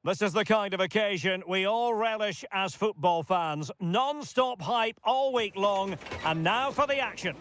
This is the kind of occasion we all relish as football fans. Non-stop hype all week long, and now for the action.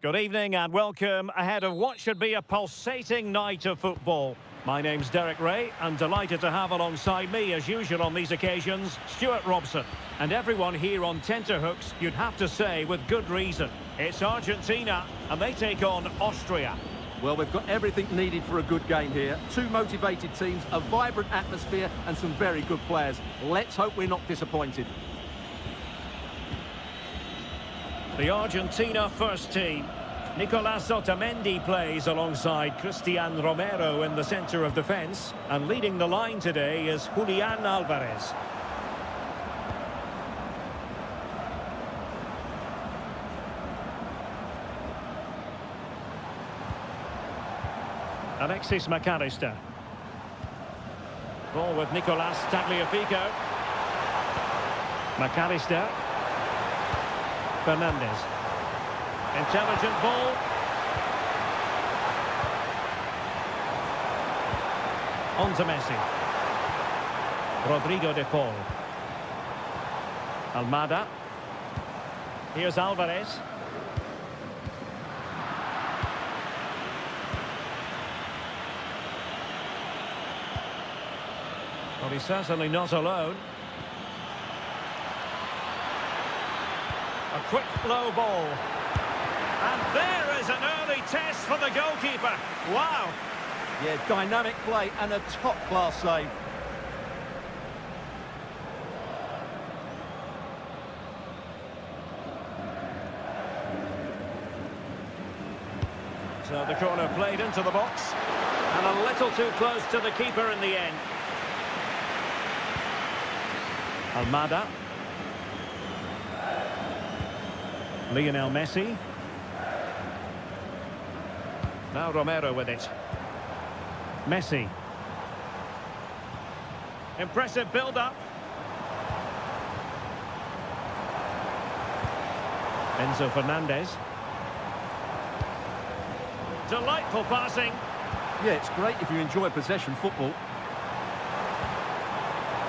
Good evening and welcome ahead of what should be a pulsating night of football. My name's Derek Ray, and delighted to have alongside me, as usual on these occasions, Stuart Robson. And everyone here on tenterhooks, you'd have to say, with good reason. It's Argentina, and they take on Austria. Well, we've got everything needed for a good game here. Two motivated teams, a vibrant atmosphere, and some very good players. Let's hope we're not disappointed. The Argentina first team. Nicolas Otamendi plays alongside Cristian Romero in the centre of defence. And leading the line today is Julian Alvarez. Alexis McAllister. Ball with Nicolas Tagliafico. McAllister. Fernandez. Intelligent ball. On to Messi. Rodrigo de Paul. Almada. Here's Alvarez. Well, he's certainly not alone. A quick low ball. And there is an early test for the goalkeeper. Wow. Yeah, dynamic play and a top-class save. So the corner played into the box. And a little too close to the keeper in the end. Almada. Lionel Messi. Now Romero with it. Messi. Impressive build-up. Enzo Fernandez. Delightful passing. Yeah, it's great if you enjoy possession football.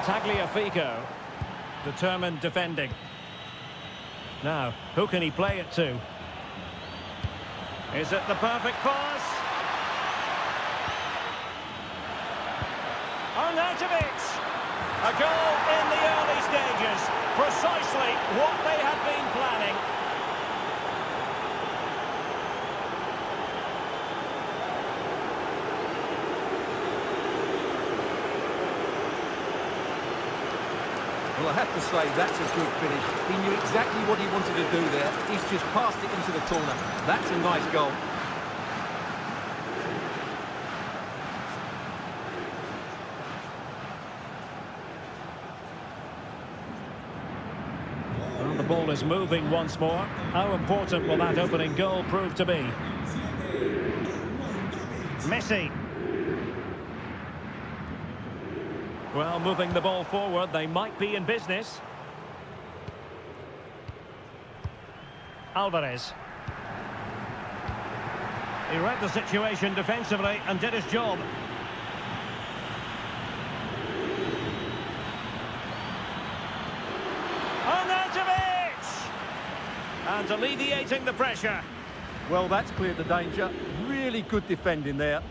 Tagliafico. Determined defending. Now, who can he play it to? Is it the perfect pass? Arnautovic! A goal in the early stages. Precisely what they had been planning. Well, I have to say, that's a good finish. He knew exactly what he wanted to do there. He's just passed it into the corner. That's a nice goal. Well, the ball is moving once more. How important will that opening goal prove to be? Messi. Well, moving the ball forward, they might be in business. Alvarez. He read the situation defensively and did his job. Arnautovic! And alleviating the pressure. Well, that's cleared the danger. Really good defending there.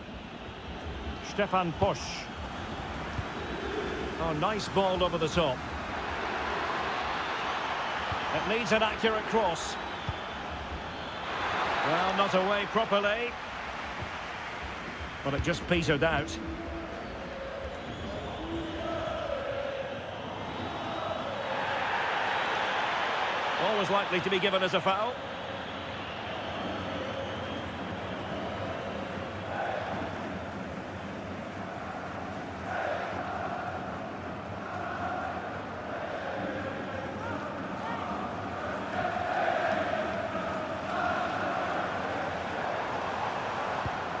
Stefan Posch. Oh, nice ball over the top. It needs an accurate cross. Well, not away properly. But it just petered out. Always likely to be given as a foul.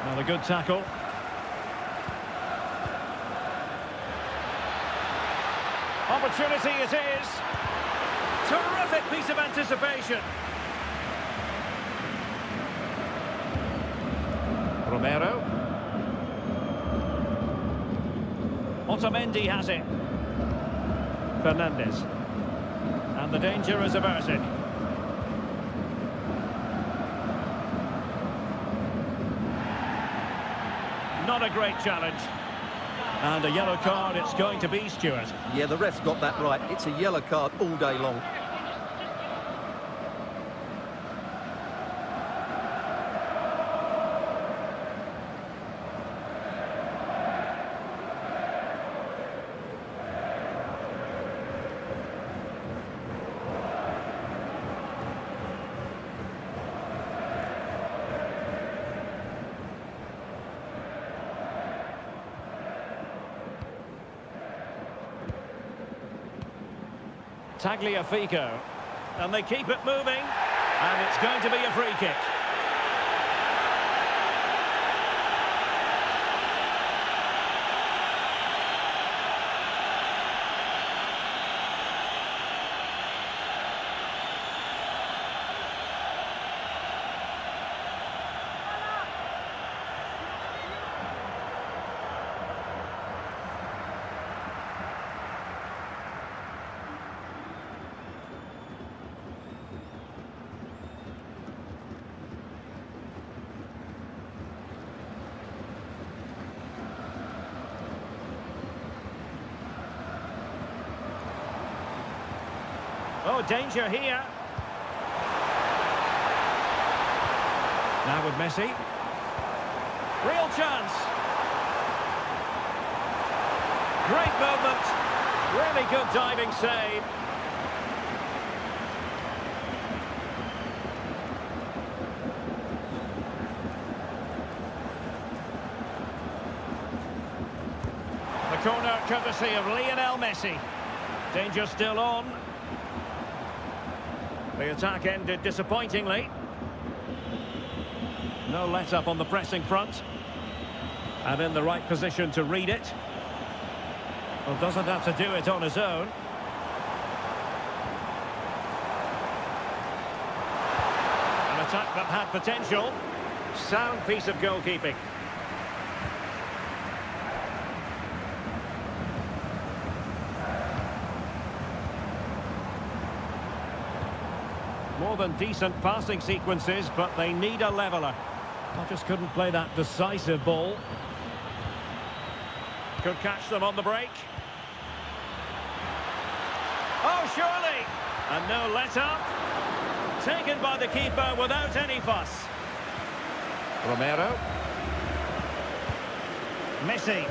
Well, a good tackle. Opportunity it is. Terrific piece of anticipation. Romero. Otamendi has it. Fernandez. And the danger is averted. Not a great challenge. And a yellow card it's going to be, Stuart. Yeah, the ref's got that right. It's a yellow card all day long. Tagliafico, and they keep it moving, and it's going to be a free kick. Oh, danger here. Now with Messi. Real chance. Great movement. Really good diving save. The corner courtesy of Lionel Messi. Danger still on. The attack ended disappointingly. No let-up on the pressing front. And in the right position to read it. Well, doesn't have to do it on his own. An attack that had potential. Sound piece of goalkeeping. More than decent passing sequences, but they need a leveller. I just couldn't play that decisive ball. Could catch them on the break. Oh, surely! And no let-up. Taken by the keeper without any fuss. Romero. Messi.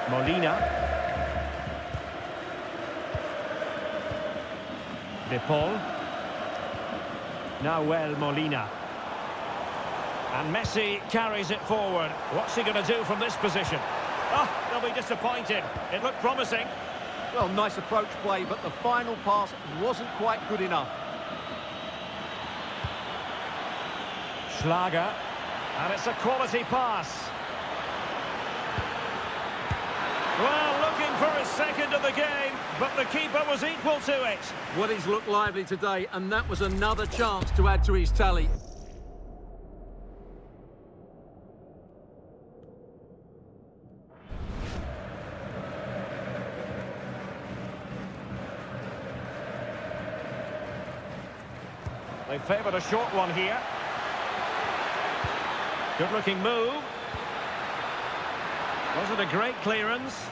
Molina. De Paul. Now Molina. And Messi carries it forward. What's he going to do from this position? Oh, they'll be disappointed. It looked promising. Well, nice approach play, but the final pass wasn't quite good enough. Schlager. And it's a quality pass. Well, looking for his second of the game, but the keeper was equal to it. Well, he's looked lively today, and that was another chance to add to his tally. They favoured a short one here. Good-looking move. Was it a great clearance?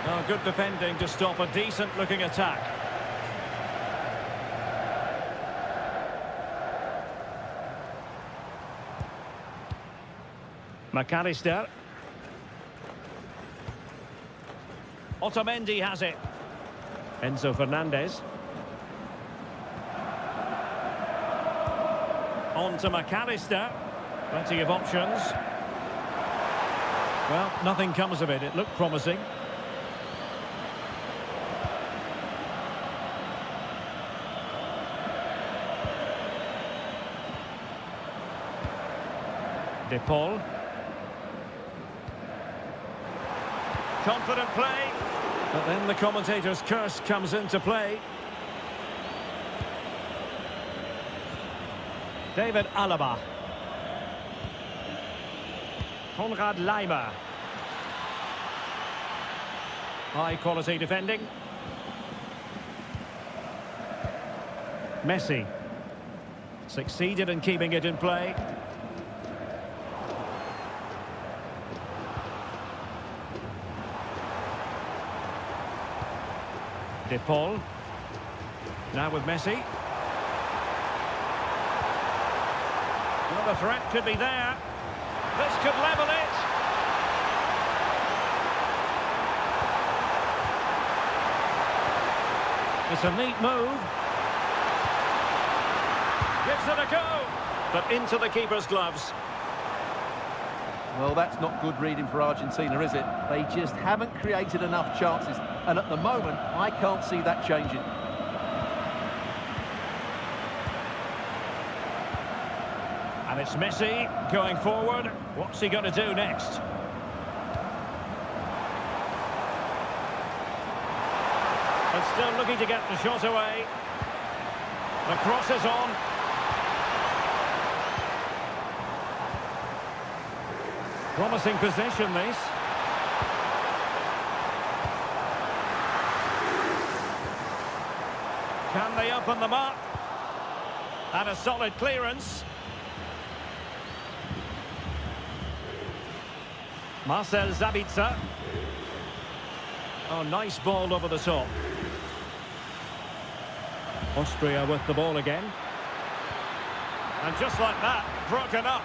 Oh, good defending to stop a decent-looking attack. McAllister. Otamendi has it. Enzo Fernandez. On to McAllister. Plenty of options. Well, nothing comes of it. It looked promising. De Paul. Confident play. But then the commentator's curse comes into play. David Alaba. Konrad Laimer. High quality defending. Messi. Succeeded in keeping it in play. De Paul. Now with Messi. Well, the threat could be there. This could level it. It's a neat move. Gives it a go. But into the keeper's gloves. Well, that's not good reading for Argentina, is it? They just haven't created enough chances. And at the moment, I can't see that changing. And it's Messi going forward. What's he going to do next? And still looking to get the shot away. The cross is on. Promising possession, this. Can they open them up? And a solid clearance. Marcel Sabitzer. Oh, nice ball over the top. Austria with the ball again. And just like that, broken up.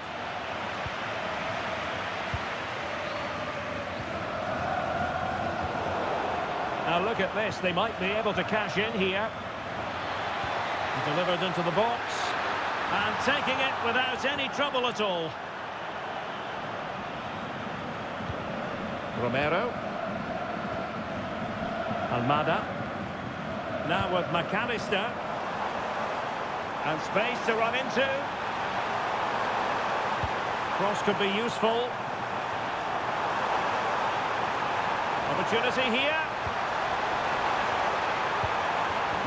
Now look at this, they might be able to cash in here. Delivered into the box. And taking it without any trouble at all. Romero. Almada. Now with McAllister. And space to run into. Cross could be useful. Opportunity here.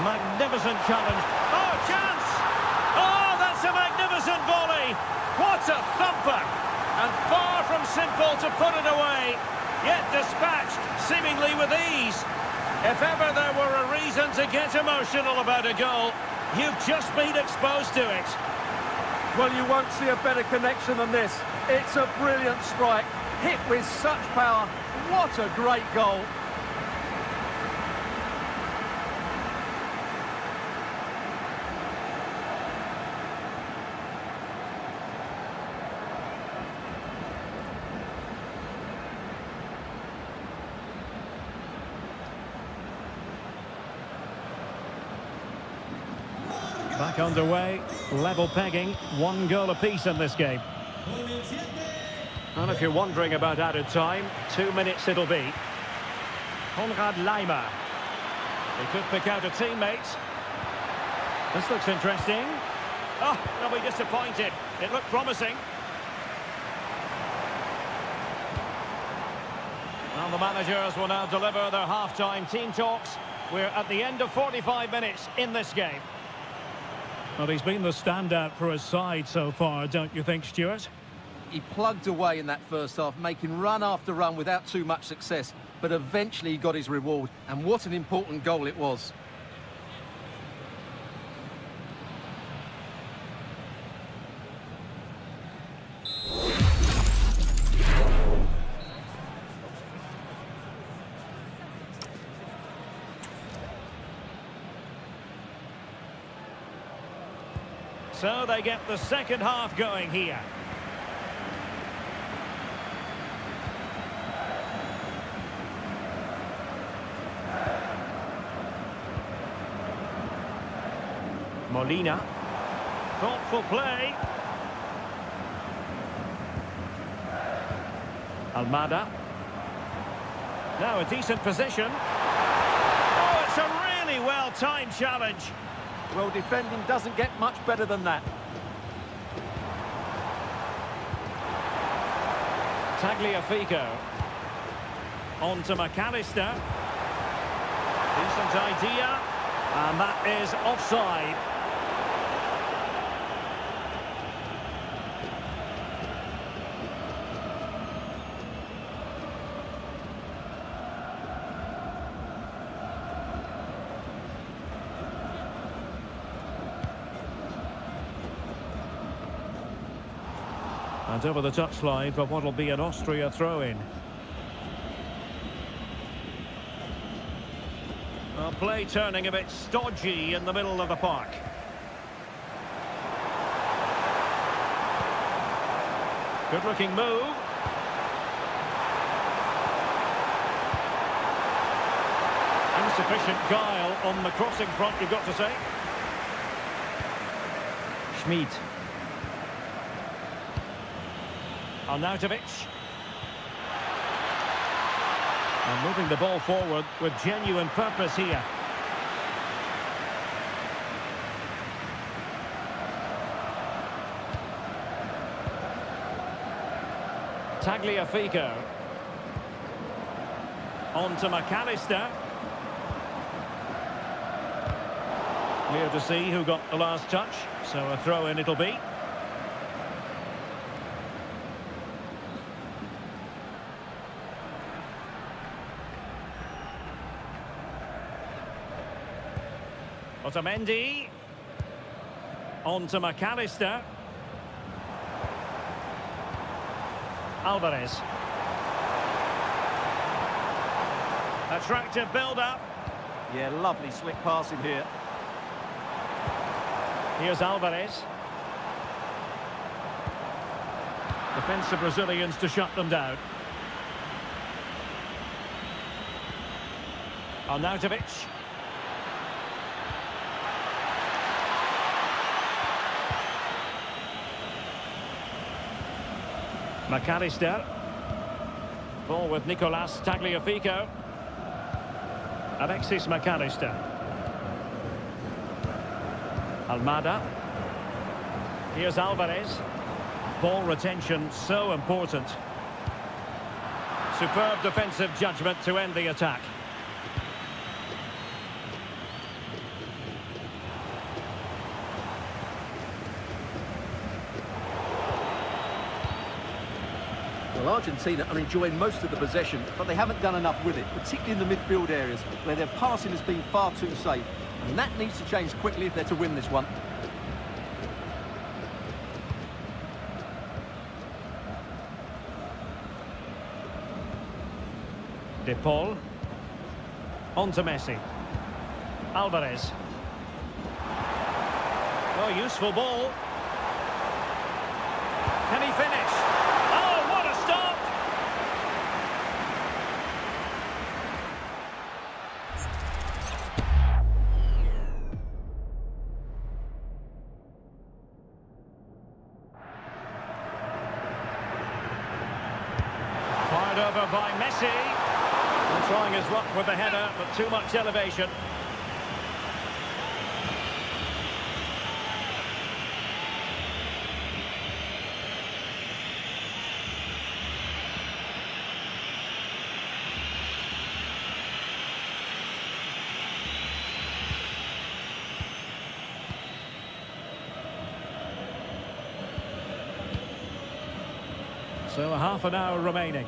Magnificent challenge. Oh, chance! Oh, that's a magnificent volley. What a thumper. And far from simple to put it away. Yet dispatched, seemingly with ease. If ever there were a reason to get emotional about a goal, you've just been exposed to it. Well, you won't see a better connection than this. It's a brilliant strike, hit with such power. What a great goal. Back underway, level pegging, 1 goal apiece in this game. And if you're wondering about added time, 2 minutes it'll be. Konrad Laimer. He could pick out a teammate. This looks interesting. Oh, they'll be disappointed. It looked promising. And the managers will now deliver their half-time team talks. We're at the end of 45 minutes in this game. Well, he's been the standout for his side so far, don't you think, Stuart? He plugged away in that first half, making run after run without too much success. But eventually he got his reward, and what an important goal it was. So they get the second half going here. Molina. Thoughtful play. Almada. Now a decent position. Oh, it's a really well-timed challenge. Well, defending doesn't get much better than that. Tagliafico. On to McAllister. Decent idea. And that is offside. And over the touchline for what will be an Austria throw-in. Well, play turning a bit stodgy in the middle of the park. Good-looking move. Insufficient guile on the crossing front, you've got to say. Schmid. Arnautovic. And moving the ball forward with genuine purpose here. Tagliafico. On to McAllister. Clear to see who got the last touch, so a throw-in it'll be. Otamendi. On to McAllister. Alvarez. Attractive build-up. Yeah, lovely slick passing here. Here's Alvarez. Defensive Brazilians to shut them down. Arnautovic. McAllister. Ball with Nicolas Tagliafico. Alexis McAllister. Almada. Here's Alvarez. Ball retention so important. Superb defensive judgment to end the attack. Well, Argentina are enjoying most of the possession, but they haven't done enough with it, particularly in the midfield areas, where their passing has been far too safe. And that needs to change quickly if they're to win this one. De Paul. On to Messi. Alvarez. Oh, useful ball. Can he finish? Oh, what a stop! Fired over by Messi. And trying his luck with the header, but too much elevation. So a half an hour remaining.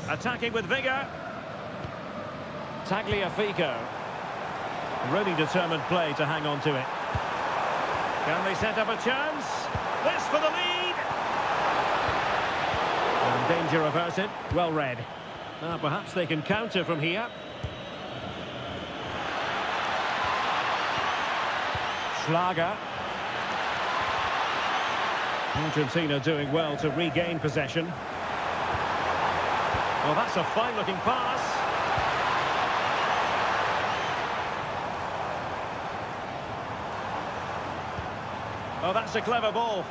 Attacking with vigour. Tagliafico. Really determined play to hang on to it. Can they set up a chance? This for the lead. And danger averted. Well read. Perhaps they can counter from here. Schlager. Argentina doing well to regain possession. Well, that's a fine-looking pass. Oh, that's a clever ball.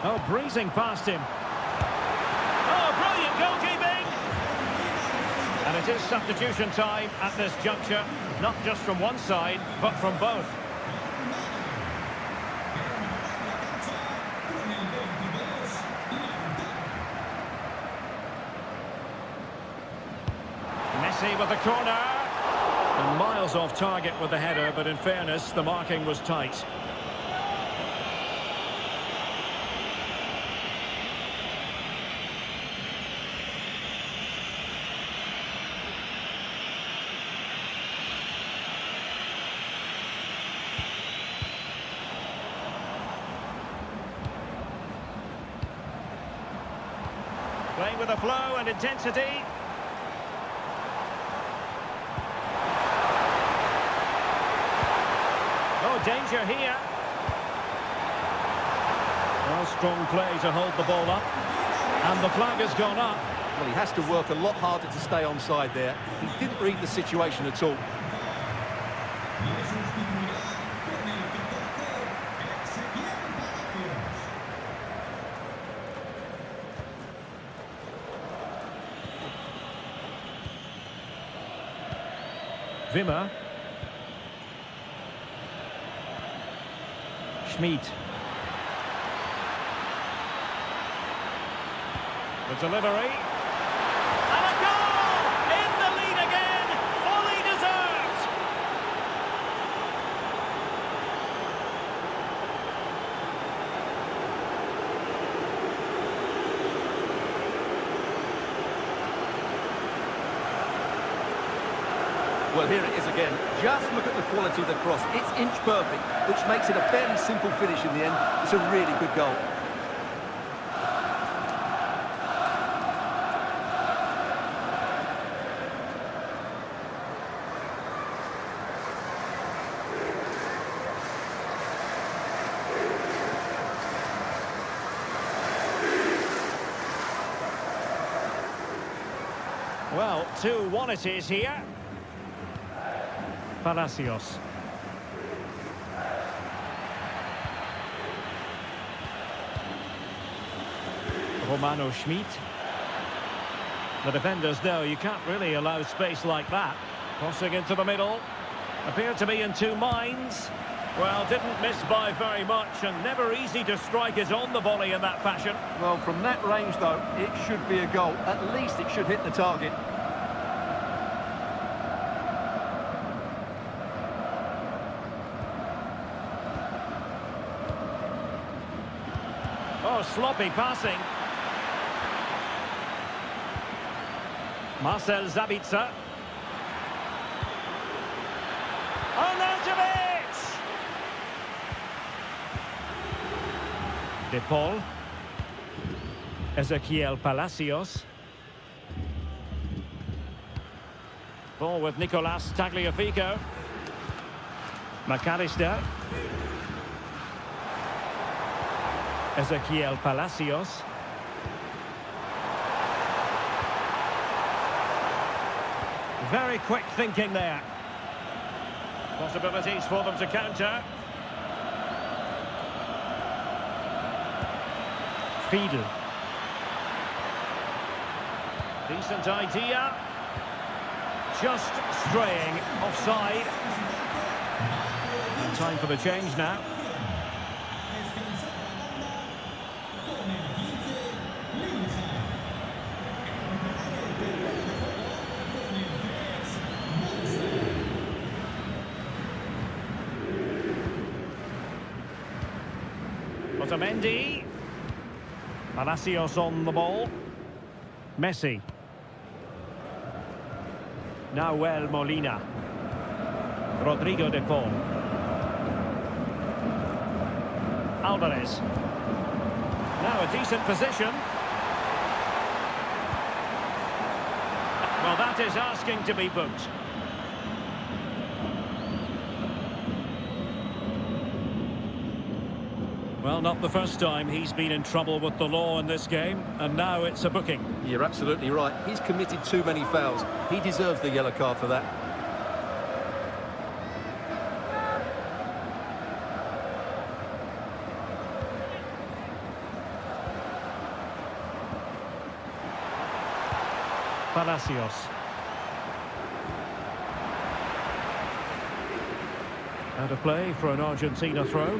Oh, breezing past him. Oh, brilliant goalkeeping! And it is substitution time at this juncture, not just from one side, but from both. Messi with the corner. And And miles off target with the header, but in fairness, the marking was tight. Playing with a flow and intensity. Oh, danger here. Well, strong play to hold the ball up. And the flag has gone up. Well, he has to work a lot harder to stay onside there. He didn't read the situation at all. Wimmer. Schmid. The delivery. And a goal! In the lead again! Fully deserved! Well, here it is again. Just look at the quality of the cross. It's inch perfect, which makes it a fairly simple finish in the end. It's a really good goal. Well, 2-1 it is here. Palacios. Romano Schmid. The defenders know you can't really allow space like that. Crossing into the middle. Appeared to be in two minds. Well, didn't miss by very much, and never easy to strike it on the volley in that fashion. Well, from that range, though, it should be a goal. At least it should hit the target. Oh, sloppy passing. Marcel Sabitzer. Arnautovic! De Paul. Ezequiel Palacios. Ball with Nicolas Tagliafico. McAllister. Ezequiel Palacios. Very quick thinking there. Possibilities for them to counter. Fiedel. Decent idea. Just straying offside. And time for the change now. Otamendi. Palacios on the ball. Messi. Nahuel Molina. Rodrigo de Paul. Alvarez. Now a decent position. Well, that is asking to be booked. Well, not the first time he's been in trouble with the law in this game, and now it's a booking. You're absolutely right. He's committed too many fouls. He deserves the yellow card for that. Palacios. Out of play for an Argentina throw.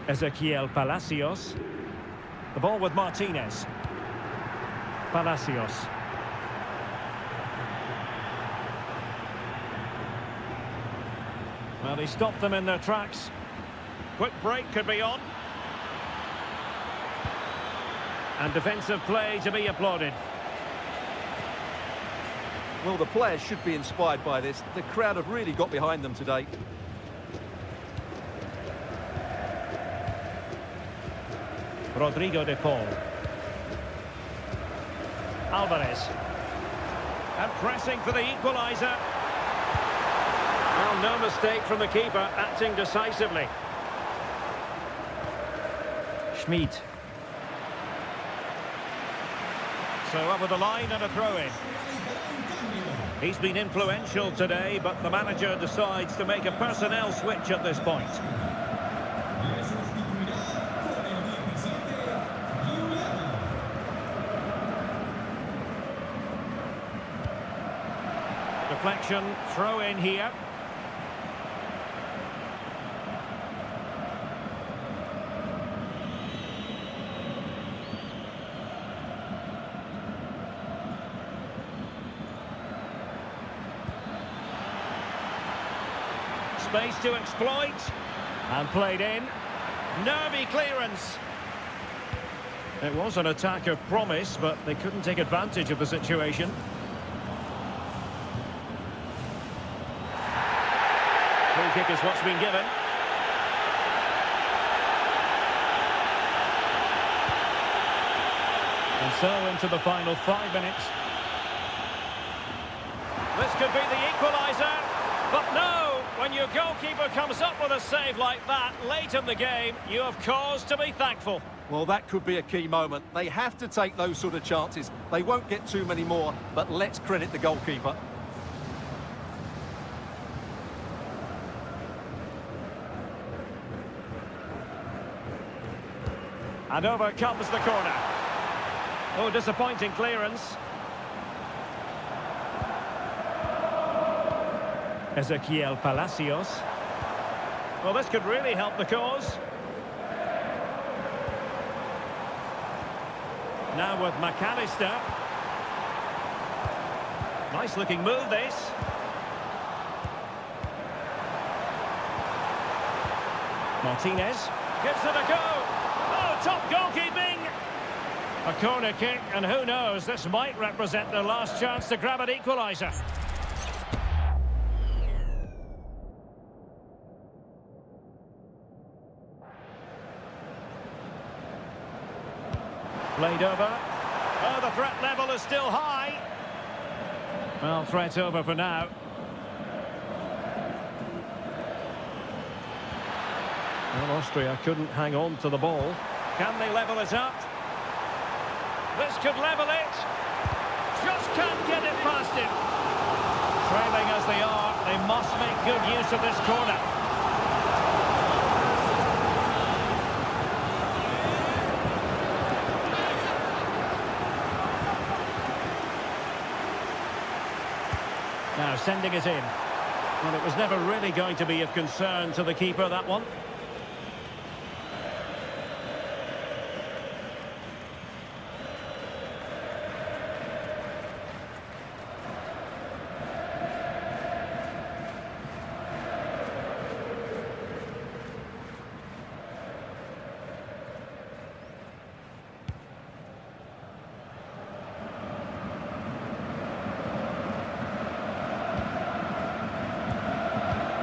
Ezequiel Palacios. The ball with Martinez. Palacios. Well, he stopped them in their tracks. Quick break could be on. And defensive play to be applauded. Well, the players should be inspired by this. The crowd have really got behind them today. Rodrigo de Paul. Alvarez. And pressing for the equaliser. Well, no mistake from the keeper, acting decisively. Schmid. So over the line and a throw-in. He's been influential today, but the manager decides to make a personnel switch at this point. Deflection, throw in here. Space to exploit. And played in. Nervy clearance. It was an attack of promise, but they couldn't take advantage of the situation. Free kick is what's been given. And so into the final 5 minutes. This could be the equaliser, but no! When your goalkeeper comes up with a save like that late in the game, you have cause to be thankful. Well, that could be a key moment. They have to take those sort of chances. They won't get too many more, but let's credit the goalkeeper. And over comes the corner. Oh, disappointing clearance. Ezequiel Palacios. Well, this could really help the cause. Now with McAllister. Nice looking move, this. Martinez gives it a go. Oh, top goalkeeping. A corner kick, and who knows, this might represent their last chance to grab an equaliser. Played over. Oh, the threat level is still high. Well, threat over for now. Well, Austria couldn't hang on to the ball. Can they level it up? This could level it. Just can't get it past him. Trailing as they are, they must make good use of this corner. Now sending it in. Well, it was never really going to be of concern to the keeper, that one.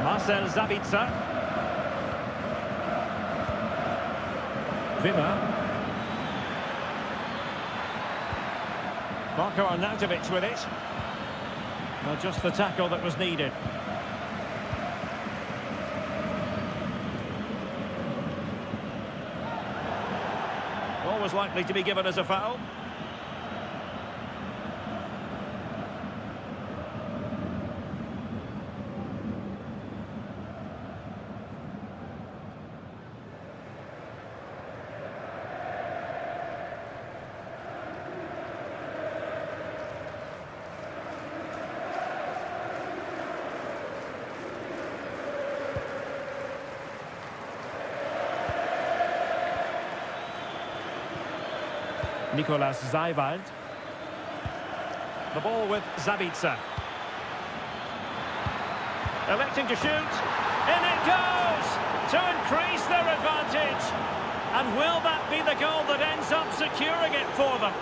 Marcel Sabitzer. Wimmer. Marko Arnautovic with it. Well, just the tackle that was needed. Always likely to be given as a foul. Nicolas Zaiwald. The ball with Sabitzer. Electing to shoot. In it goes to increase their advantage. And will that be the goal that ends up securing it for them?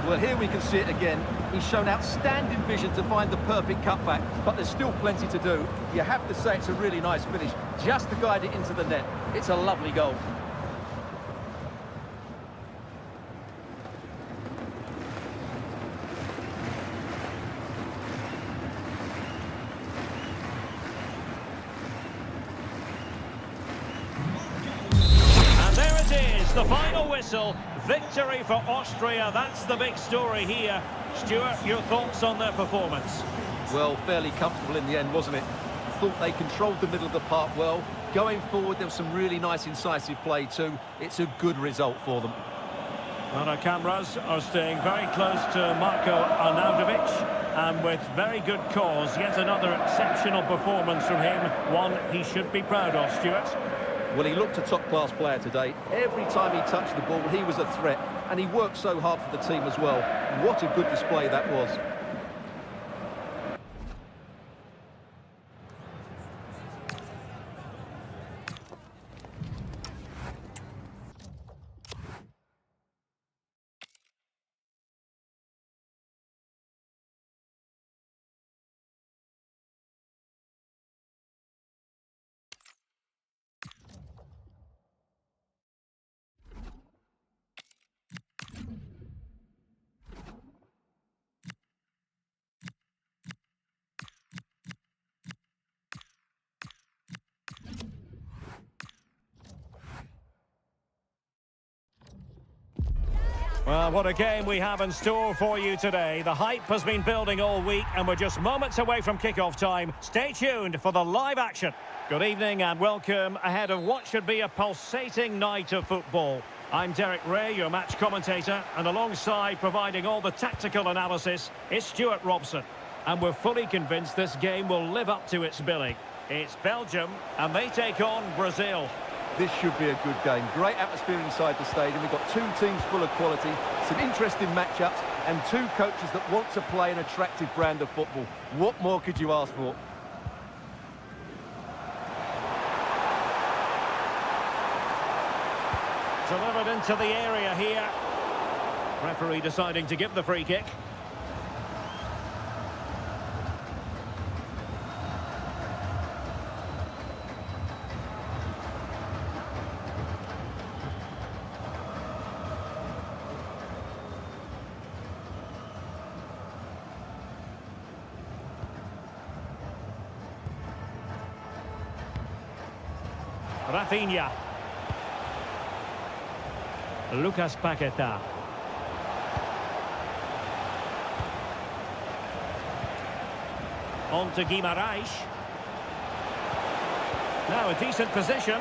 Well, here we can see it again. He's shown outstanding vision to find the perfect cutback, but there's still plenty to do. You have to say it's a really nice finish, just to guide it into the net. It's a lovely goal. And there it is, the final whistle. Victory for Austria, that's the big story here. Stuart, your thoughts on their performance? Well, fairly comfortable in the end, wasn't it? Thought they controlled the middle of the park well. Going forward, there was some really nice incisive play too. It's a good result for them. Well, our cameras are staying very close to Marko Arnautovic, and with very good cause. Yet another exceptional performance from him, one he should be proud of, Stuart. Well, he looked a top-class player today. Every time he touched the ball, he was a threat, and he worked so hard for the team as well. What a good display that was. Well, what a game we have in store for you today. The hype has been building all week, and we're just moments away from kick-off time. Stay tuned for the live action. Good evening and welcome ahead of what should be a pulsating night of football. I'm Derek Ray, your match commentator, and alongside providing all the tactical analysis is Stuart Robson. And we're fully convinced this game will live up to its billing. It's Belgium, and they take on Brazil. This should be a good game. Great atmosphere inside the stadium. We've got two teams full of quality, some interesting matchups, and two coaches that want to play an attractive brand of football. What more could you ask for? Delivered into the area here. Referee deciding to give the free kick. Rafinha. Lucas Paqueta. On to Guimarães. Now a decent position.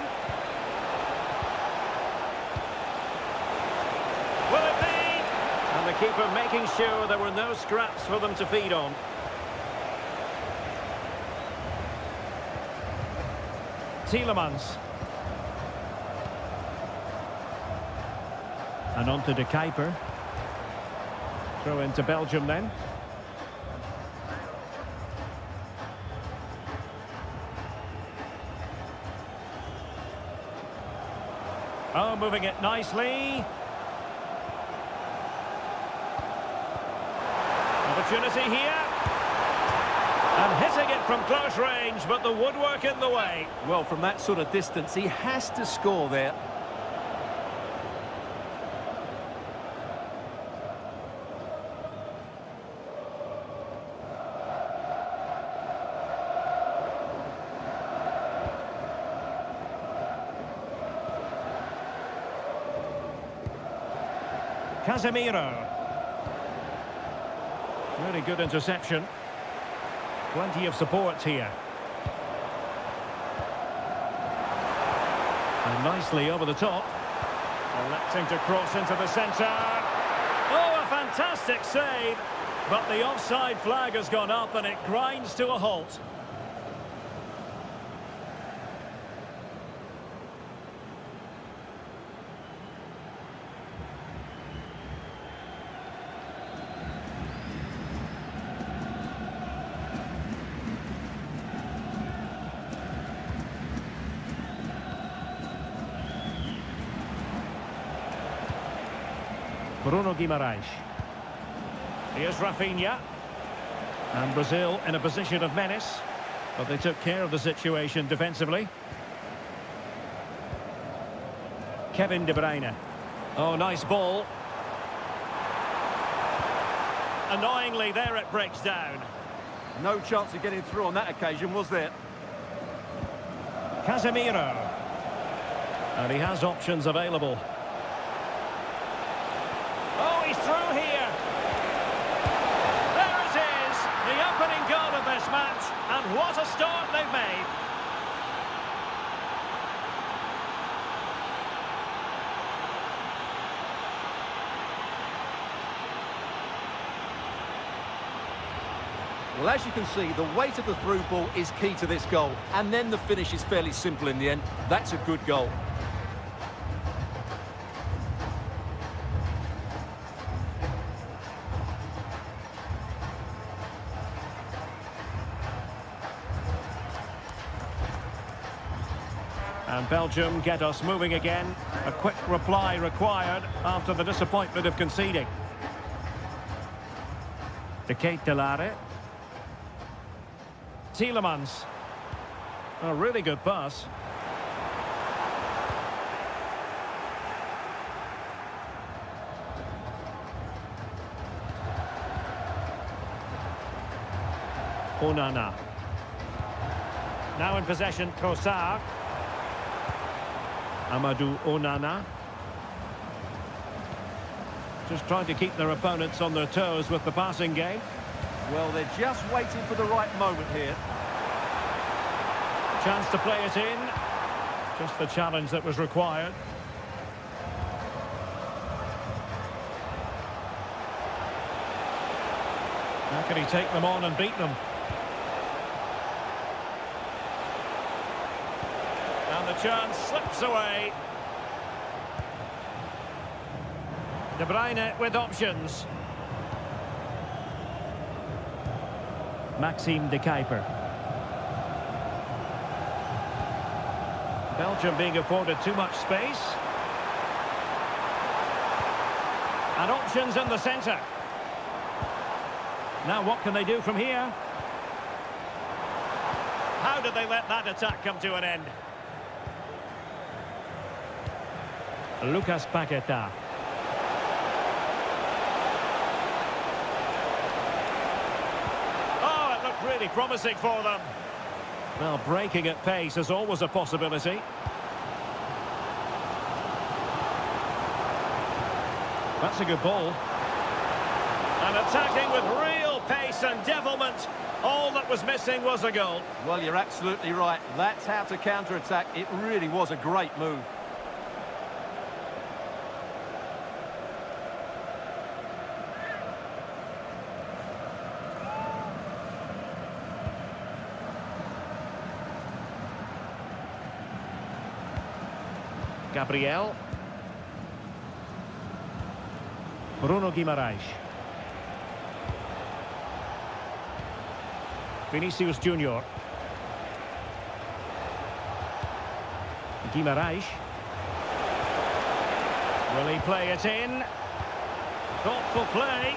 Will it be? And the keeper making sure there were no scraps for them to feed on. Tielemans. And on to the keeper. Throw into Belgium then. Oh, moving it nicely. Opportunity here. And hitting it from close range, but the woodwork in the way. Well, from that sort of distance, he has to score there. Casemiro. Really good interception. Plenty of support here. And nicely over the top. Electing to cross into the centre. Oh, a fantastic save. But the offside flag has gone up and it grinds to a halt. Bruno Guimaraes. Here's Rafinha. And Brazil in a position of menace, but they took care of the situation defensively. Kevin De Bruyne. Oh, nice ball. Annoyingly, there it breaks down. No chance of getting through on that occasion, was there? Casemiro. And he has options available. Oh, he's through here. There it is, the opening goal of this match. And what a start they've made. Well, as you can see, the weight of the through ball is key to this goal. And then the finish is fairly simple in the end. That's a good goal. And Belgium get us moving again. A quick reply required after the disappointment of conceding. De Ketelaere. Tielemans. A really good pass. Onana. Now in possession, Trossard. Amadou Onana. Just trying to keep their opponents on their toes with the passing game. Well, they're just waiting for the right moment here. Chance to play it in. Just the challenge that was required. How can he take them on and beat them? And the chance slips away. De Bruyne with options. Maxime de Kuiper. Belgium being afforded too much space. And options in the centre. Now what can they do from here? How did they let that attack come to an end? Lucas Paqueta. Oh, it looked really promising for them. Well, breaking at pace is always a possibility. That's a good ball. And attacking with real pace and devilment. All that was missing was a goal. Well, you're absolutely right. That's how to counter-attack. It really was a great move. Gabriel. Bruno Guimaraes. Vinicius Junior. Guimaraes. Will he play it in? Thoughtful play.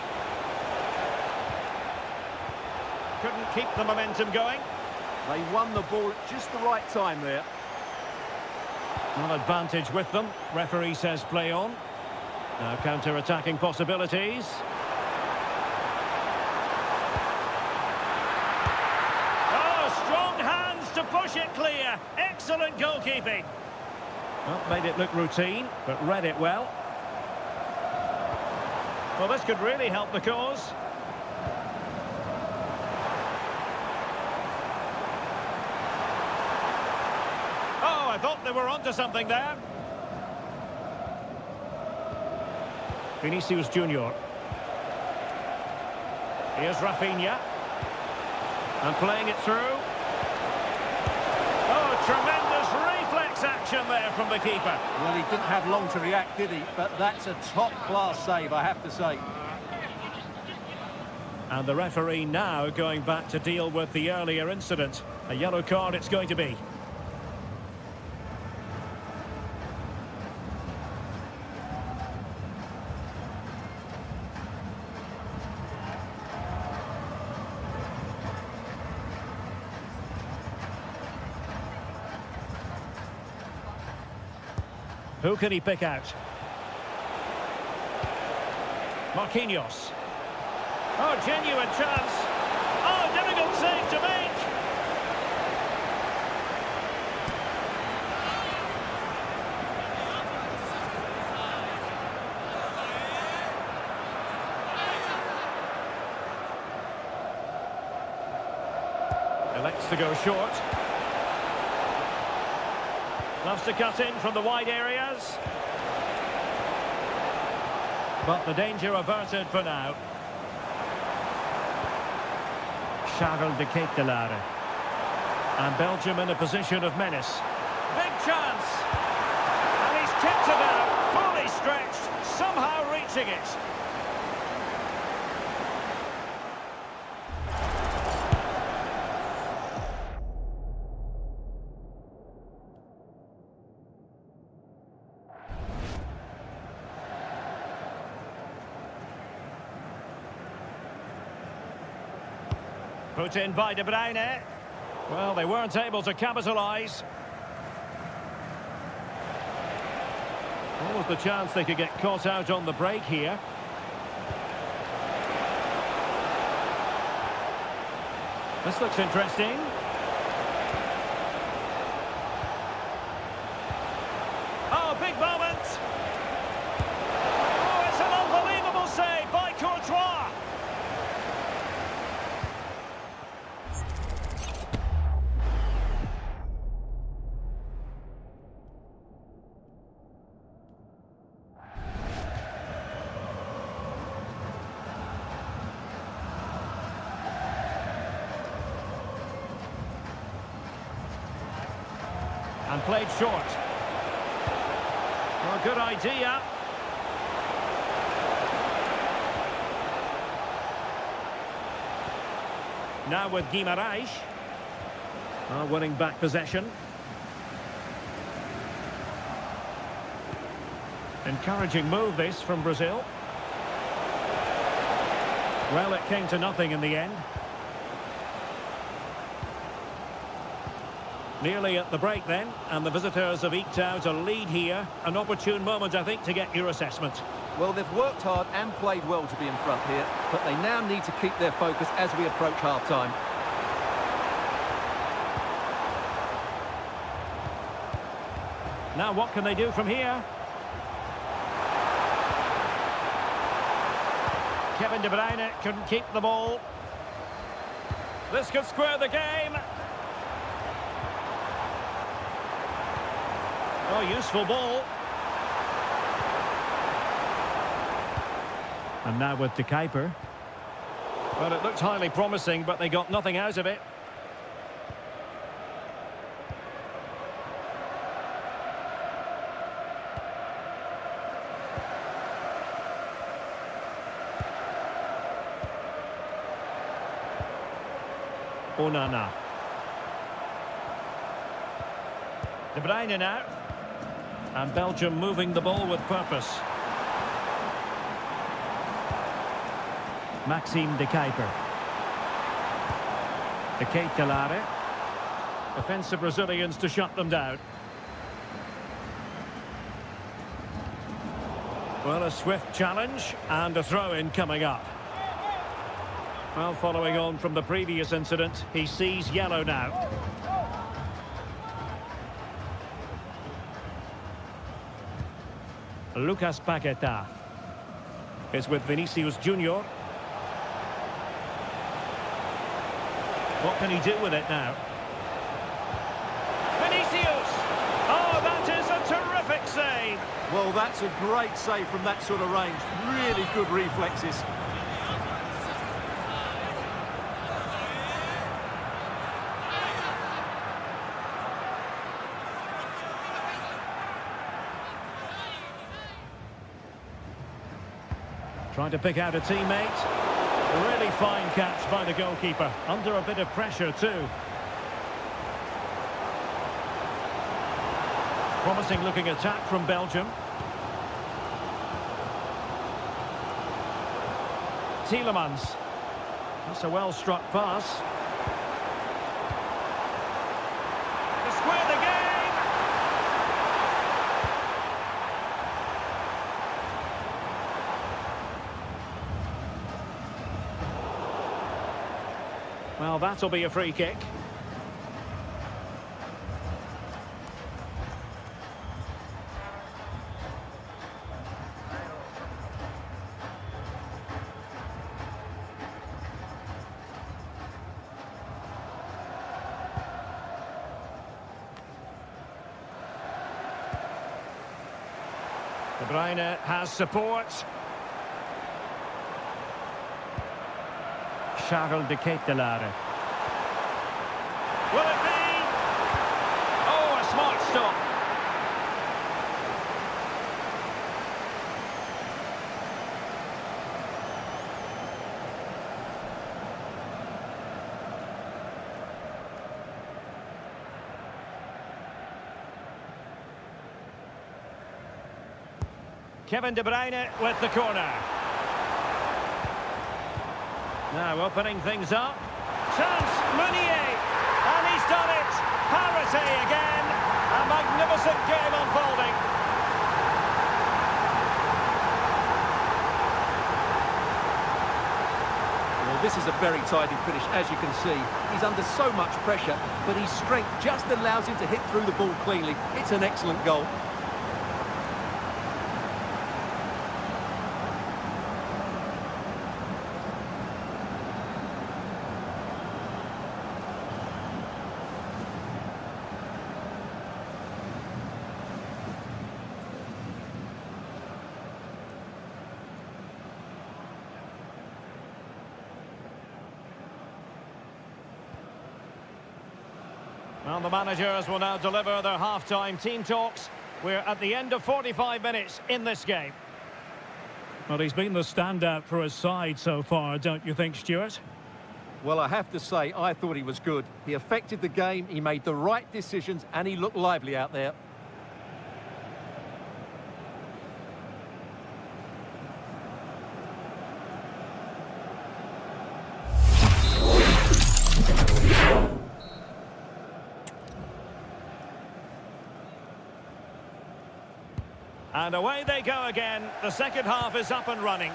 Couldn't keep the momentum going. They won the ball at just the right time there. Well, advantage with them. Referee says play on. Now counter-attacking possibilities. Oh, strong hands to push it clear. Excellent goalkeeping. Well, made it look routine, but read it well. Well, this could really help the cause. Oh, I thought they were onto something there. Vinicius Junior. Here's Rafinha. And playing it through. Oh, tremendous reflex action there from the keeper. Well, he didn't have long to react, did he? But that's a top-class save, I have to say. And the referee now going back to deal with the earlier incident. A yellow card it's going to be. Who can he pick out? Marquinhos. Oh, genuine chance. Oh, difficult save to make. Elects to go short. Loves to cut in from the wide areas. But the danger averted for now. Charles de Ketelaere. And Belgium in a position of menace. Big chance! And he's tipped it out, fully stretched, somehow reaching it. Put in by De Bruyne. Well, they weren't able to capitalise. What was the chance they could get caught out on the break here? This looks interesting. Oh, big moment! Oh, it's an unbelievable save by Courtois! And played short. Well, good idea. Now with Guimarães. Winning back possession. Encouraging move this from Brazil. Well, it came to nothing in the end. Nearly at the break then, and the visitors have eked out a lead here. An opportune moment, I think, to get your assessment. Well, they've worked hard and played well to be in front here, but they now need to keep their focus as we approach half-time. Now what can they do from here? Kevin De Bruyne couldn't keep the ball. This could square the game. Oh, useful ball. And now with the keeper. Well, it looked highly promising, but they got nothing out of it. Onana. De Bruyne now. And Belgium moving the ball with purpose. Maxime de Kuiper. De Ketelaere. Offensive Brazilians to shut them down. Well, a swift challenge and a throw-in coming up. Well, following on from the previous incident, he sees yellow now. Lucas Paquetá is with Vinicius Junior. What can he do with it now? Vinicius! Oh, that is a terrific save! Well, that's a great save from that sort of range. Really good reflexes. Trying to pick out a teammate. A really fine catch by the goalkeeper. Under a bit of pressure too. Promising looking attack from Belgium. Tielemans. That's a well struck pass. To square the game. Well, that'll be a free kick. De Bruyne has support. Charles de Ketelaere. Will it be? Oh, a smart stop. Kevin De Bruyne with the corner. Now opening things up. Chance, Meunier. And he's done it. Parity again. A magnificent game unfolding. Well, this is a very tidy finish, as you can see. He's under so much pressure, but his strength just allows him to hit through the ball cleanly. It's an excellent goal. Well, the managers will now deliver their half-time team talks. We're at the end of 45 minutes in this game. Well, he's been the standout for his side so far, don't you think, Stuart? Well, I have to say, I thought he was good. He affected the game, he made the right decisions, and he looked lively out there. And away they go again. The second half is up and running.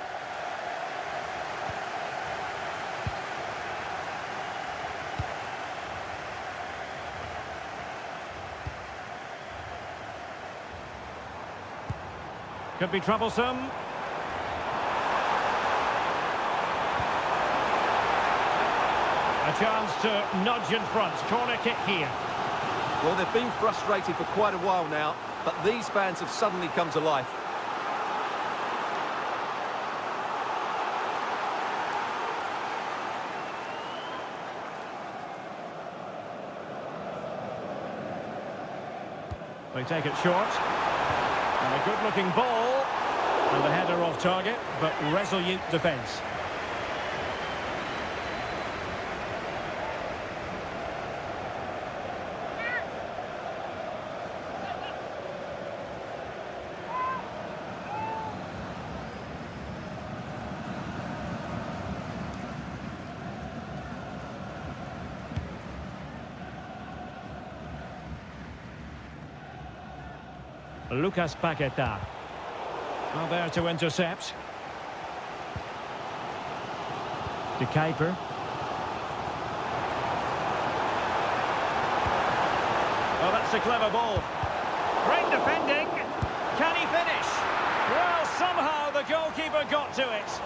Could be troublesome. A chance to nudge in front. Corner kick here. Well, they've been frustrated for quite a while now, but these fans have suddenly come to life. They take it short. And a good-looking ball. And the header off target, but resolute defence. Lucas Paqueta. Well, there to intercept. The keeper. Oh, that's a clever ball. Great defending. Can he finish? Well, somehow the goalkeeper got to it.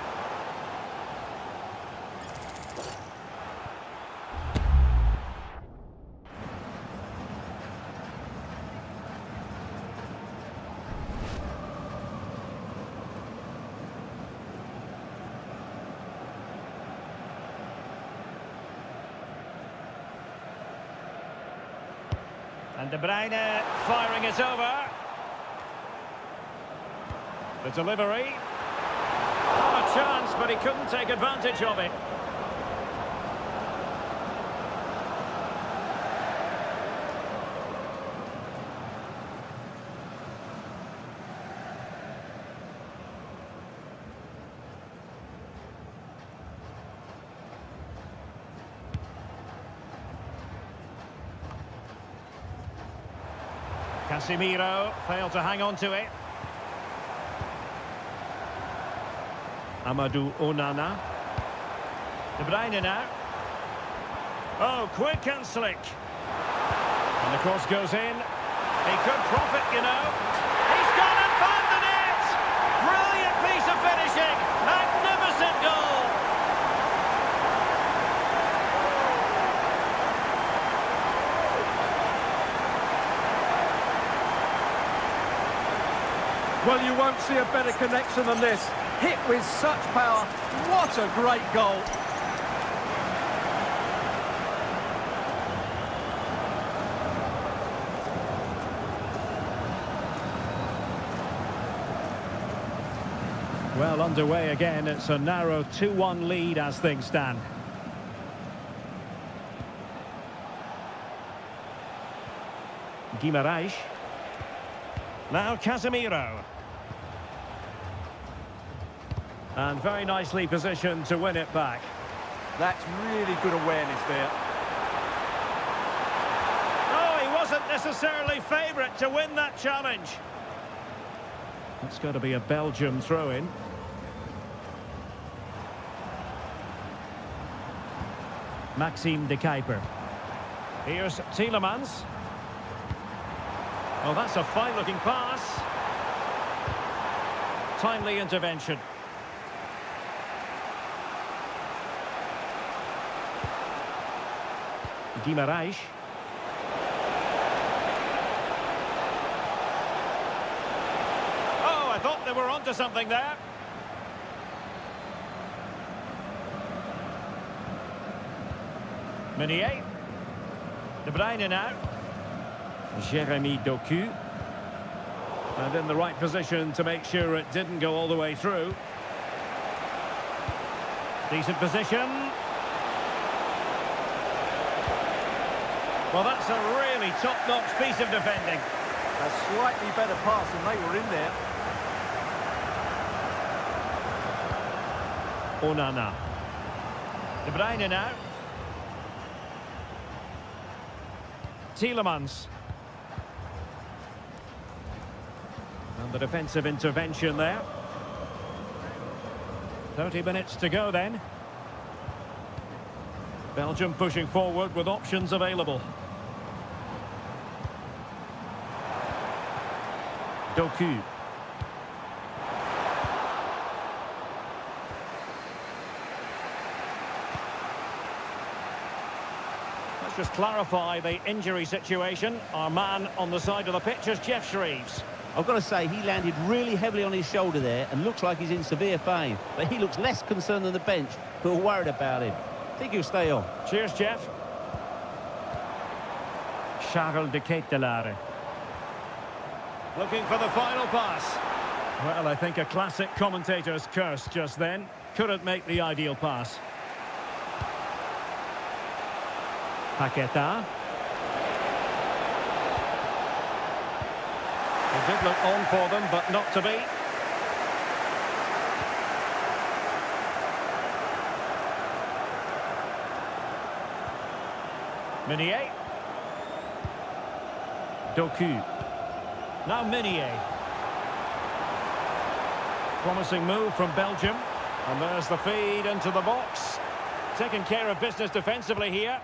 And De Bruyne firing it over. The delivery. Oh, a chance, but he couldn't take advantage of it. Casemiro failed to hang on to it. Amadou Onana. De Bruyne now. Oh, quick and slick. And the cross goes in. He could profit, you know. He's gone and found the net! Brilliant piece of finishing! Magnificent goal! Well, you won't see a better connection than this. Hit with such power. What a great goal. Well, underway again. It's a narrow 2-1 lead as things stand. Guimarães. Now Casemiro. And very nicely positioned to win it back. That's really good awareness there. Oh, he wasn't necessarily favourite to win that challenge. It's got to be a Belgium throw-in. Maxime de Kuiper. Here's Tielemans. Oh, that's a fine-looking pass. Timely intervention. Guimarães. Oh, I thought they were onto something there. Meunier. De Bruyne now. Jeremy Doku. And in the right position to make sure it didn't go all the way through. Decent position. Well, that's a really top-notch piece of defending. A slightly better pass and they were in there. Onana. De Bruyne now. Tielemans. And the defensive intervention there. 30 minutes to go then. Belgium pushing forward with options available. Doku. Let's just clarify the injury situation. Our man on the side of the pitch is Jeff Shreves. I've got to say, he landed really heavily on his shoulder there and looks like he's in severe pain. But he looks less concerned than the bench, who are worried about him. I think he'll stay on. Cheers, Jeff. Charles de Ketelaere. Looking for the final pass. Well, I think a classic commentator's curse just then. Couldn't make the ideal pass. Paqueta. It did look on for them, but not to be. Meunier. Doku. Now Meunier. Promising move from Belgium. And there's the feed into the box. Taking care of business defensively here.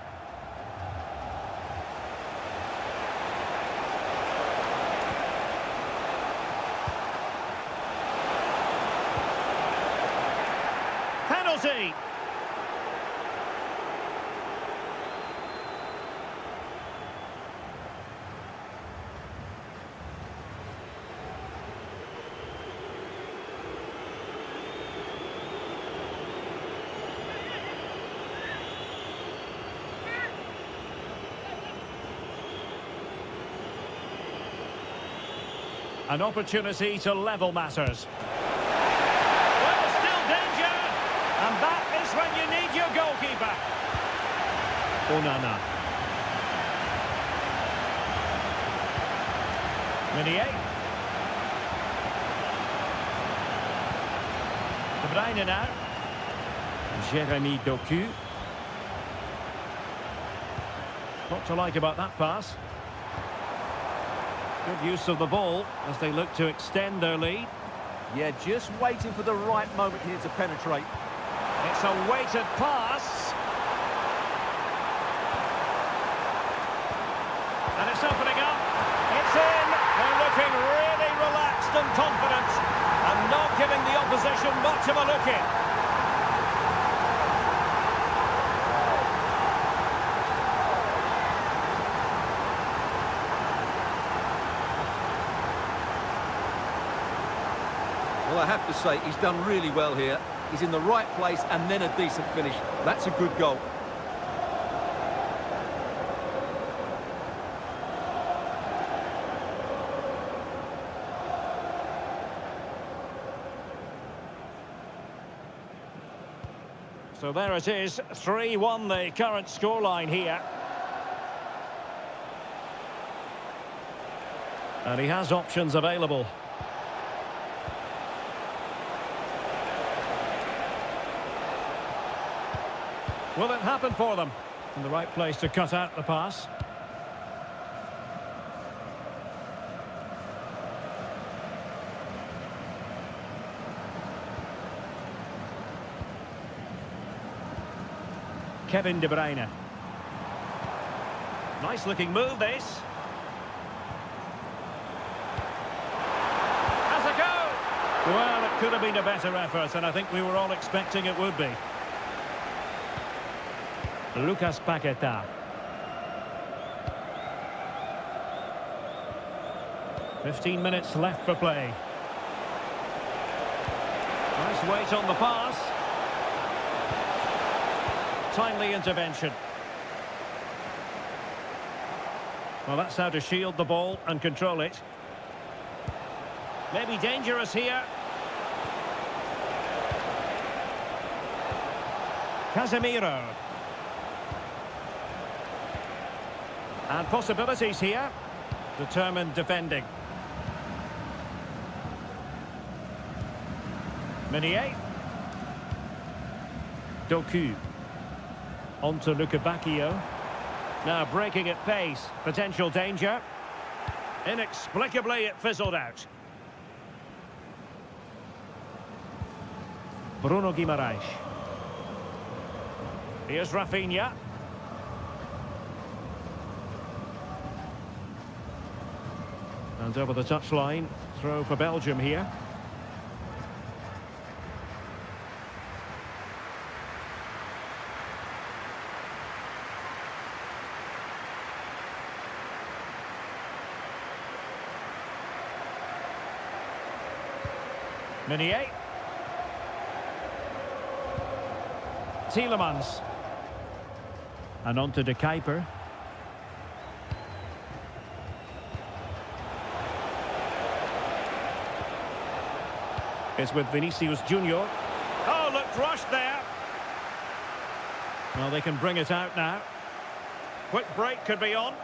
Penalty! An opportunity to level matters. Well, still danger. And that is when you need your goalkeeper. Onana. Meunier. De Bruyne now. Jeremy Doku. What to like about that pass? Good use of the ball as they look to extend their lead. Yeah, just waiting for the right moment here to penetrate. It's a weighted pass. Space opening up. It's in. They're looking really relaxed and confident and not giving the opposition much of a look in. Well, I have to say, he's done really well here. He's in the right place and then a decent finish. That's a good goal. So there it is, 3-1 the current scoreline here. And he has options available. Will it happen for them? In the right place to cut out the pass. Kevin De Bruyne. Nice looking move, this. Has a go! Well, it could have been a better effort, and I think we were all expecting it would be. Lucas Paqueta. "15 minutes left for play. Nice weight on the pass. Timely intervention. Well, that's how to shield the ball and control it. Maybe dangerous here. Casemiro. And possibilities here. Determined defending. Meunier. Doku. On to Lukebakio. Now breaking at pace. Potential danger. Inexplicably it fizzled out. Bruno Guimaraes. Here's Rafinha. And over the touchline. Throw for Belgium here. Meunier. Tielemans. And on to De Kuiper. It's with Vinicius Junior. Oh, looked rushed there. Well, they can bring it out now. Quick break could be on.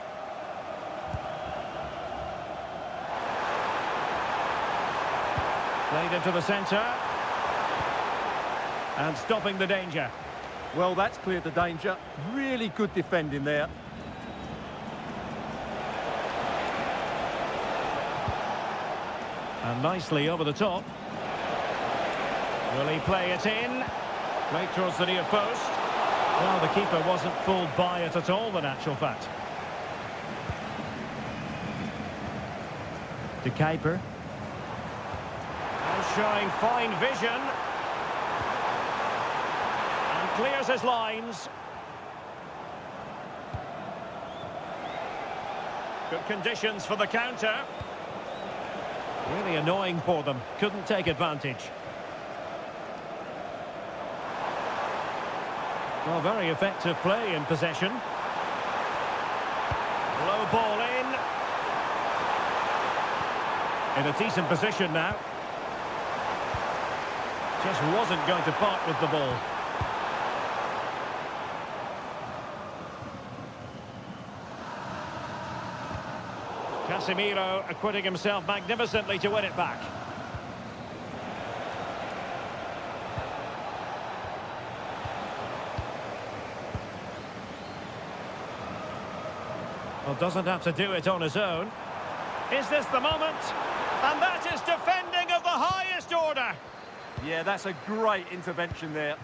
Played into the centre. And stopping the danger. Well, that's cleared the danger. Really good defending there. And nicely over the top. Will he play it in? Right towards the near post. Well, the keeper wasn't fooled by it at all, in actual fact. De Kuiper. And showing fine vision. And clears his lines. Good conditions for the counter. Really annoying for them. Couldn't take advantage. Well, very effective play in possession. Low ball in a decent position now. Just wasn't going to part with the ball. Casemiro acquitting himself magnificently to win it back. Well, doesn't have to do it on his own. Is this the moment? And that is defending of the highest order. Yeah, that's a great intervention there.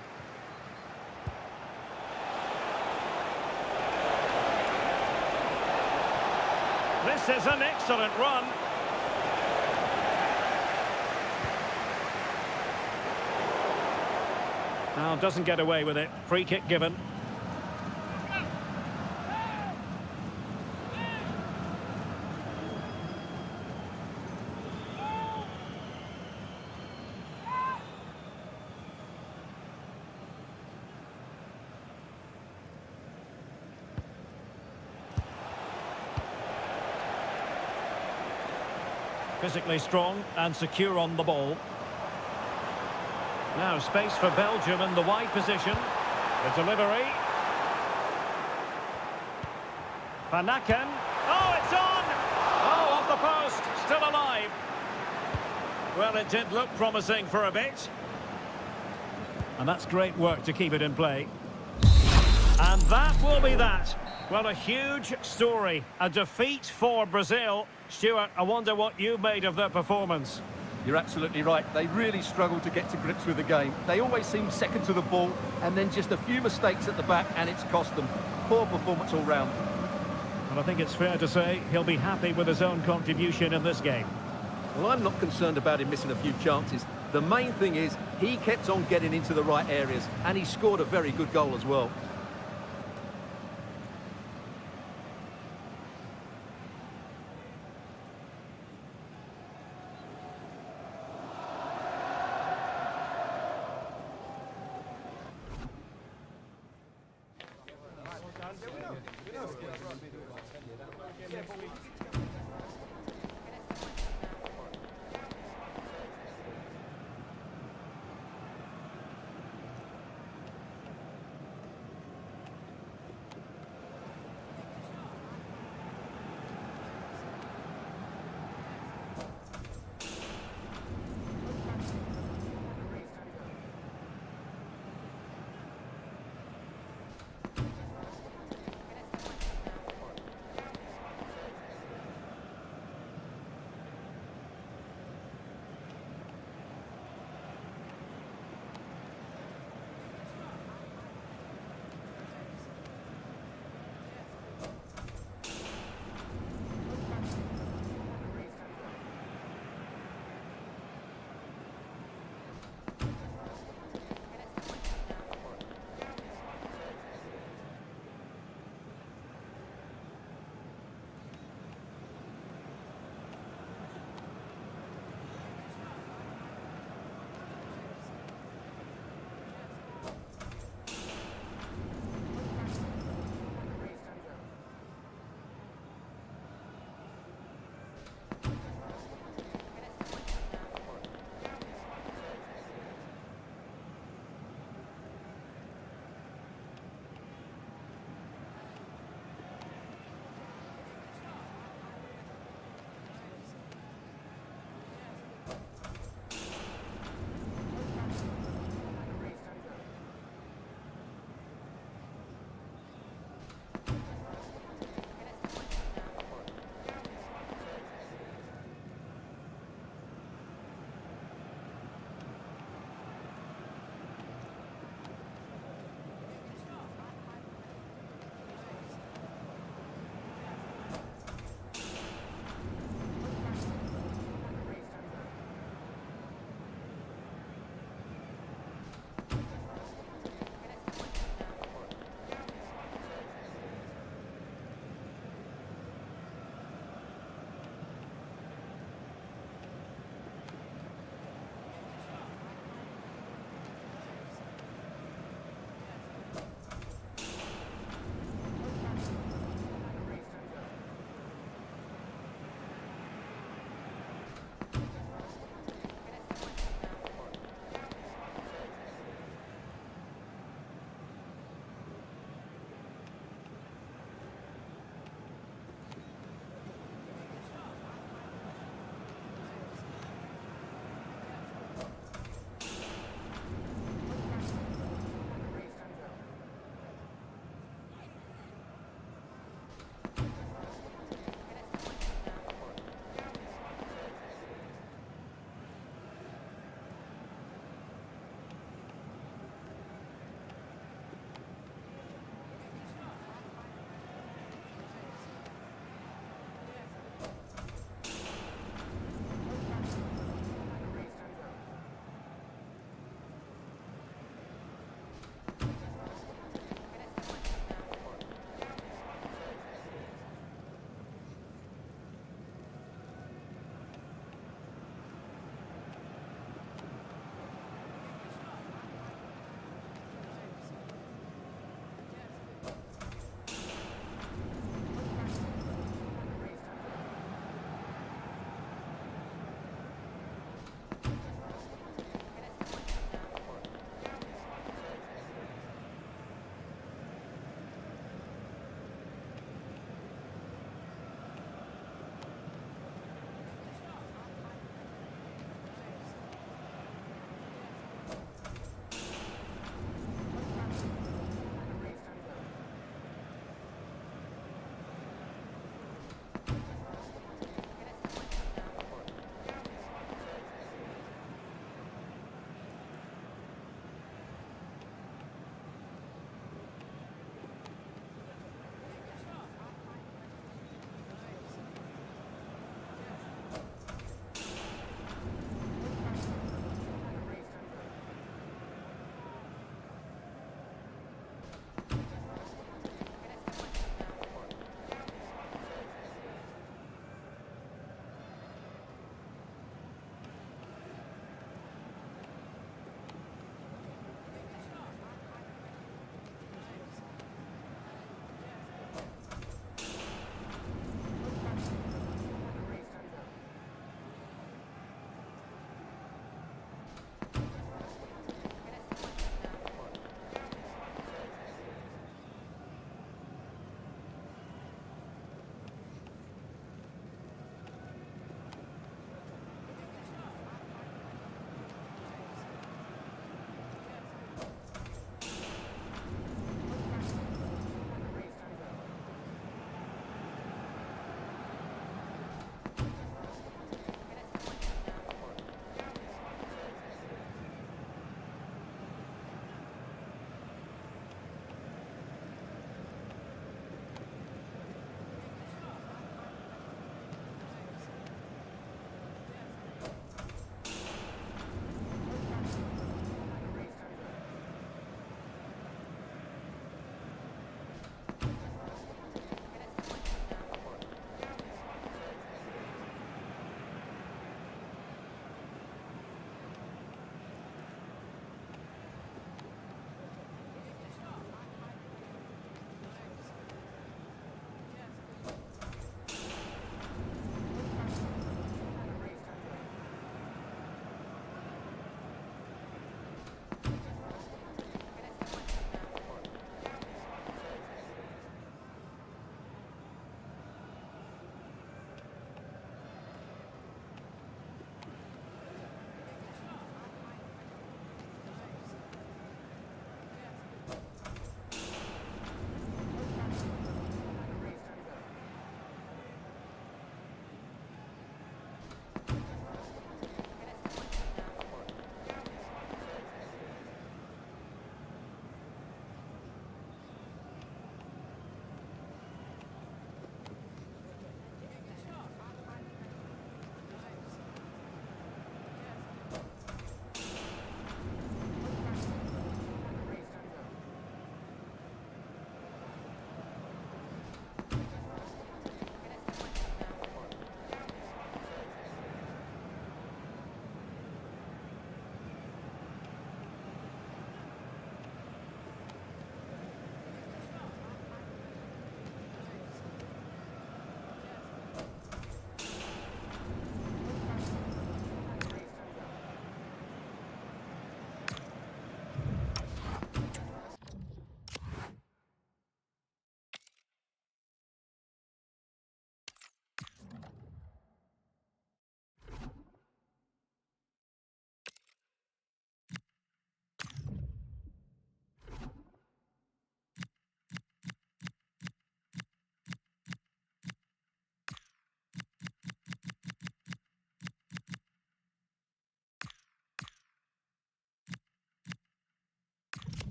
This is an excellent run. Now doesn't get away with it. Free kick given. Physically strong and secure on the ball. Now space for Belgium in the wide position. The delivery. Van Aken. Oh, it's on! Oh, off the post. Still alive. Well, it did look promising for a bit. And that's great work to keep it in play. And that will be that. Well, a huge story. A defeat for Brazil. Stuart, I wonder what you made of their performance. You're absolutely right. They really struggled to get to grips with the game. They always seem second to the ball, and then just a few mistakes at the back, and it's cost them. Poor performance all round. Well, I think it's fair to say he'll be happy with his own contribution in this game. Well, I'm not concerned about him missing a few chances. The main thing is he kept on getting into the right areas, and he scored a very good goal as well.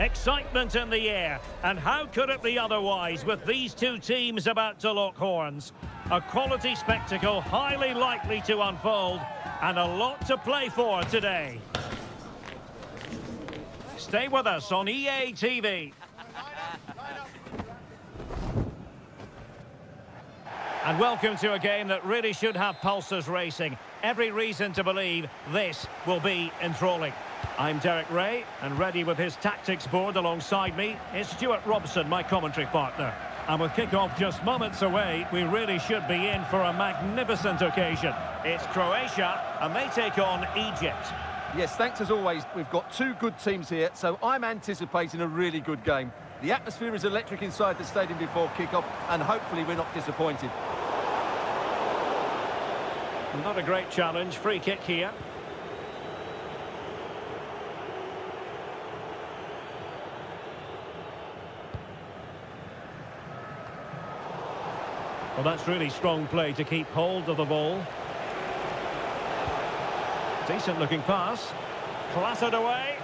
Excitement in the air, and how could it be otherwise with these two teams about to lock horns? A quality spectacle highly likely to unfold, and a lot to play for today. Stay with us on EA TV. And welcome to a game that really should have pulses racing. Every reason to believe this will be enthralling. I'm Derek Ray, and ready with his tactics board alongside me is Stuart Robson, my commentary partner. And with kick-off just moments away, we really should be in for a magnificent occasion. It's Croatia, and they take on Egypt. Yes, thanks as always. We've got two good teams here, so I'm anticipating a really good game. The atmosphere is electric inside the stadium before kick-off, and hopefully we're not disappointed. Not a great challenge. Free kick here. Well, that's really strong play to keep hold of the ball. Decent looking pass. Clattered away.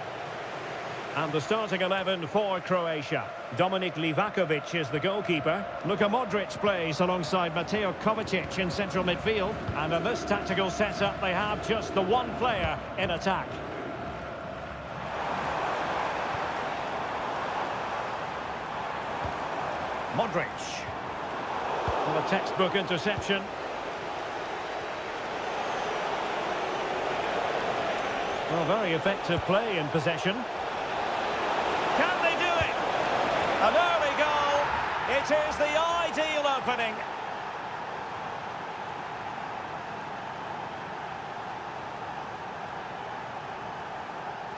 And the starting 11 for Croatia. Dominik Livakovic is the goalkeeper. Luka Modric plays alongside Mateo Kovacic in central midfield. And in this tactical setup, they have just the one player in attack. Modric. Well, a textbook interception. Well, very effective play in possession. Can they do it? An early goal. It is the ideal opening.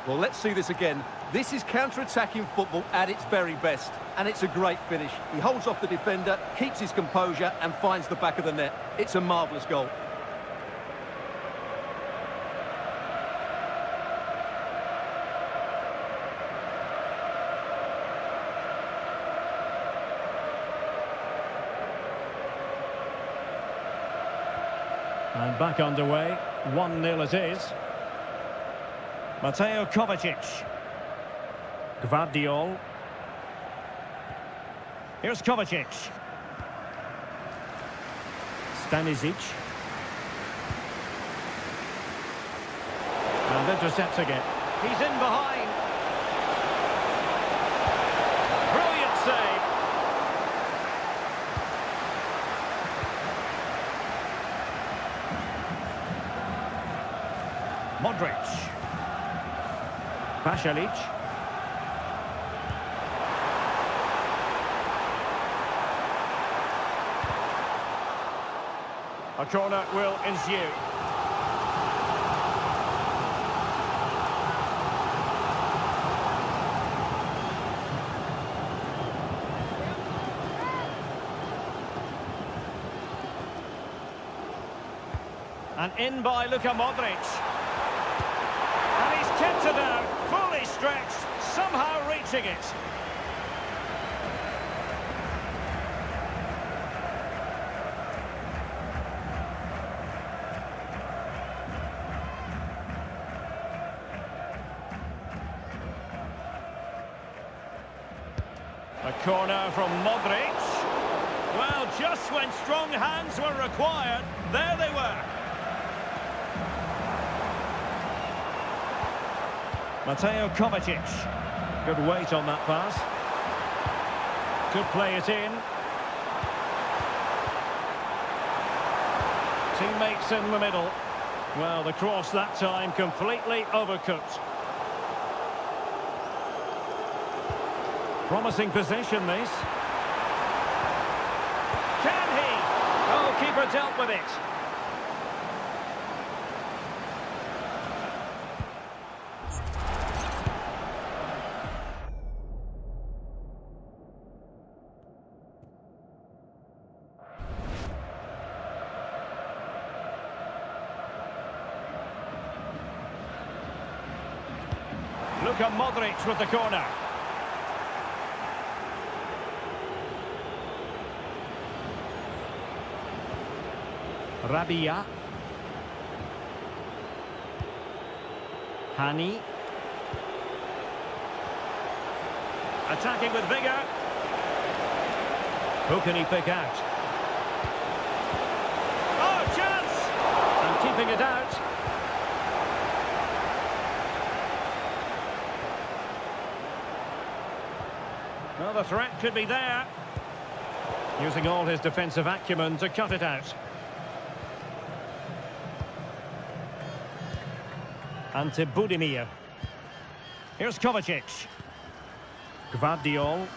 Well, let's see this again. This is counter-attacking football at its very best. And it's a great finish. He holds off the defender, keeps his composure and finds the back of the net. It's a marvellous goal. And back underway. 1-0 it is. Mateo Kovacic. Gvardiol. Here's Kovacic. Stanisic. And intercepting it. He's in behind. Brilliant save. Modric. Pasalic. A corner will ensue. And in by Luka Modric. And he's kept it out, fully stretched, somehow reaching it. A corner from Modric. Well, just when strong hands were required, there they were. Mateo Kovacic. Good weight on that pass. Could play it in. Teammates in the middle. Well, the cross that time completely overcooked. Promising possession, this. Can he? Goalkeeper dealt with it. Luka Modric with the corner. Rabia. Hani. Attacking with vigour. Who can he pick out? Oh, chance! And keeping it out. Well, the threat could be there. Using all his defensive acumen to cut it out. Ante Budimir. Here's Kovacic. Gvardiol.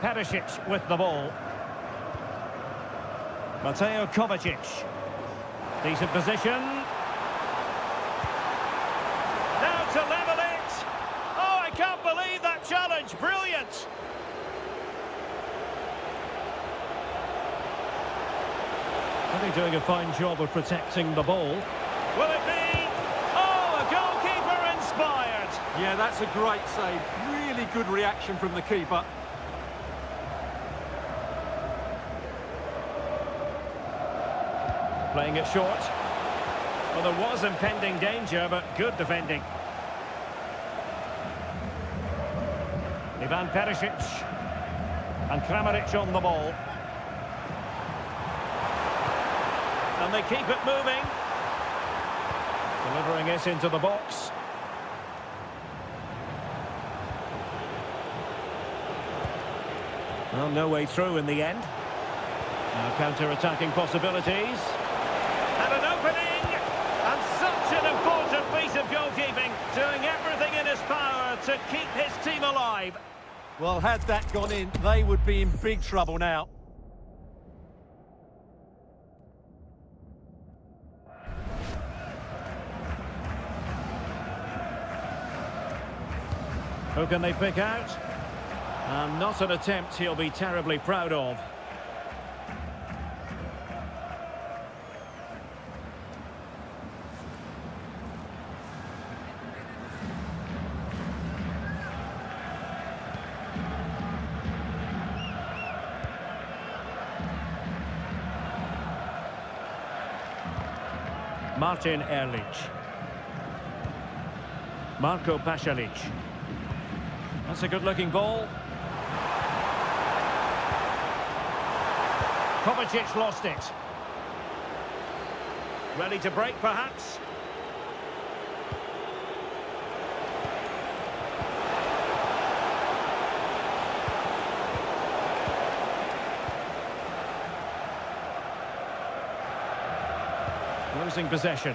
Perisic with the ball. Mateo Kovacic. Decent position. Now to level it. Oh, I can't believe that challenge. Brilliant. Really doing a fine job of protecting the ball. Will it be? Oh, a goalkeeper inspired. Yeah, that's a great save. Really good reaction from the keeper. Playing it short. Well, there was impending danger, but good defending. Ivan Perisic. And Kramaric on the ball. And they keep it moving. Delivering it into the box. Well, no way through in the end. Now counter-attacking possibilities. And an opening! And such an important piece of goalkeeping. Doing everything in his power to keep his team alive. Well, had that gone in, they would be in big trouble now. Who can they pick out? And not an attempt he'll be terribly proud of. Martin Ehrlich. Marco Pasalic. That's a good-looking ball. Kovacic lost it. Ready to break, perhaps? Losing possession.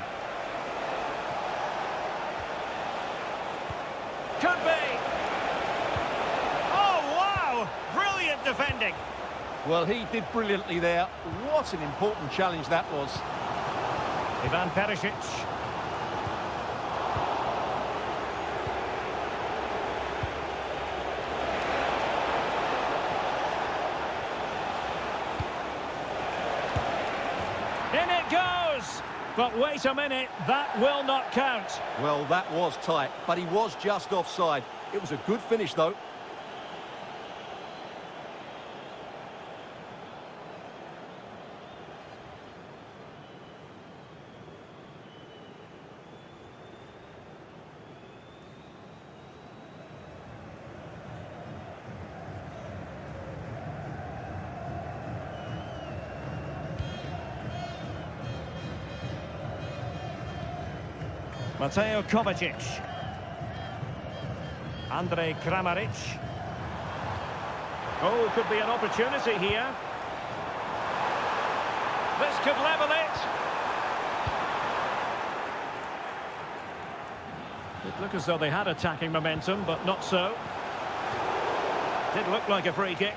Could be! Oh, wow! Brilliant defending! Well, he did brilliantly there. What an important challenge that was. Ivan Perisic. In it goes! But wait a minute, that will not count. Well, that was tight, but he was just offside. It was a good finish, though. Mateo Kovacic. Andrej Kramaric. Oh, could be an opportunity here. This could level it. It looked as though they had attacking momentum, but not so. Did look like a free kick.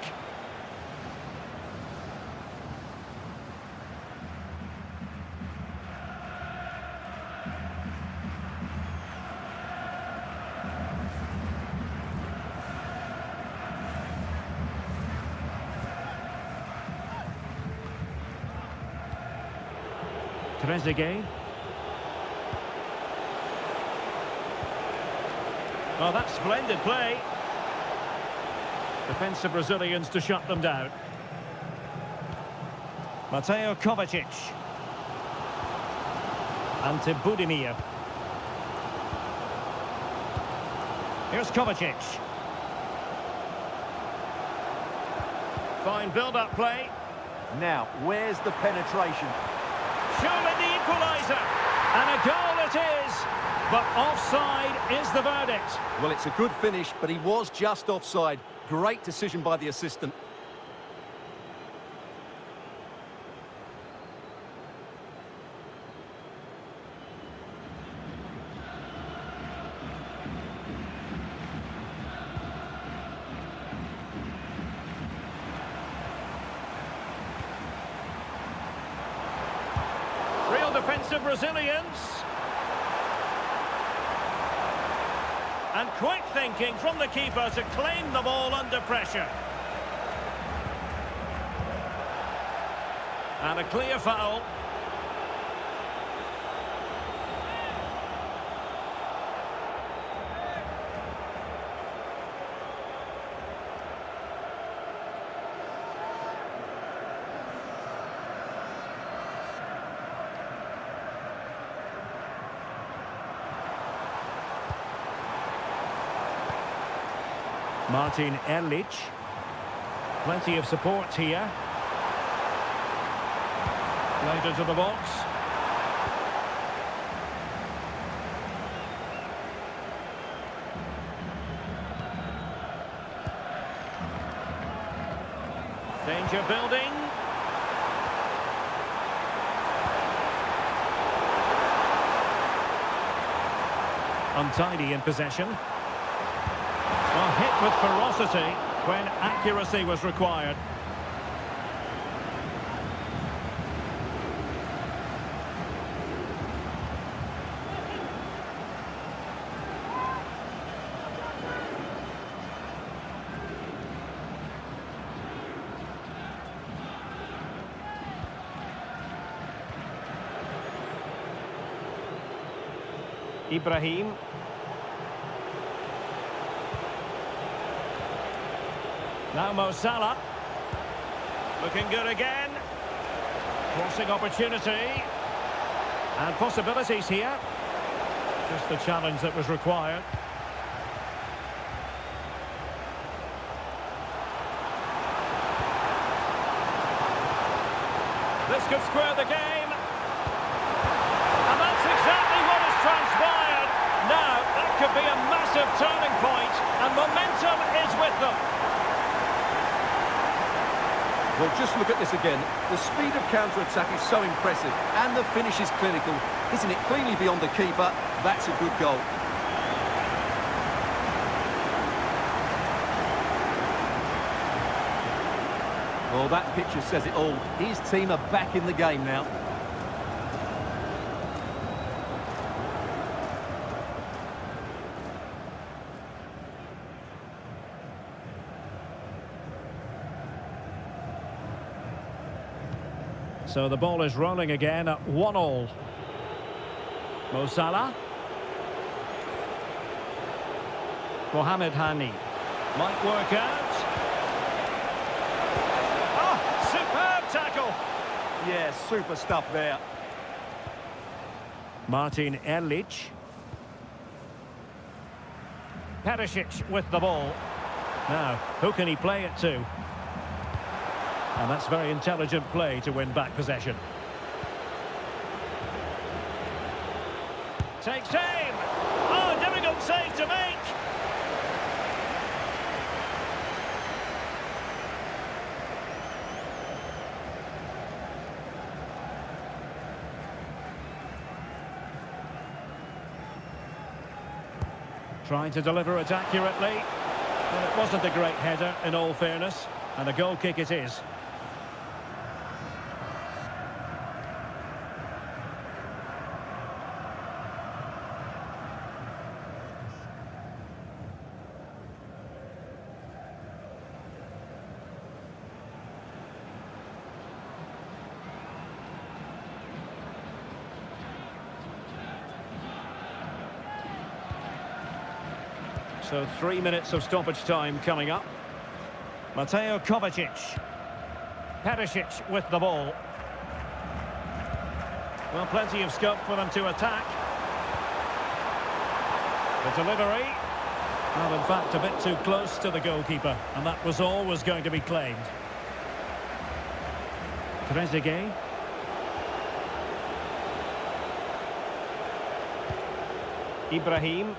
Trezeguet. Well, that's splendid play. Defensive Brazilians to shut them down. Mateo Kovacic. Ante Budimir. Here's Kovacic. Fine build-up play. Now, where's the penetration? Surely the equaliser. And a goal it is. But offside is the verdict. Well, it's a good finish, but he was just offside. Great decision by the assistant. Real defensive resilience. And quick thinking from the keeper to claim the ball under pressure. And a clear foul. Martin Erlich. Plenty of support here. Played into the box. Danger building. Untidy in possession. Well, hit with ferocity when accuracy was required. Ibrahim. Now Mo Salah. Looking good again. Crossing opportunity. And possibilities here. Just the challenge that was required. This could square the game. And that's exactly what has transpired. Now, that could be a massive turning point, and momentum is with them. Well, just look at this again. The speed of counter-attack is so impressive, and the finish is clinical. Hitting it cleanly beyond the keeper, that's a good goal. Well, that picture says it all. His team are back in the game now. So the ball is rolling again at 1-1. Mo Salah. Mohamed Hani. Might work out. Oh, superb tackle. Yeah, super stuff there. Martin Erlich. Perisic with the ball. Now, who can he play it to? And that's very intelligent play to win back possession. Takes aim. Oh, difficult save to make. Trying to deliver it accurately. Well, it wasn't a great header, in all fairness. And a goal kick it is. So 3 minutes of stoppage time coming up. Mateo Kovacic. Perisic with the ball. Well, plenty of scope for them to attack. The delivery. Well, in fact, a bit too close to the goalkeeper, and that was always going to be claimed. Trezeguet. Ibrahim.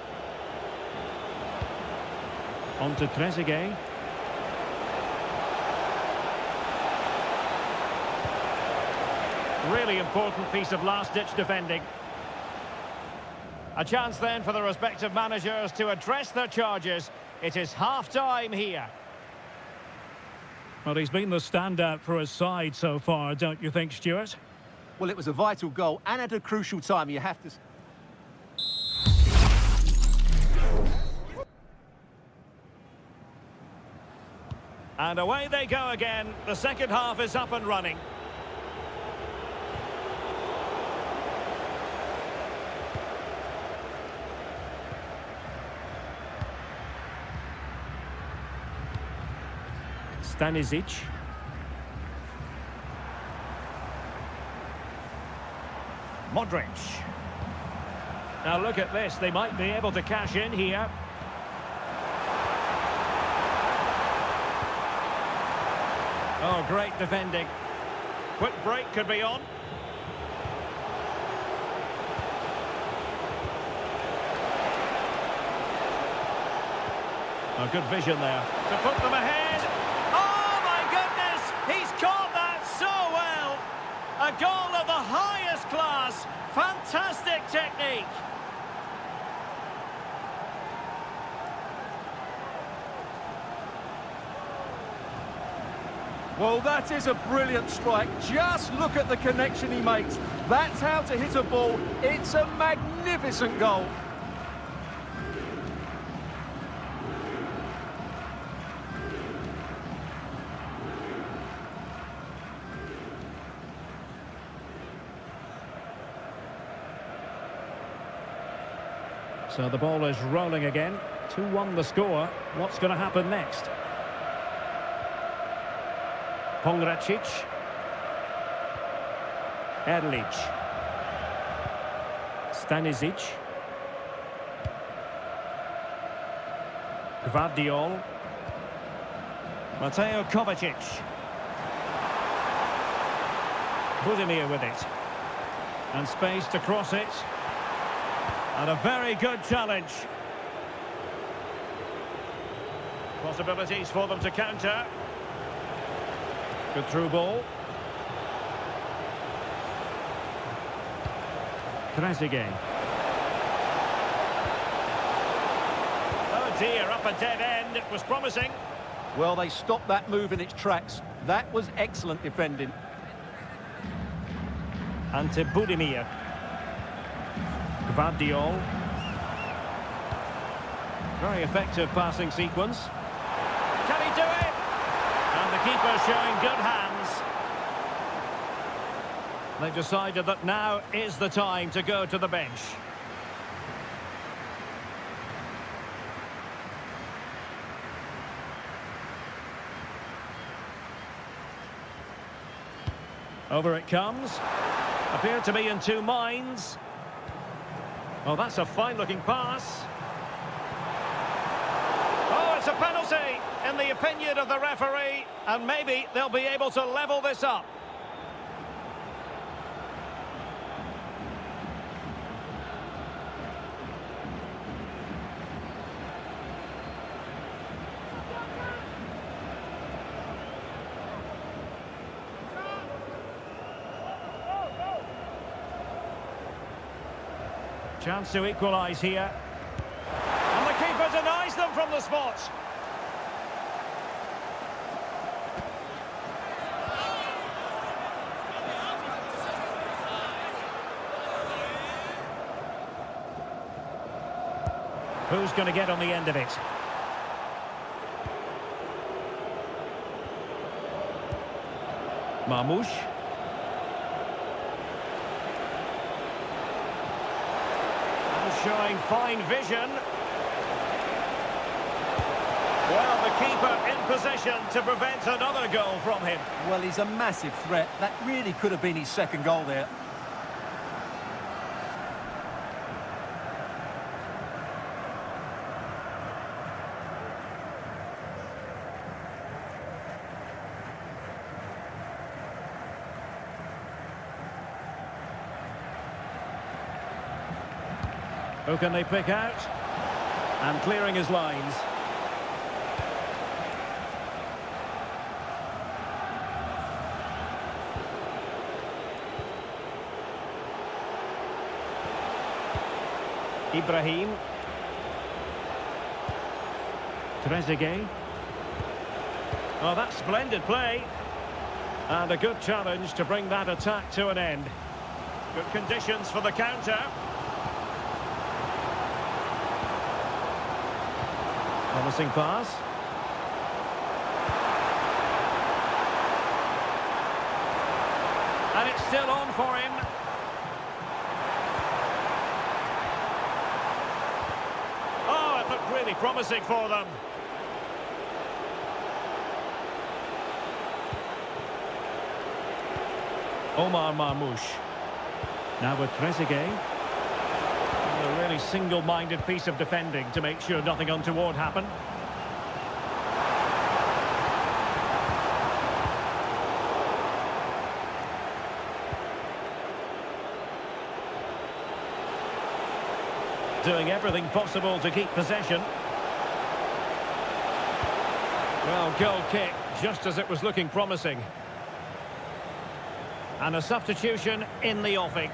On to Trezeguet. Really important piece of last-ditch defending. A chance then for the respective managers to address their charges. It is half-time here. Well, he's been the standout for his side so far, don't you think, Stuart? Well, it was a vital goal and at a crucial time, you have to... And away they go again. The second half is up and running. Stanisic. Modric. Now look at this. They might be able to cash in here. Oh, great defending. Quick break could be on. Oh, good vision there to put them ahead. Oh, my goodness! He's caught that so well. A goal of the highest class. Fantastic technique. Well, that is a brilliant strike. Just look at the connection he makes. That's how to hit a ball. It's a magnificent goal. So the ball is rolling again. 2-1 the score. What's going to happen next? Pongracic. Erlic. Stanisic. Gvardiol. Mateo Kovacic. Budimir with it. And space to cross it. And a very good challenge. Possibilities for them to counter. Good through ball. Trezeguet. Oh dear, up a dead end. It was promising. Well, they stopped that move in its tracks. That was excellent defending. Ante Budimir. Gvardiol. Very effective passing sequence. Can he do it? And the keeper showing good hands. They've decided that now is the time to go to the bench. Over it comes. Appeared to be in two minds. Oh, that's a fine-looking pass. Oh, it's a penalty, in the opinion of the referee, and maybe they'll be able to level this up. Chance to equalise here. And the keeper denies them from the spot. Who's going to get on the end of it? Marmoush. Showing fine vision. Well, the keeper in possession to prevent another goal from him. Well, he's a massive threat. That really could have been his second goal there. Who can they pick out? And clearing his lines. Ibrahim. Trezeguet. Oh, that's splendid play. And a good challenge to bring that attack to an end. Good conditions for the counter. Promising pass. And it's still on for him. Oh, it looked really promising for them. Omar Marmoush. Now with Trezeguet. A really single-minded piece of defending to make sure nothing untoward happened. Doing everything possible to keep possession. Well, goal kick, just as it was looking promising. And a substitution in the offing.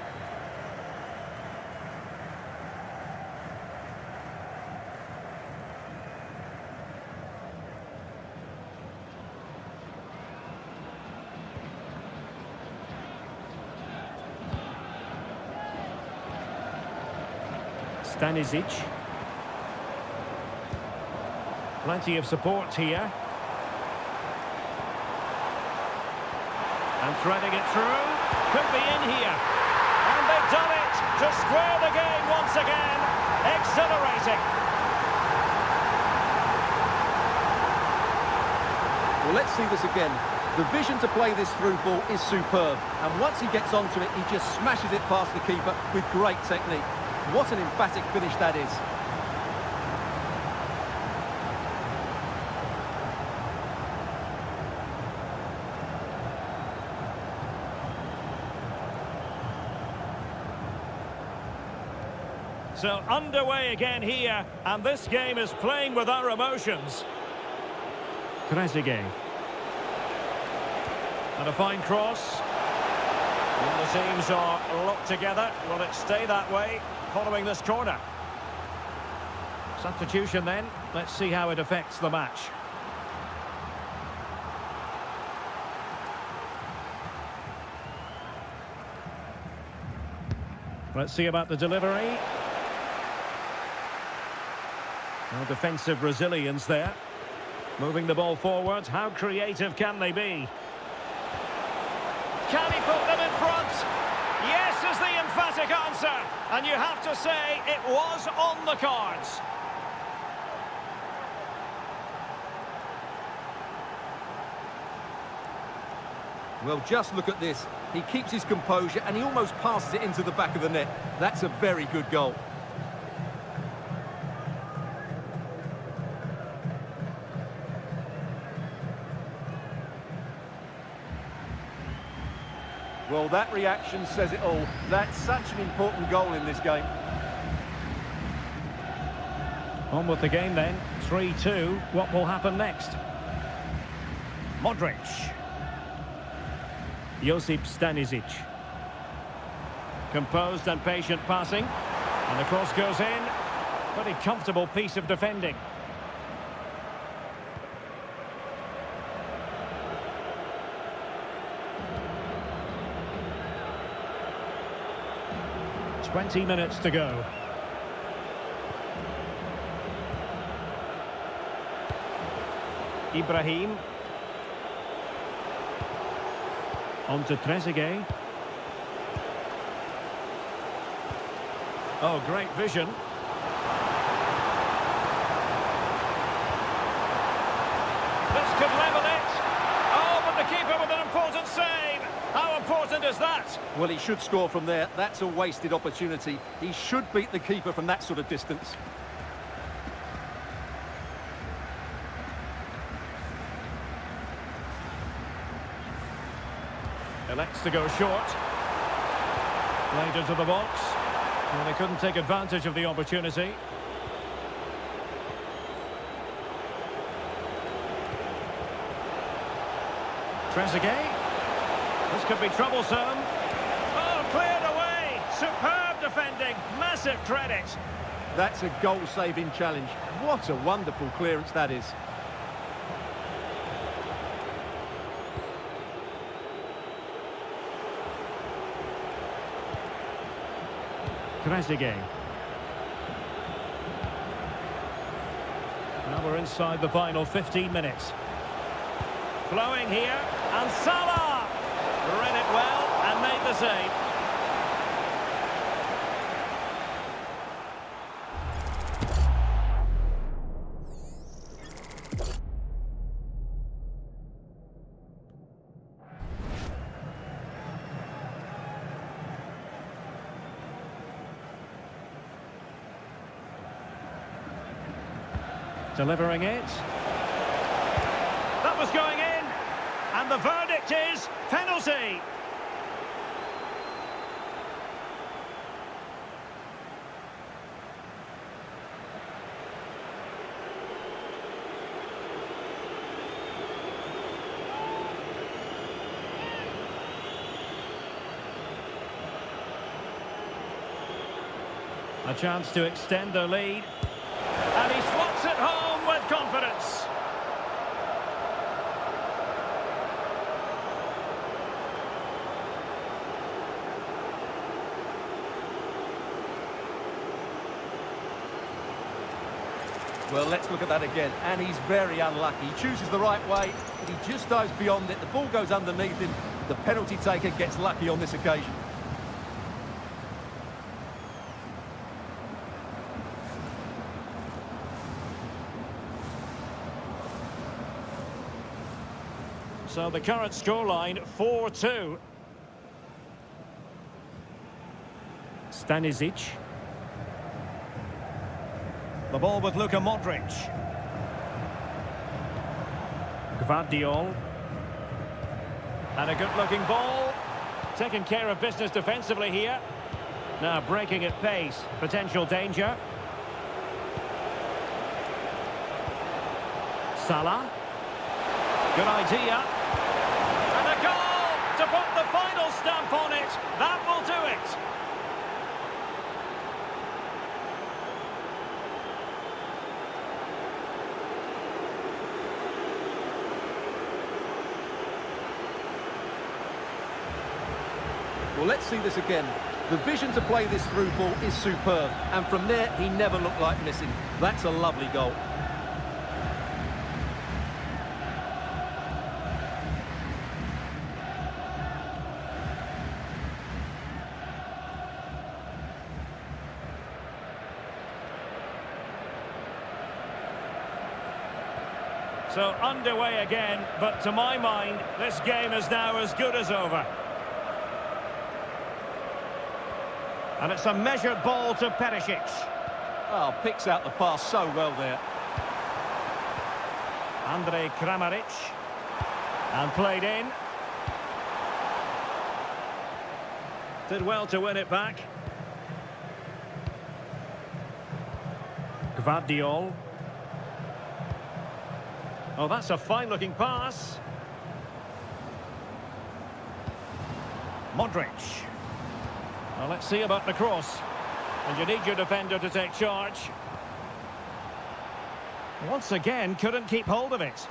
Stanisic. Plenty of support here. And threading it through. Could be in here. And they've done it to square the game once again. Exhilarating. Well, let's see this again. The vision to play this through ball is superb. And once he gets onto it, he just smashes it past the keeper with great technique. What an emphatic finish that is. So underway again here, and this game is playing with our emotions. Trezeguet. And a fine cross. And the teams are locked together. Will it stay that way following this corner? Substitution then. Let's see how it affects the match. Let's see about the delivery. Well, defensive resilience there. Moving the ball forward. How creative can they be? Can he put them in front? Yes is the emphatic answer. And you have to say it was on the cards. Well, just look at this. He keeps his composure and he almost passes it into the back of the net. That's a very good goal. Well, that reaction says it all. That's such an important goal in this game. On with the game then. 3-2. What will happen next? Modric. Josip Stanisic. Composed and patient passing. And the cross goes in. Pretty comfortable piece of defending. Twenty minutes to go. Ibrahim. On to Trezeguet. Oh, great vision. This could level it. Oh, but the keeper with an important save. How important is that? Well, he should score from there. That's a wasted opportunity. He should beat the keeper from that sort of distance. Elects to go short. Played into the box. Well, they couldn't take advantage of the opportunity. Trezeguet. This could be troublesome. Oh, cleared away. Superb defending. Massive credit. That's a goal-saving challenge. What a wonderful clearance that is. Trezeguet. Now we're inside the final 15 minutes. Flowing here, and Salah read it well and made the save. Delivering it. That was going in. And the verdict is penalty. A chance to extend their lead. And he slots it home with confidence. Well, let's look at that again. And he's very unlucky. He chooses the right way, but he just dives beyond it. The ball goes underneath him. The penalty taker gets lucky on this occasion. So the current scoreline, 4-2. Stanisic. The ball with Luka Modric. Gvardiol. And a good-looking ball. Taking care of business defensively here. Now breaking at pace. Potential danger. Salah. Good idea. And a goal to put the final stamp on it. That will do it. Well, let's see this again. The vision to play this through ball is superb. And from there, he never looked like missing. That's a lovely goal. So underway again, but to my mind, this game is now as good as over. And it's a measured ball to Perisic. Oh, picks out the pass so well there. Andrej Kramaric. And played in. Did well to win it back. Gvardiol. Oh, that's a fine-looking pass. Modric. Well, let's see about the cross. And you need your defender to take charge. Once again, couldn't keep hold of it.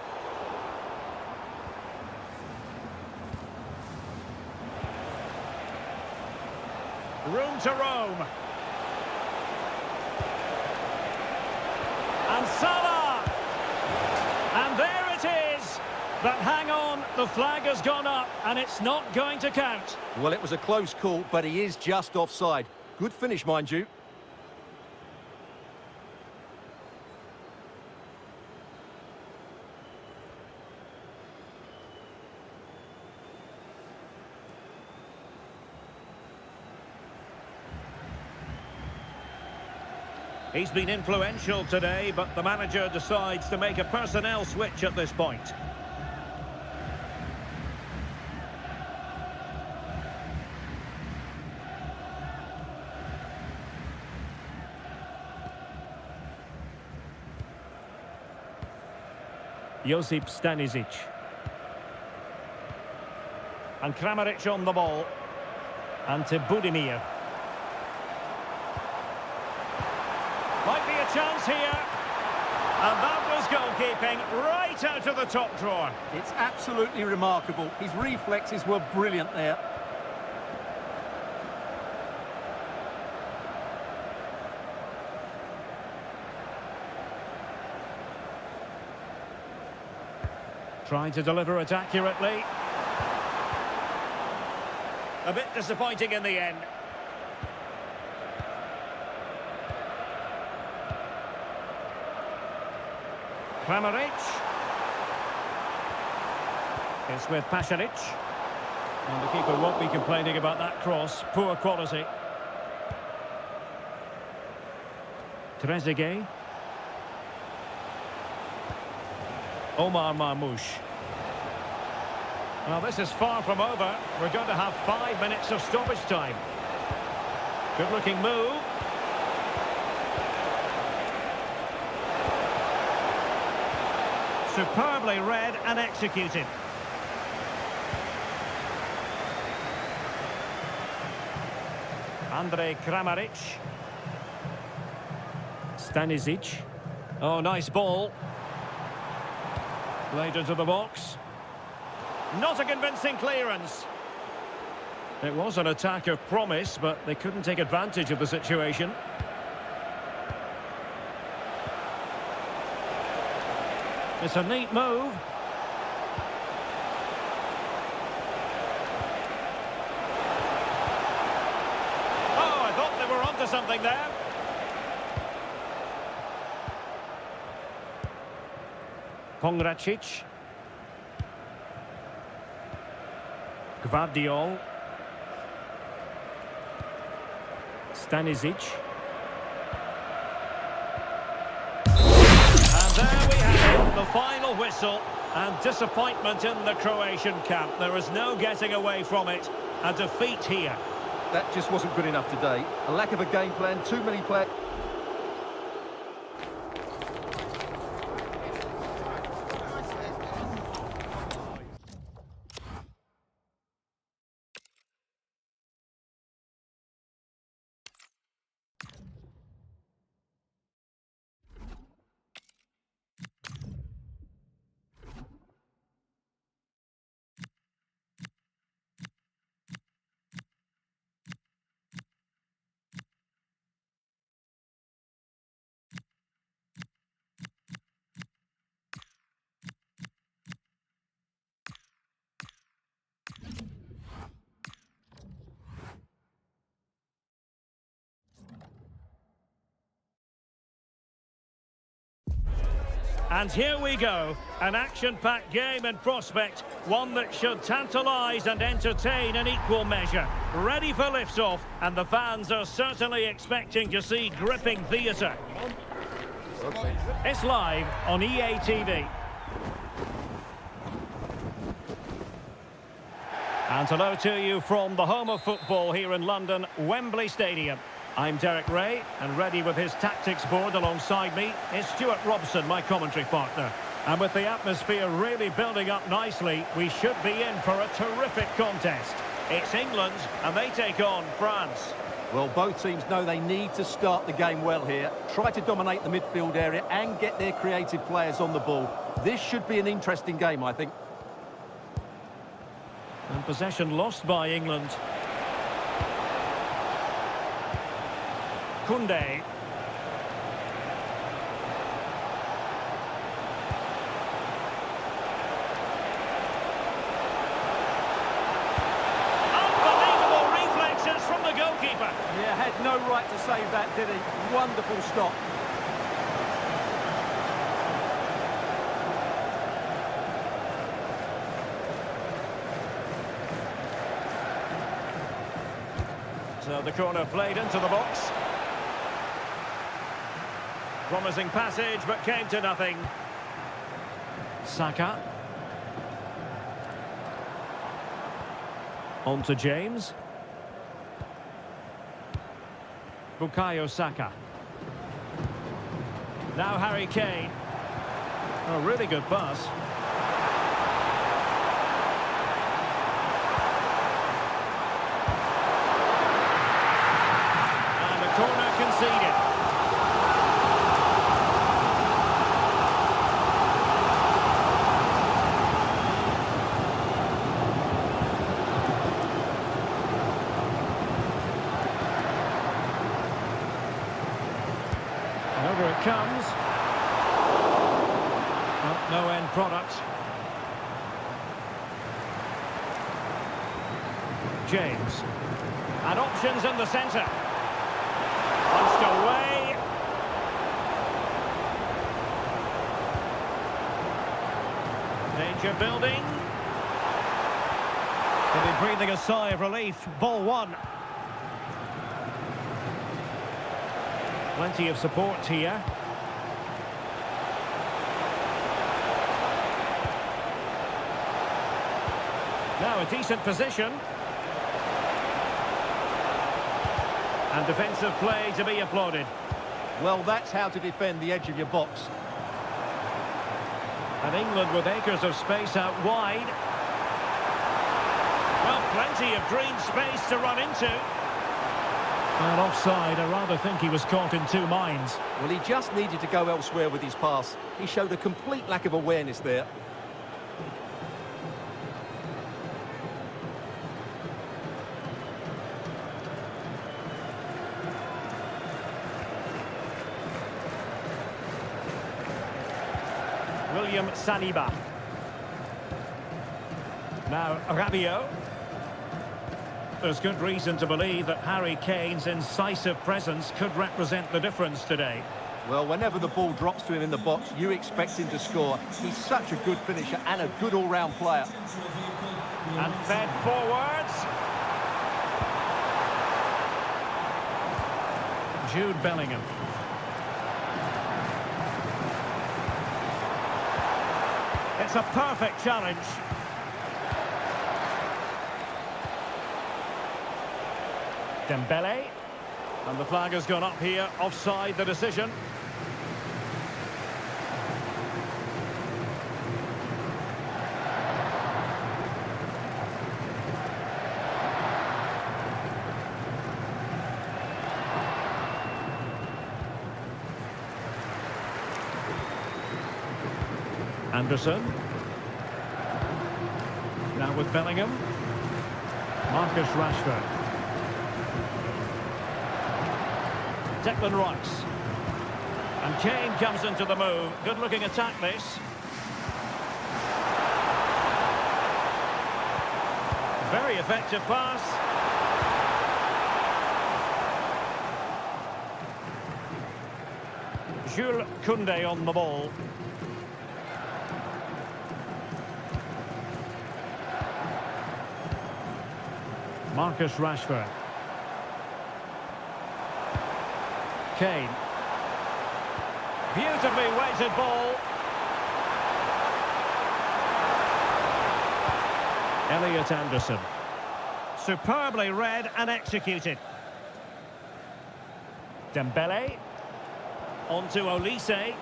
Room to roam. And Salah! And there it is! But hang on, the flag has gone up, and it's not going to count. Well, it was a close call, but he is just offside. Good finish, mind you. He's been influential today, but the manager decides to make a personnel switch at this point. Josip Stanisic. And Kramaric on the ball. And to Budimir. Might be a chance here. And that was goalkeeping right out of the top drawer. It's absolutely remarkable. His reflexes were brilliant there. Trying to deliver it accurately. A bit disappointing in the end. Kramaric. It's with Pasalic. And the keeper won't be complaining about that cross. Poor quality. Trezeguet. Omar Marmoush. Well, this is far from over. We're going to have 5 minutes of stoppage time. Good-looking move. Superbly read and executed. Andrej Kramaric. Stanisic. Oh, nice ball. Played into the box. Not a convincing clearance. It was an attack of promise, but they couldn't take advantage of the situation. It's a neat move. Oh, I thought they were onto something there. Pongracic. Gvardiol. Stanisic. And there we have it, the final whistle. And disappointment in the Croatian camp. There is no getting away from it. A defeat here. That just wasn't good enough today. A lack of a game plan, too many players. And here we go, an action-packed game in prospect, one that should tantalise and entertain in equal measure. Ready for liftoff, and the fans are certainly expecting to see gripping theatre. It's live on EA TV. And hello to you from the home of football here in London, Wembley Stadium. I'm Derek Ray, and ready with his tactics board alongside me is Stuart Robson, my commentary partner. And with the atmosphere really building up nicely, we should be in for a terrific contest. It's England, and they take on France. Well, both teams know they need to start the game well here. Try to dominate the midfield area and get their creative players on the ball. This should be an interesting game, I think. And possession lost by England. Koundé. Unbelievable reflexes from the goalkeeper. Yeah, had no right to save that, did he? Wonderful stop. So the corner played into the box. Promising passage, but came to nothing. Saka. On to James. Bukayo Saka. Now Harry Kane. A really good pass. And the corner conceded. Over it comes. Well, no end product. James. And options in the centre. Punched away. Danger building. They'll be breathing a sigh of relief. Ball one. Plenty of support here. Now a decent position. And defensive play to be applauded. Well, that's how to defend the edge of your box. And England with acres of space out wide. Well, plenty of green space to run into. Well, offside, I rather think he was caught in two minds. Well, he just needed to go elsewhere with his pass. He showed a complete lack of awareness there. William Saliba. Now, Rabiot. There's good reason to believe that Harry Kane's incisive presence could represent the difference today. Well, whenever the ball drops to him in the box, you expect him to score. He's such a good finisher and a good all-round player. And fed forwards. Jude Bellingham. It's a perfect challenge. Dembele. And the flag has gone up here, offside the decision. Anderson. Now with Bellingham. Marcus Rashford. Declan Rice. And Kane comes into the move. Good-looking attack, this. Very effective pass. Jules Koundé on the ball. Marcus Rashford. Kane. Beautifully weighted ball. Elliot Anderson. Superbly read and executed. Dembele. On to Olise.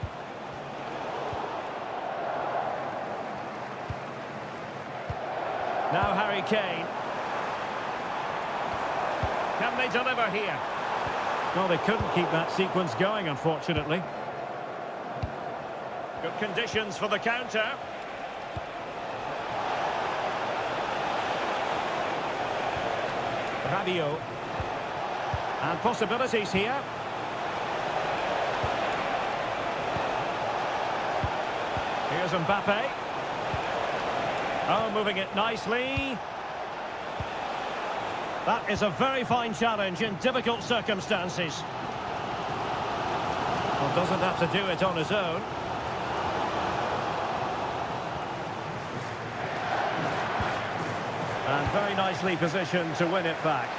Now Harry Kane. Can they deliver here? Well, they couldn't keep that sequence going, unfortunately. Good conditions for the counter. Rabiot. And possibilities here. Here's Mbappe. Oh, moving it nicely. That is a very fine challenge in difficult circumstances. Well, doesn't have to do it on his own. And very nicely positioned to win it back.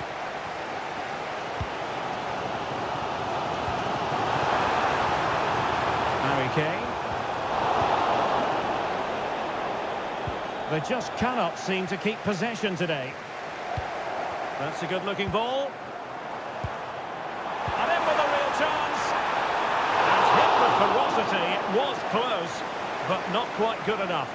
Harry Kane. They just cannot seem to keep possession today. That's a good-looking ball. And in with a real chance. And hit with ferocity. It was close. but not quite good enough.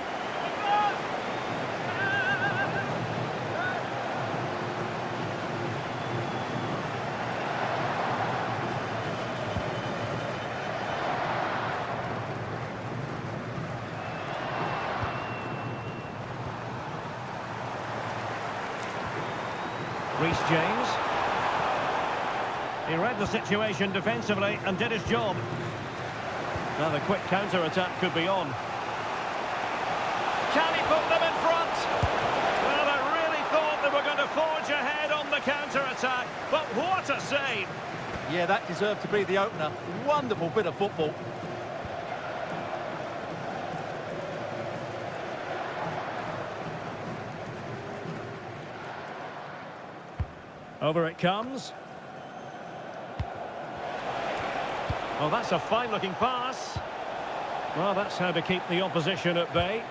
Reece James. He read the situation defensively and did his job. Now the quick counter-attack could be on. Can he put them in front? Well, I really thought they were going to forge ahead on the counter-attack, but what a save! Yeah, that deserved to be the opener. Wonderful bit of football. Over it comes. Well, that's a fine-looking pass. Well, that's how to keep the opposition at bay.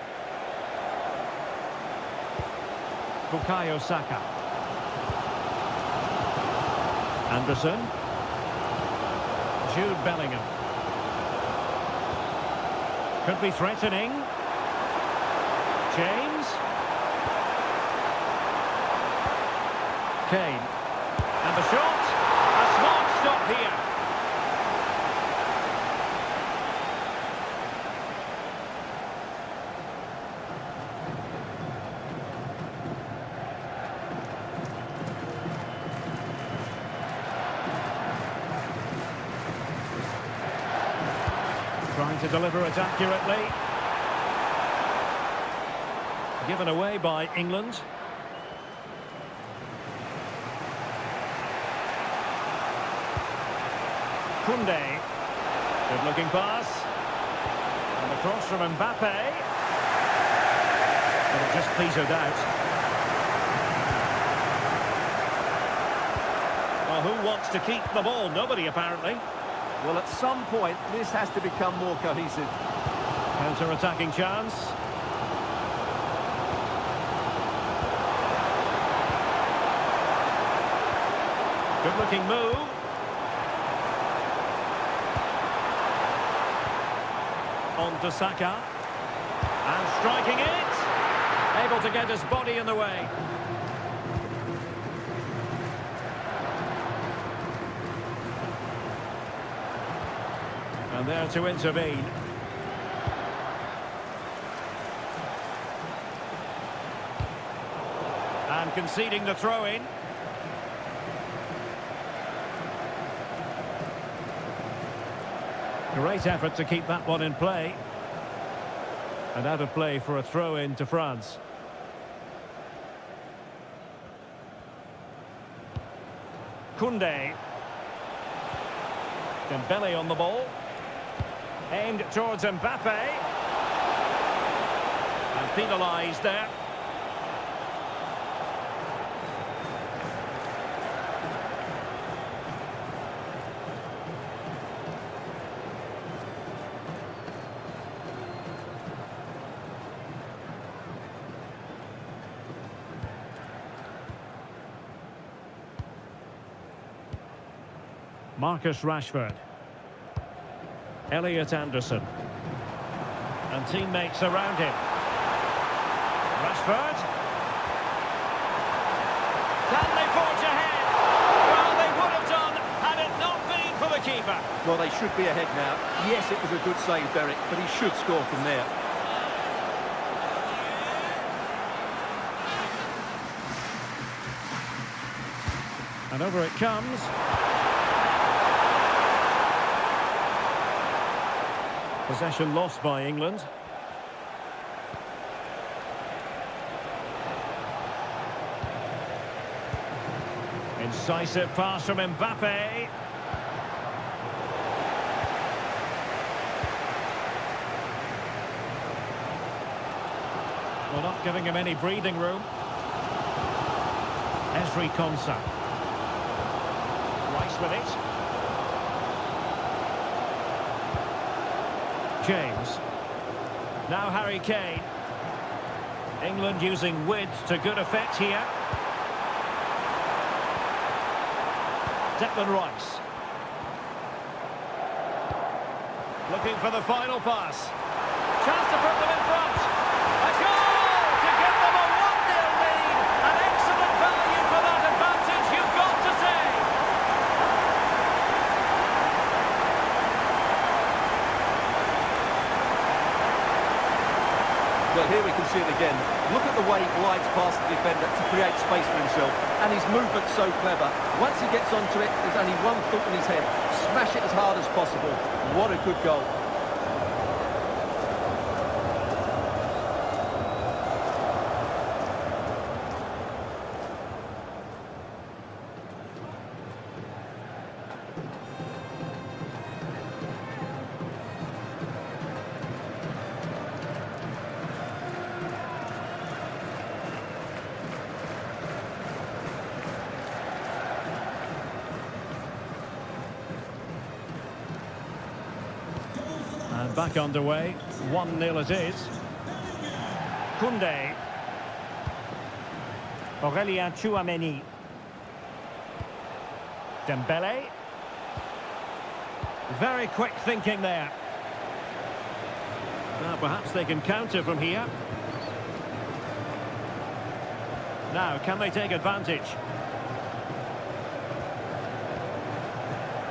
Bukayo Saka. Anderson. Jude Bellingham. Could be threatening. James. Kane. And the shot. A smart stop here. Trying to deliver it accurately. Given away by England. Koundé. Good looking pass. And the cross from Mbappe. But it just petered out. Well, who wants to keep the ball? Nobody, apparently. Well, at some point, this has to become more cohesive. Counter-attacking chance. Good-looking move. On to Saka. And striking it. Able to get his body in the way. And there to intervene. And conceding the throw-in. Great effort to keep that one in play. And out of play for a throw-in to France. Koundé. Dembele on the ball. Aimed towards Mbappe. And penalised there. Marcus Rashford. Elliot Anderson. And teammates around him. Rashford. Can they forge ahead? Well, they would have done had it not been for the keeper. Well, they should be ahead now. Yes, it was a good save, Derek, but he should score from there. And over it comes. Possession lost by England. Incisive pass from Mbappe. Well, not giving him any breathing room. Ezri Konsa. Rice with it. James. Now Harry Kane. England using width to good effect here. Declan Rice. Looking for the final pass. Chance to put them in front. A goal to give them a 1-0 lead. An excellent value for that advantage, you've got to say. Well, here we can see it again. Look at the way he glides past the defender to create space for himself. And his movement's so clever. Once he gets onto it, there's only one thought in his head. Smash it as hard as possible. What a good goal. And back underway, 1-0 it is. Koundé. Aurélien Tchouameni. Dembele. Very quick thinking there. Now perhaps they can counter from here. Now, can they take advantage?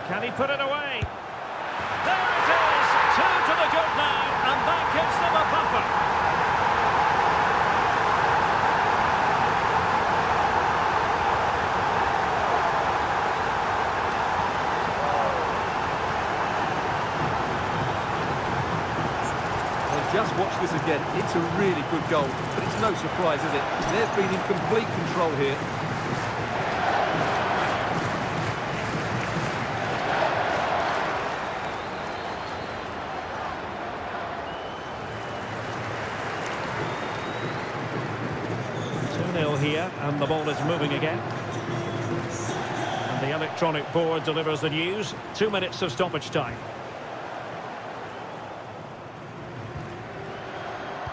Can he put it away? There it is! 2 to the good now, and that gives them a buffer. Well, just watch this again. It's a really good goal, but it's no surprise, is it? They've been in complete control here. Here, and the ball is moving again. And the electronic board delivers the news. 2 minutes of stoppage time.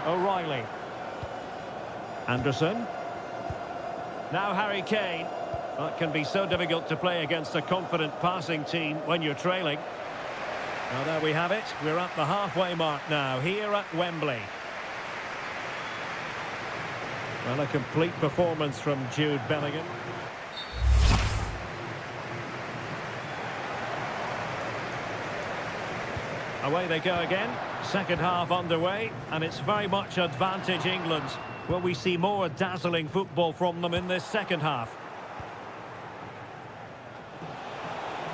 O'Reilly. Anderson. Now Harry Kane. That can be so difficult to play against a confident passing team when you're trailing. Now there we have it. We're at the halfway mark now, here at Wembley. Well, a complete performance from Jude Bellingham. Away they go again. Second half underway, and it's very much advantage England. Will we see more dazzling football from them in this second half?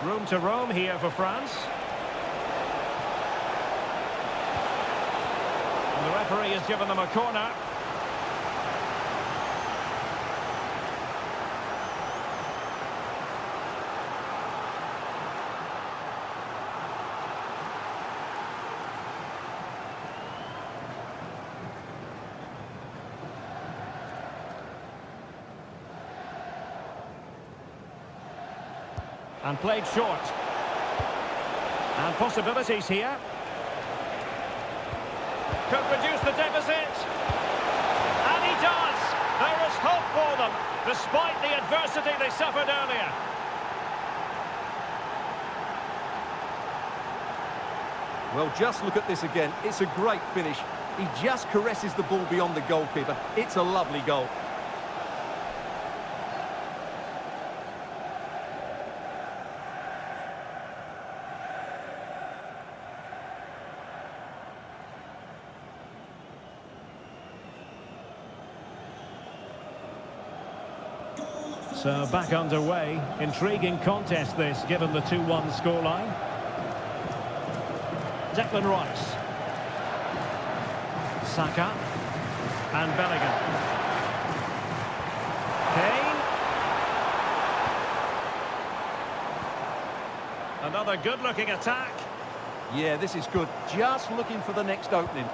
Room to roam here for France. And the referee has given them a corner. And played short. And possibilities here. Could reduce the deficit. And he does. There is hope for them, despite the adversity they suffered earlier. Well, just look at this again. It's a great finish. He just caresses the ball beyond the goalkeeper. It's a lovely goal. So back underway. Intriguing contest this, given the 2-1 scoreline. Declan Rice. Saka. And Bellingham. Kane. Another good-looking attack. Yeah, this is good. Just looking for the next opening.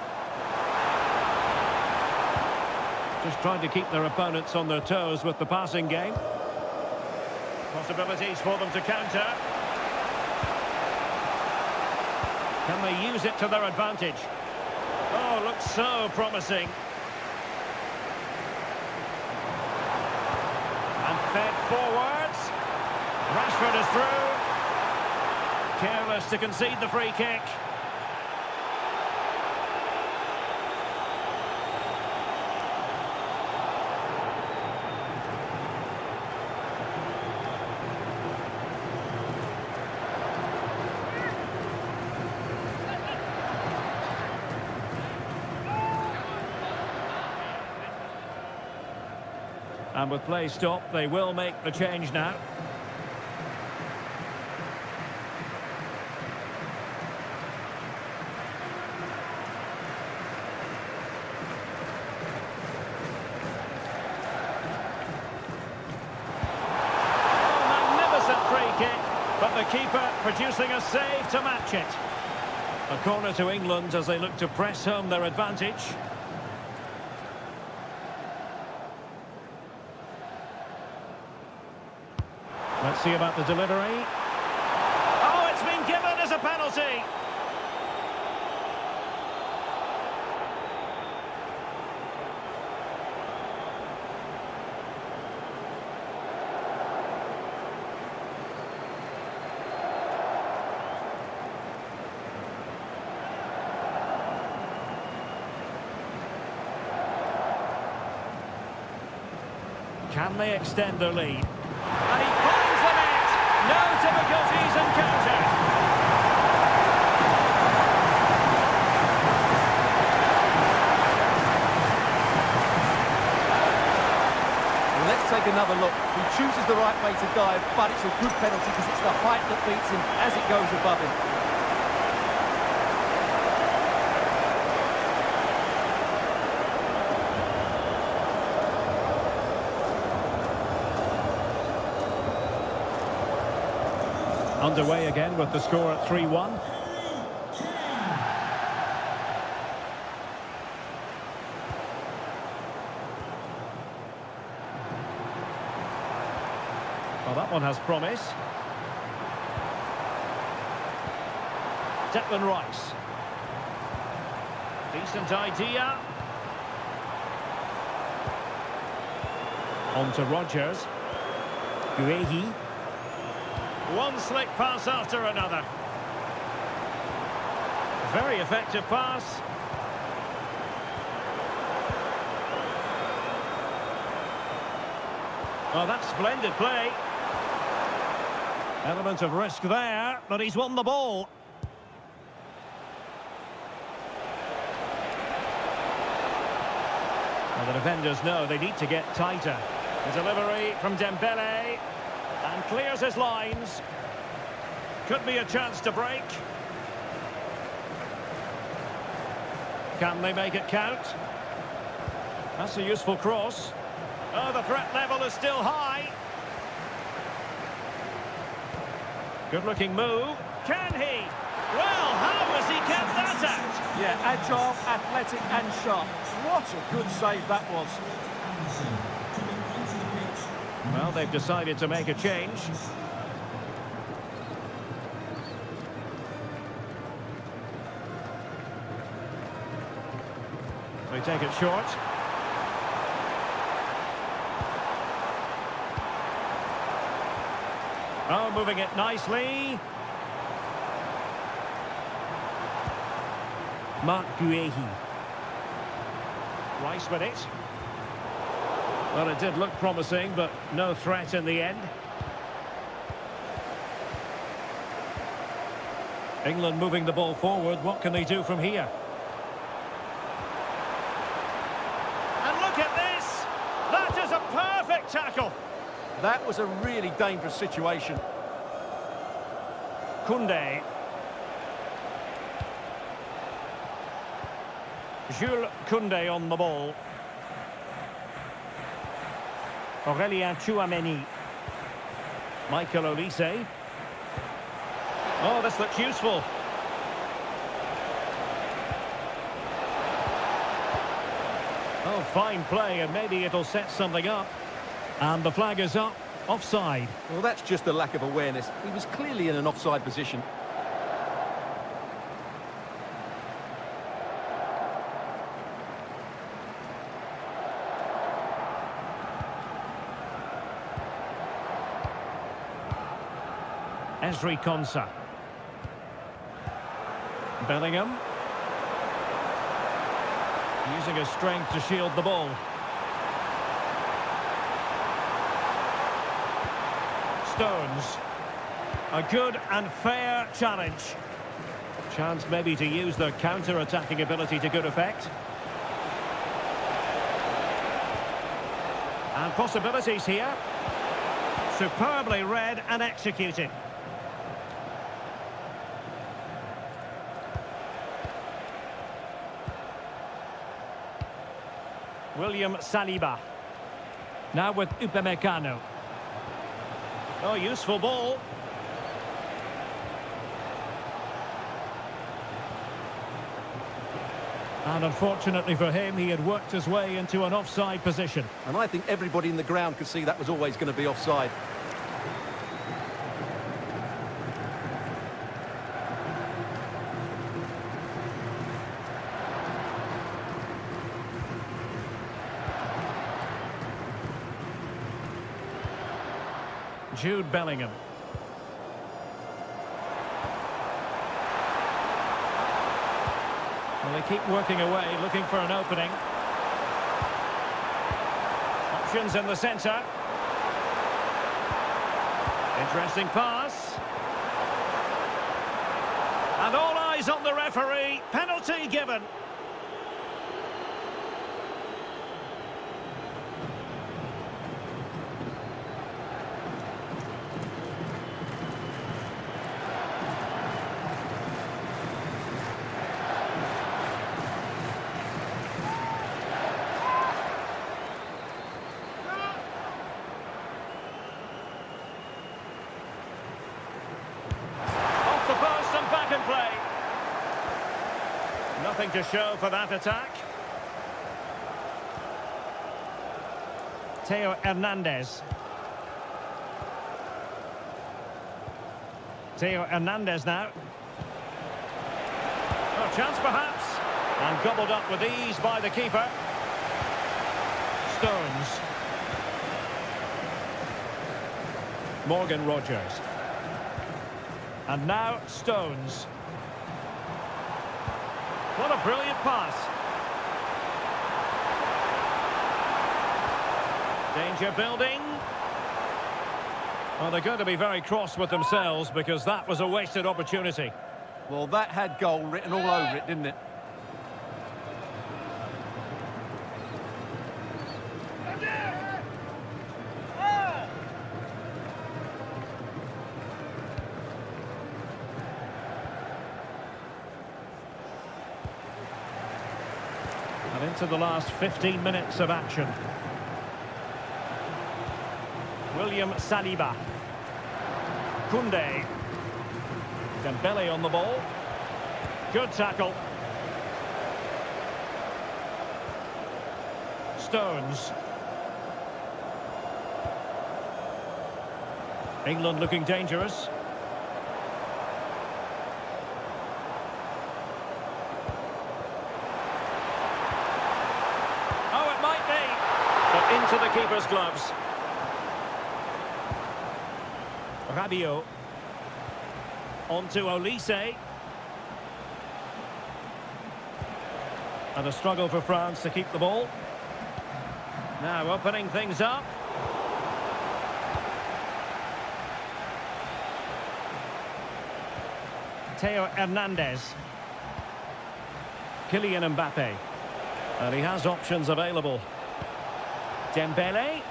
Just trying to keep their opponents on their toes with the passing game. Possibilities for them to counter. Can they use it to their advantage? Oh, looks so promising. And fed forwards. Rashford is through. Careless to concede the free kick. And with play stopped, they will make the change now. But the keeper producing a save to match it. A corner to England as they look to press home their advantage. Let's see about the delivery. Oh, it's been given as a penalty. Can they extend their lead? And he finds the net! No difficulties encountered! Let's take another look. He chooses the right way to dive, but it's a good penalty because it's the height that beats him as it goes above him. Underway again with the score at 3-1. Well, that one has promise. Declan Rice. Decent idea. On to Rodgers. Guehi. One slick pass after another. Very effective pass. Oh, that's splendid play. Element of risk there, but he's won the ball. Well, the defenders know they need to get tighter. The delivery from Dembele. And clears his lines. Could be a chance to break. Can they make it count? That's a useful cross. Oh, the threat level is still high. Good-looking move. Can he? Well, how has he kept that out? Yeah, agile, athletic and sharp. What a good save that was. Well, they've decided to make a change. They take it short. Oh, moving it nicely. Mark Guehi. Rice with it. Well, it did look promising, but no threat in the end. England moving the ball forward. What can they do from here? And look at this! That is a perfect tackle! That was a really dangerous situation. Koundé. Jules Koundé on the ball. Aurélien Tchouameni. Michael Olise. Oh, this looks useful. Oh, fine play, and maybe it'll set something up. And the flag is up, offside. Well, that's just a lack of awareness. He was clearly in an offside position. Ezri Konsa. Bellingham. Using his strength to shield the ball. Stones. A good and fair challenge. Chance maybe to use their counter-attacking ability to good effect. And possibilities here. Superbly read and executed. William Saliba. Now with Upamecano. Oh, useful ball. And unfortunately for him, he had worked his way into an offside position. And I think everybody in the ground could see that was always going to be offside. Jude Bellingham. Well, they keep working away, looking for an opening. Options in the centre. Interesting pass. And all eyes on the referee. Penalty given. Play. Nothing to show for that attack. Theo Hernandez. Theo Hernandez now. Oh, chance perhaps. And gobbled up with ease by the keeper. Stones. Morgan Rogers. And now Stones. What a brilliant pass. Danger building. Well, they're going to be very cross with themselves because that was a wasted opportunity. Well, that had goal written all over it, didn't it? And into the last 15 minutes of action. William Saliba. Koundé. Dembele on the ball. Good tackle. Stones. England looking dangerous. Oh, it might be. But into the keeper's gloves. Rabiot. On to Olise. And a struggle for France to keep the ball. Now opening things up. Theo Hernandez. Kylian Mbappe. And he has options available. Dembele.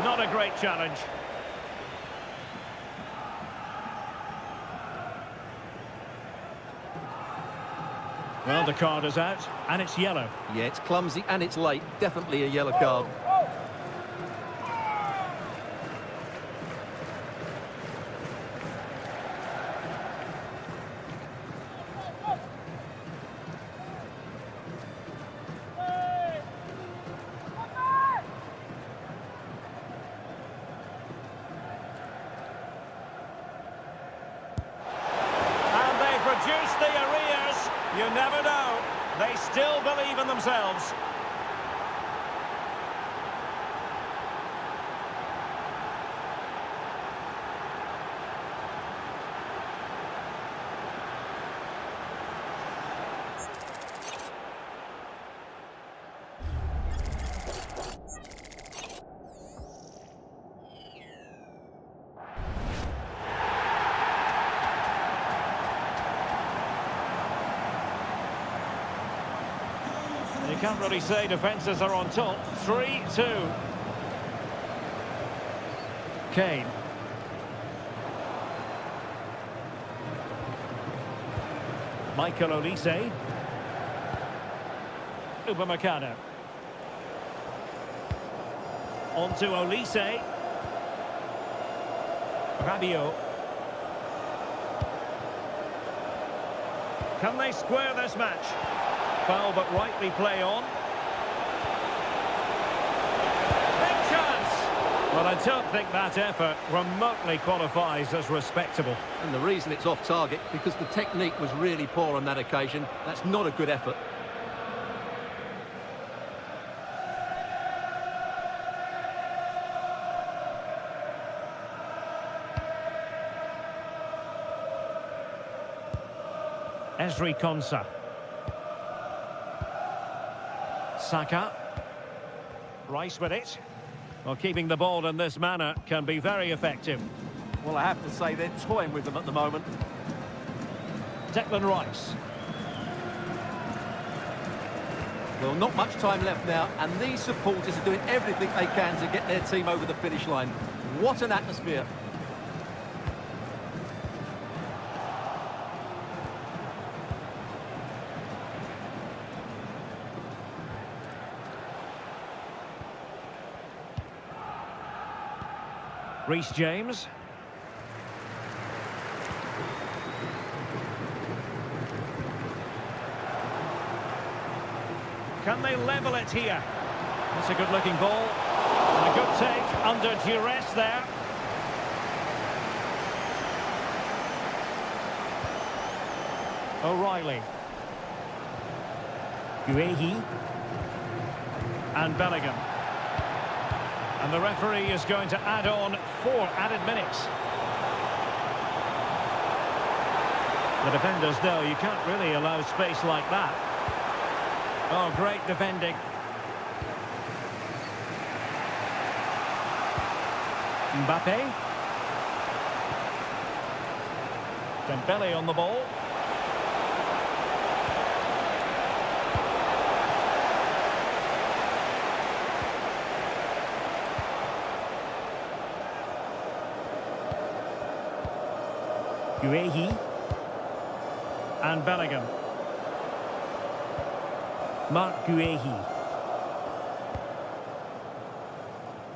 Not a great challenge. Well, the card is out, and it's yellow. Yeah, it's clumsy and it's late. Definitely a yellow card. And they've reduced the arrears. You never know. They still believe in themselves. They can't really say defences are on top. 3-2. Kane. Michael Olise. Upamecano. On to Olise. Rabiot. Can they square this match? Foul but rightly play on. Big chance! Well, I don't think that effort remotely qualifies as respectable. And the reason it's off target, because the technique was really poor on that occasion. That's not a good effort. Ezri Konsa. Saka. Rice with it. Well, keeping the ball in this manner can be very effective. Well, I have to say they're toying with them at the moment. Declan Rice. Well, not much time left now, and these supporters are doing everything they can to get their team over the finish line. What an atmosphere. Reece James. Can they level it here? That's a good-looking ball. And a good take under duress there. O'Reilly. Guehi. And Bellingham. And the referee is going to add on 4 added minutes. The defenders know you can't really allow space like that. Oh, great defending. Mbappe. Dembele on the ball. Guehi. And Bellingham. Mark Guehi.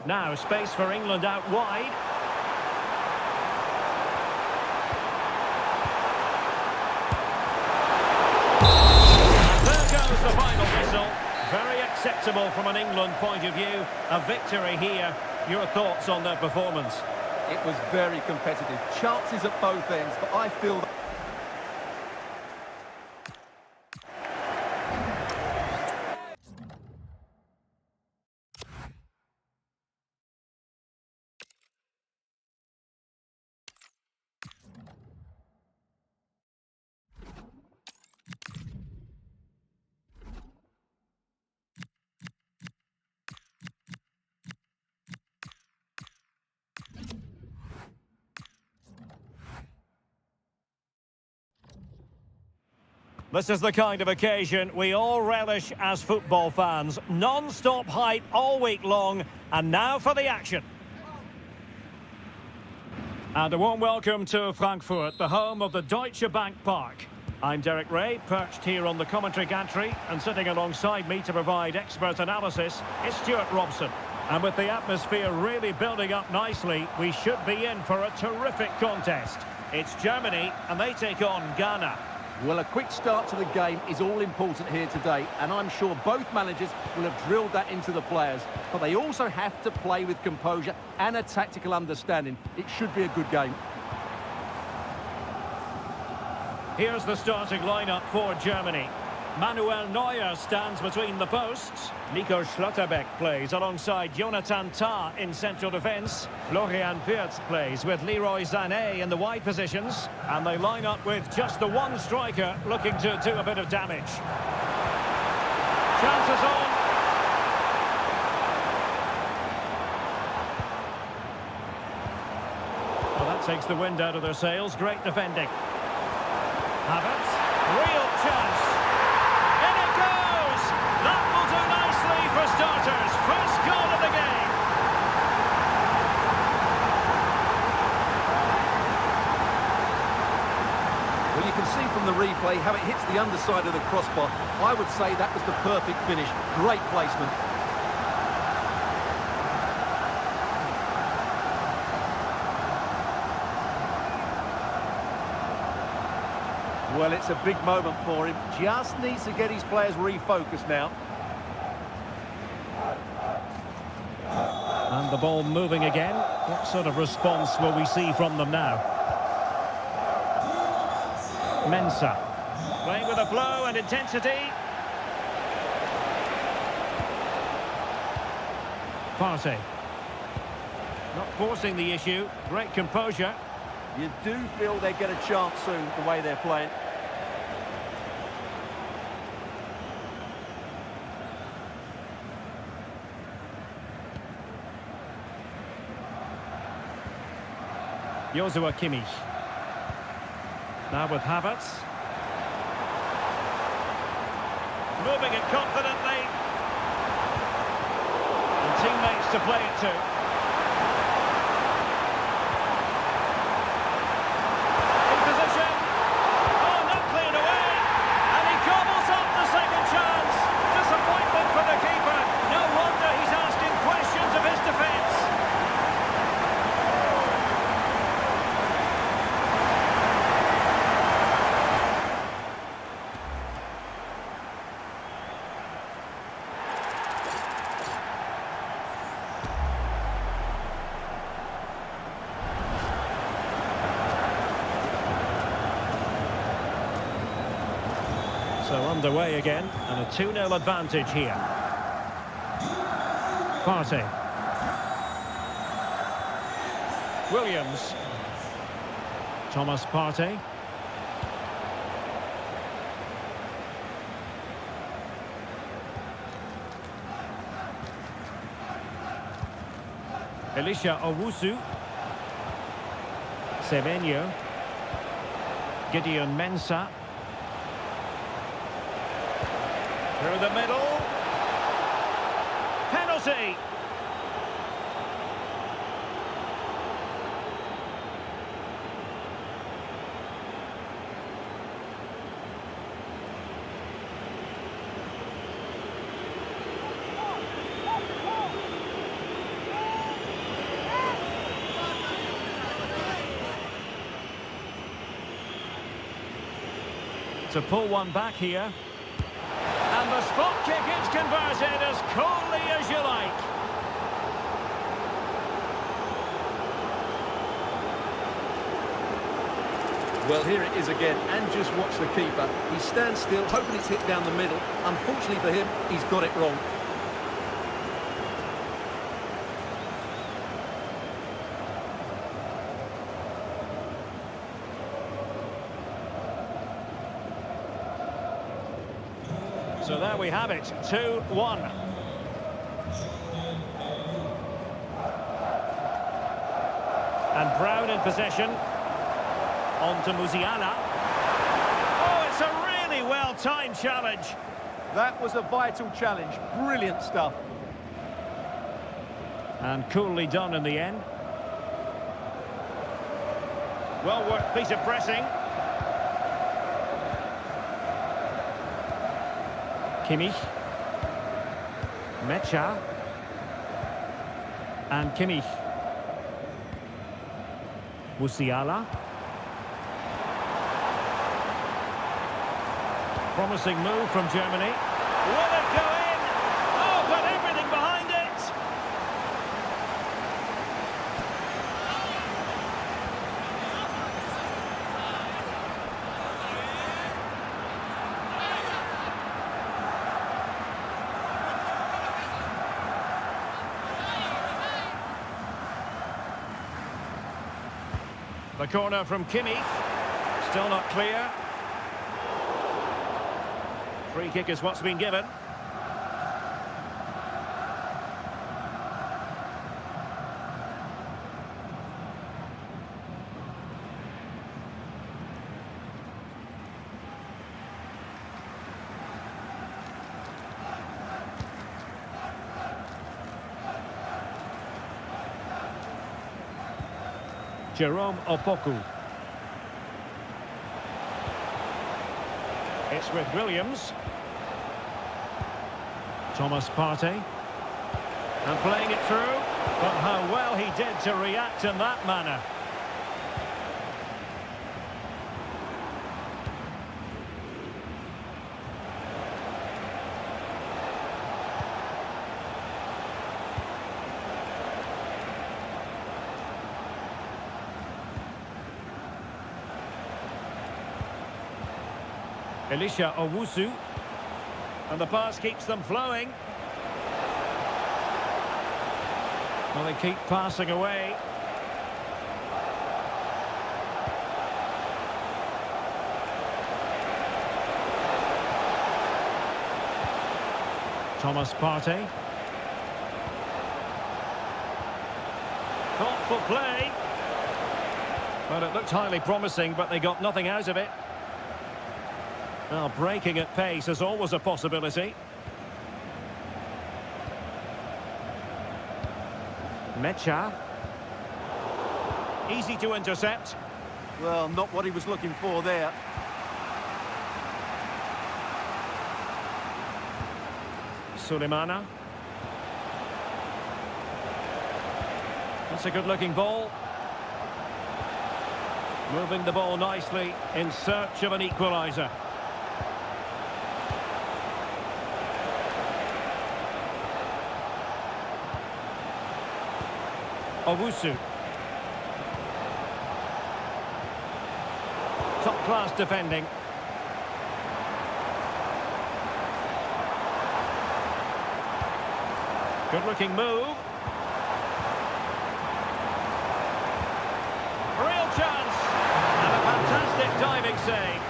Now space for England out wide. And there goes the final whistle. Very acceptable from an England point of view. A victory here. Your thoughts on their performance? It was very competitive. Chances at both ends, but I feel that this is the kind of occasion we all relish as football fans. Non-stop hype all week long, and now for the action. And a warm welcome to Frankfurt, the home of the Deutsche Bank Park. I'm Derek Ray, perched here on the commentary gantry, and sitting alongside me to provide expert analysis is Stuart Robson. And with the atmosphere really building up nicely, we should be in for a terrific contest. It's Germany, and they take on Ghana. well, a quick start to the game is all important here today, and I'm sure both managers will have drilled that into the players. But they also have to play with composure and a tactical understanding. It should be a good game. Here's the starting lineup for Germany. Manuel Neuer stands between the posts. Nico Schlotterbeck plays alongside Jonathan Tah in central defence. Florian Wirtz plays with Leroy Sané in the wide positions. And they line up with just the one striker looking to do a bit of damage. Chances on. Well, that takes the wind out of their sails. Great defending. Havertz, real chance. In it goes! That will can see from the replay how it hits the underside of the crossbar. I would say that was the perfect finish. Great placement. Well, it's a big moment for him. Just needs to get his players refocused now. And the ball moving again. What sort of response will we see from them now? Mensah. Playing with a flow and intensity. Partey. Not forcing the issue. Great composure. You do feel they get a chance soon, the way they're playing. Joshua Kimmich. Now with Havertz. Moving it confidently. And teammates to play it to. In position. Oh, not cleared away. And he gobbles up the second chance. Disappointment for the keeper. No wonder he's asking questions of his defence. So underway again, and a 2-0 advantage here. Partey. Williams. Thomas Partey. Elisha Owusu. Semenyo. Gideon Mensah. Through the middle. Penalty. To pull one back here. And the spot kick is converted as coolly as you like. Well, here it is again, and just watch the keeper. He stands still, hoping it's hit down the middle. Unfortunately for him, he's got it wrong. So there we have it, 2-1. And Brown in possession. On to Musiala. Oh, it's a really well-timed challenge. That was a vital challenge. Brilliant stuff. And coolly done in the end. Well-worked piece of pressing. Kimmich. Mecha. And Kimmich. Musiala. Promising move from Germany. Will it go in? Oh, but everything behind it. The corner from Kimmich. Still not clear. Free kick is what's been given. Jerome Opoku. It's with Williams. Thomas Partey. And playing it through. But how well he did to react in that manner. Elisha Owusu. And the pass keeps them flowing. Well, they keep passing away. Thomas Partey. Thoughtful play. Well, it looked highly promising, but they got nothing out of it. Well, breaking at pace is always a possibility. Mecha. Easy to intercept. Well, not what he was looking for there. Sulemana. That's a good-looking ball. Moving the ball nicely in search of an equaliser. Owusu. Top-class defending. Good-looking move. Real chance. And a fantastic diving save.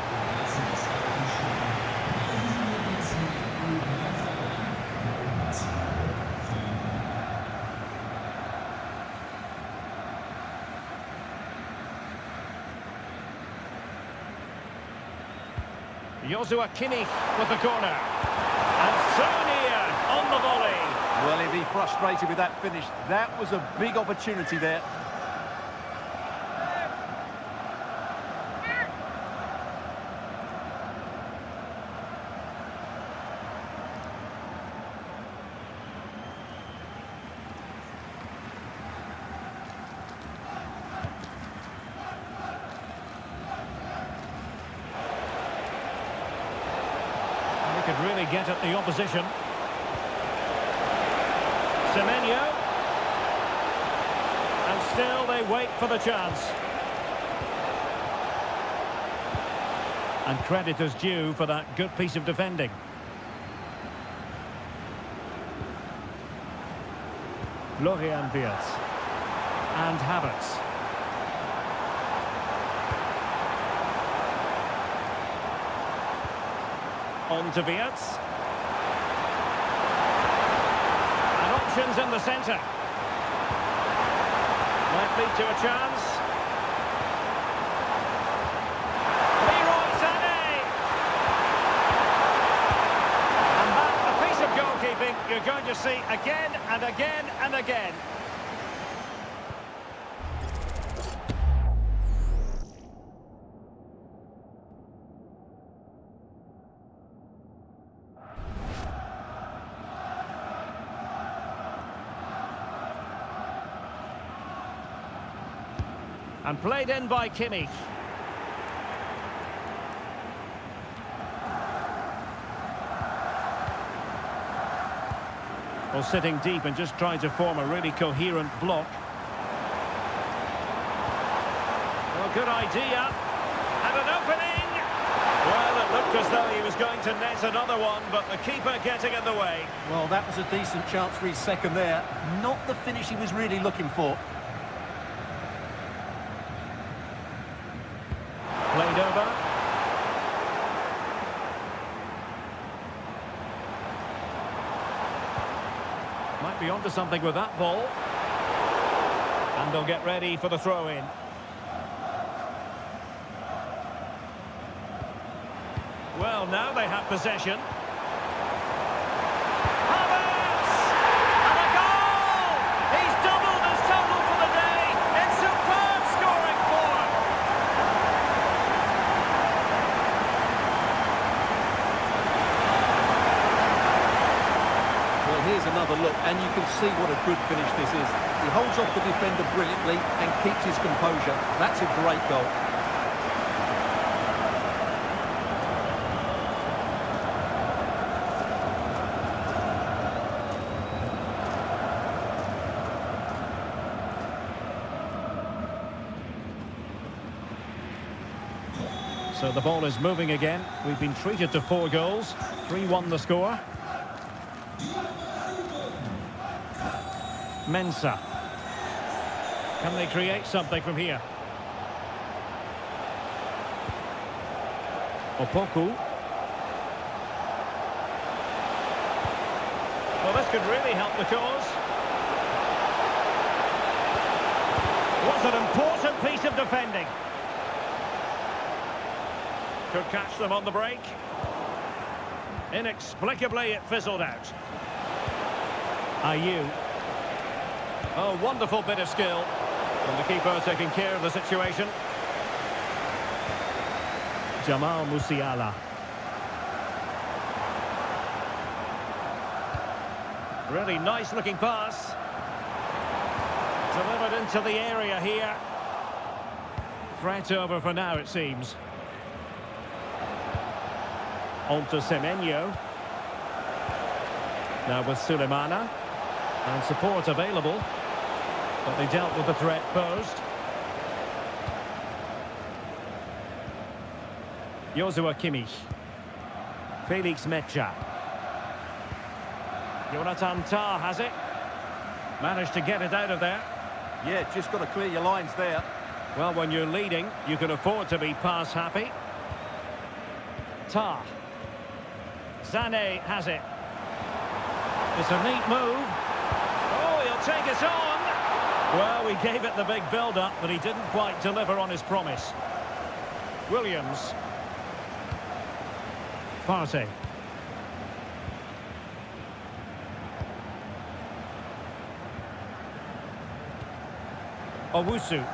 Joshua Kimmich with the corner. And so near on the volley. Well, he'd be frustrated with that finish. That was a big opportunity there. They could really get at the opposition. Semenyo. And still they wait for the chance. And credit is due for that good piece of defending. Florian Wirtz. And Havertz. On to Wirtz. Options in the centre. Might lead to a chance. Leroy Sané. And that's a piece of goalkeeping you're going to see again and again and again. And played in by Kimmich. Well, sitting deep and just trying to form a really coherent block. Well, good idea. And an opening. Well, it looked as though he was going to net another one, but the keeper getting in the way. Well, that was a decent chance for his second there. Not the finish he was really looking for. Played over. Might be onto something with that ball. And they'll get ready for the throw-in. Well, now they have possession. Havertz! And a goal! He's doubled his total for the day. It's superb scoring form. another look, and you can see what a good finish this is. He holds off the defender brilliantly and keeps his composure. That's a great goal. So the ball is moving again. We've been treated to 4 goals. 3-1 the score. Mensah. Can they create something from here? Opoku. Well, this could really help the cause. Was an important piece of defending. Could catch them on the break. Inexplicably, it fizzled out. Ayew. Oh, wonderful bit of skill. And the keeper taking care of the situation. Jamal Musiala. Really nice looking pass. Delivered into the area here. Threat over for now, it seems. On to Semenyo. Now with Sulemana. And support available. But they dealt with the threat posed. Joshua Kimmich. Felix Mecha. Jonathan Tah has it. Managed to get it out of there. Yeah, just got to clear your lines there. Well, when you're leading, you can afford to be pass happy. Tah. Sané has it. It's a neat move. Oh, he'll take it on. Well, we gave it the big build-up, but he didn't quite deliver on his promise. Williams. Partey. Owusu.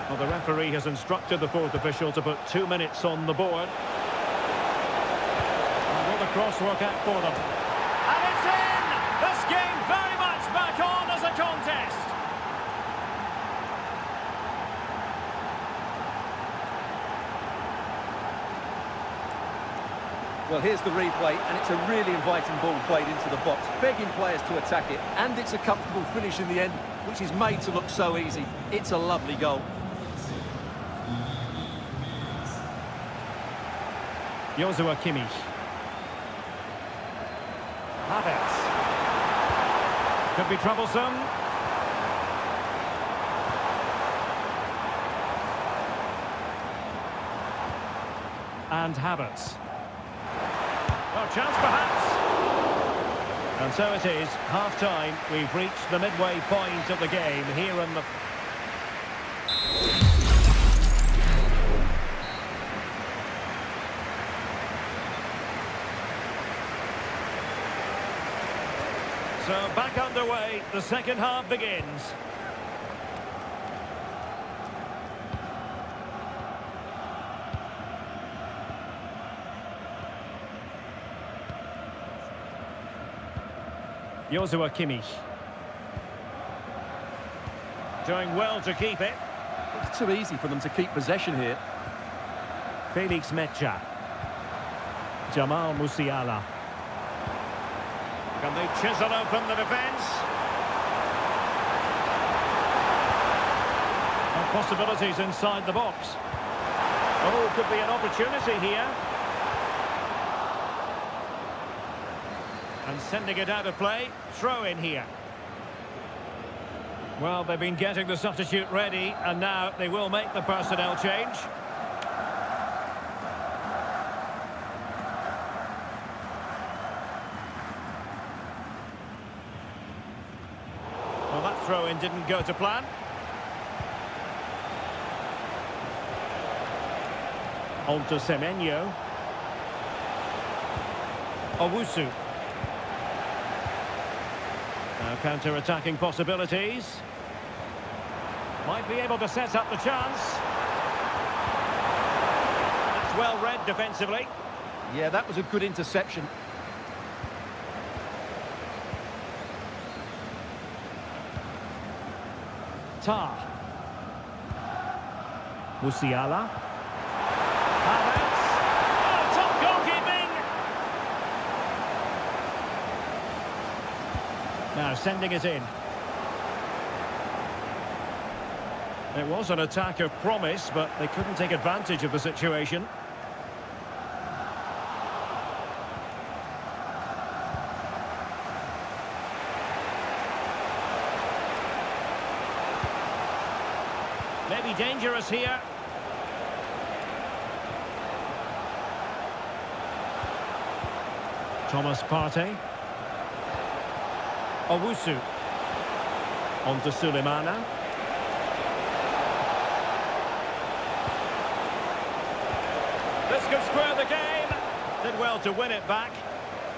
Well, the referee has instructed the fourth official to put 2 minutes on the board. And will the cross work out for them? And it's in! This game very much back on as a contest. Well, here's the replay, and it's a really inviting ball played into the box, begging players to attack it, and it's a comfortable finish in the end, which is made to look so easy. It's a lovely goal. Joshua Kimmich. Havertz. Could be troublesome. And Havertz. Well, chance perhaps. And so it is, half-time. We've reached the midway point of the game here in the... So back underway, the second half begins. Joshua Kimmich. Doing well to keep it. It's too easy for them to keep possession here. Felix Mecha. Jamal Musiala. Can they chisel open the defence? And possibilities inside the box. Oh, could be an opportunity here. And sending it out of play. Throw in here. Well, they've been getting the substitute ready, and now they will make the personnel change. Well, that throw-in didn't go to plan. On to Semenyo. Owusu. Now counter-attacking possibilities. Might be able to set up the chance. That's well read defensively. Yeah, that was a good interception. Tar. Musiala. Havertz. Oh, top goalkeeping! Now sending it in. It was an attack of promise, but they couldn't take advantage of the situation. Maybe dangerous here. Thomas Partey. Owusu. On to Sulemana. This could square the game. Did well to win it back.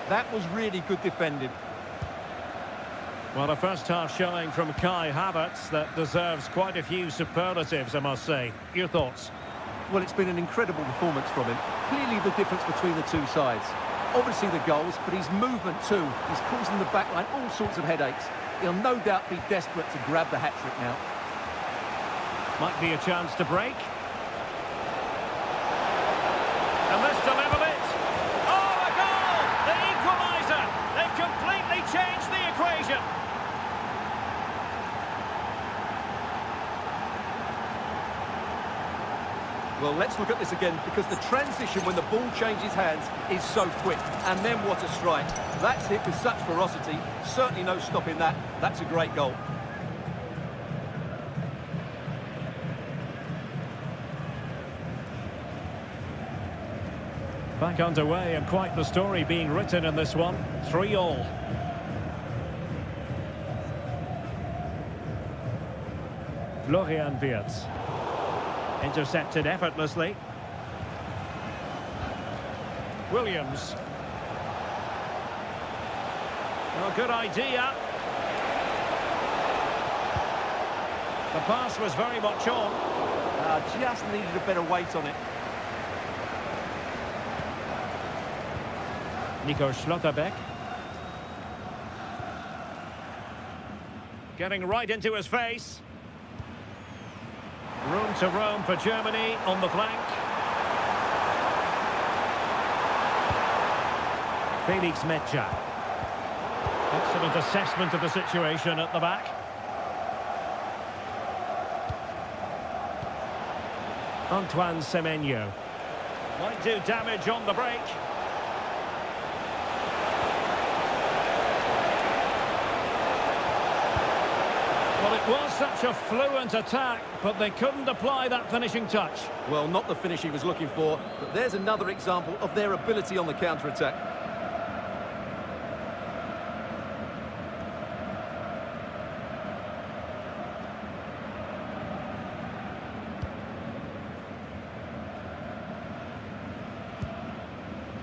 That was really good defending. Well, a first-half showing from Kai Havertz that deserves quite a few superlatives, I must say. Your thoughts? Well, it's been an incredible performance from him. Clearly the difference between the two sides. Obviously the goals, but his movement too. He's causing the backline all sorts of headaches. He'll no doubt be desperate to grab the hat-trick now. Might be a chance to break. And this to level it. Oh, a goal! The equaliser! They've completely changed the equation. Well, let's look at this again, because the transition when the ball changes hands is so quick. And then what a strike. That's hit with such ferocity. Certainly no stopping that. That's a great goal. Back underway, and quite the story being written in this one. 3-3. Florian Wirtz. Intercepted effortlessly. Williams. Well, good idea. The pass was very much on. Just needed a better weight on it. Nico Schlotterbeck. Getting right into his face. Room to roam for Germany on the flank. Felix Metscher. Excellent assessment of the situation at the back. Antoine Semenyo. Might do damage on the break. Well, it was such a fluent attack, but they couldn't apply that finishing touch. Well, not the finish he was looking for, but there's another example of their ability on the counter-attack.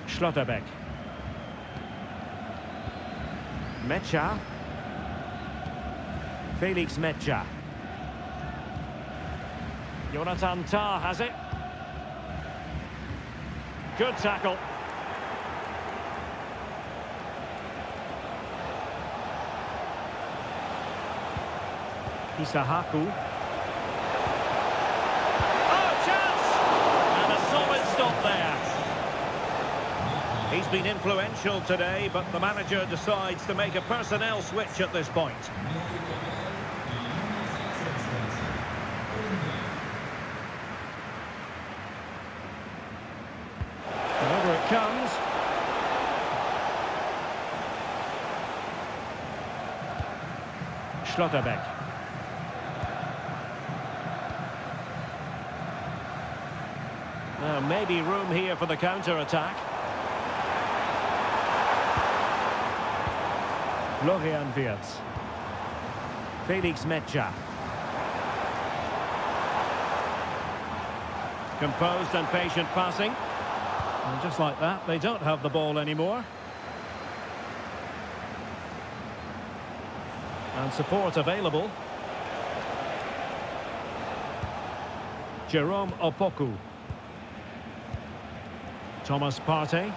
Schlotterbeck. Metscher. Felix Metscher. Jonathan Tah has it. Good tackle. Isahaku. Oh, chance! And a solid stop there. He's been influential today, but the manager decides to make a personnel switch at this point. Over it comes. Schlotterbeck. Now, maybe room here for the counter-attack. Florian Wirtz. Felix Metscher. Composed and patient passing. And just like that, they don't have the ball anymore. And support available. Jerome Opoku. Thomas Partey.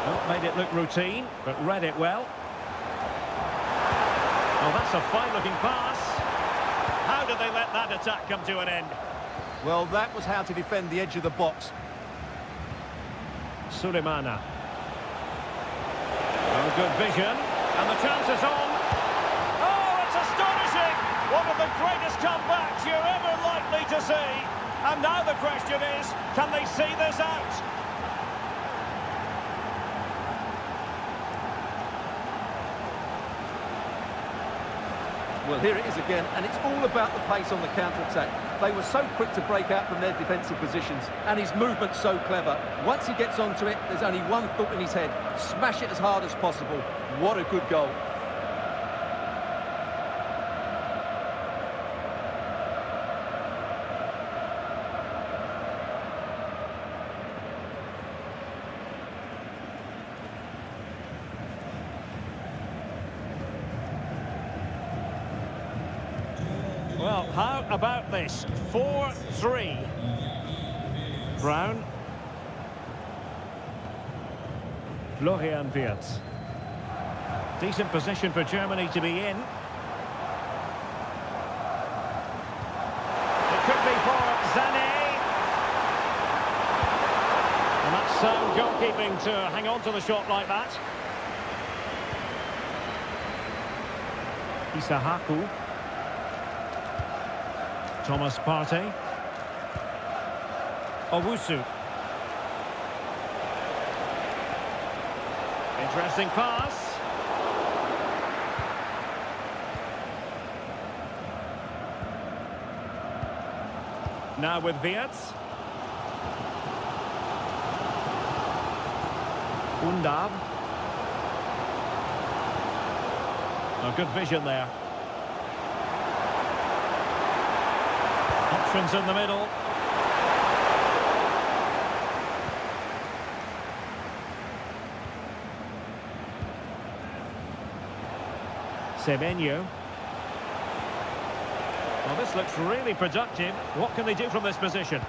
Well, made it look routine, but read it well. Oh, that's a fine-looking pass. How did they let that attack come to an end? Well, that was how to defend the edge of the box. Sulemana. Oh, good vision. And the chance is on. Oh, it's astonishing! One of the greatest comebacks you're ever likely to see. And now the question is, can they see this out? Well, here it is again, and it's all about the pace on the counter-attack. They were so quick to break out from their defensive positions, and his movement's so clever. Once he gets onto it, there's only one thought in his head: smash it as hard as possible. What a good goal. Well, how about this? 4-3. Brown. Florian Wirtz. Decent position for Germany to be in. It could be for Sané. And that's sound goalkeeping to hang on to the shot like that. Isahaku. Thomas Partey. Owusu. Interesting pass. Now with Wirtz. Undav. A good vision there. Options in the middle. Semenyo. Well, this looks really productive. What can they do from this position?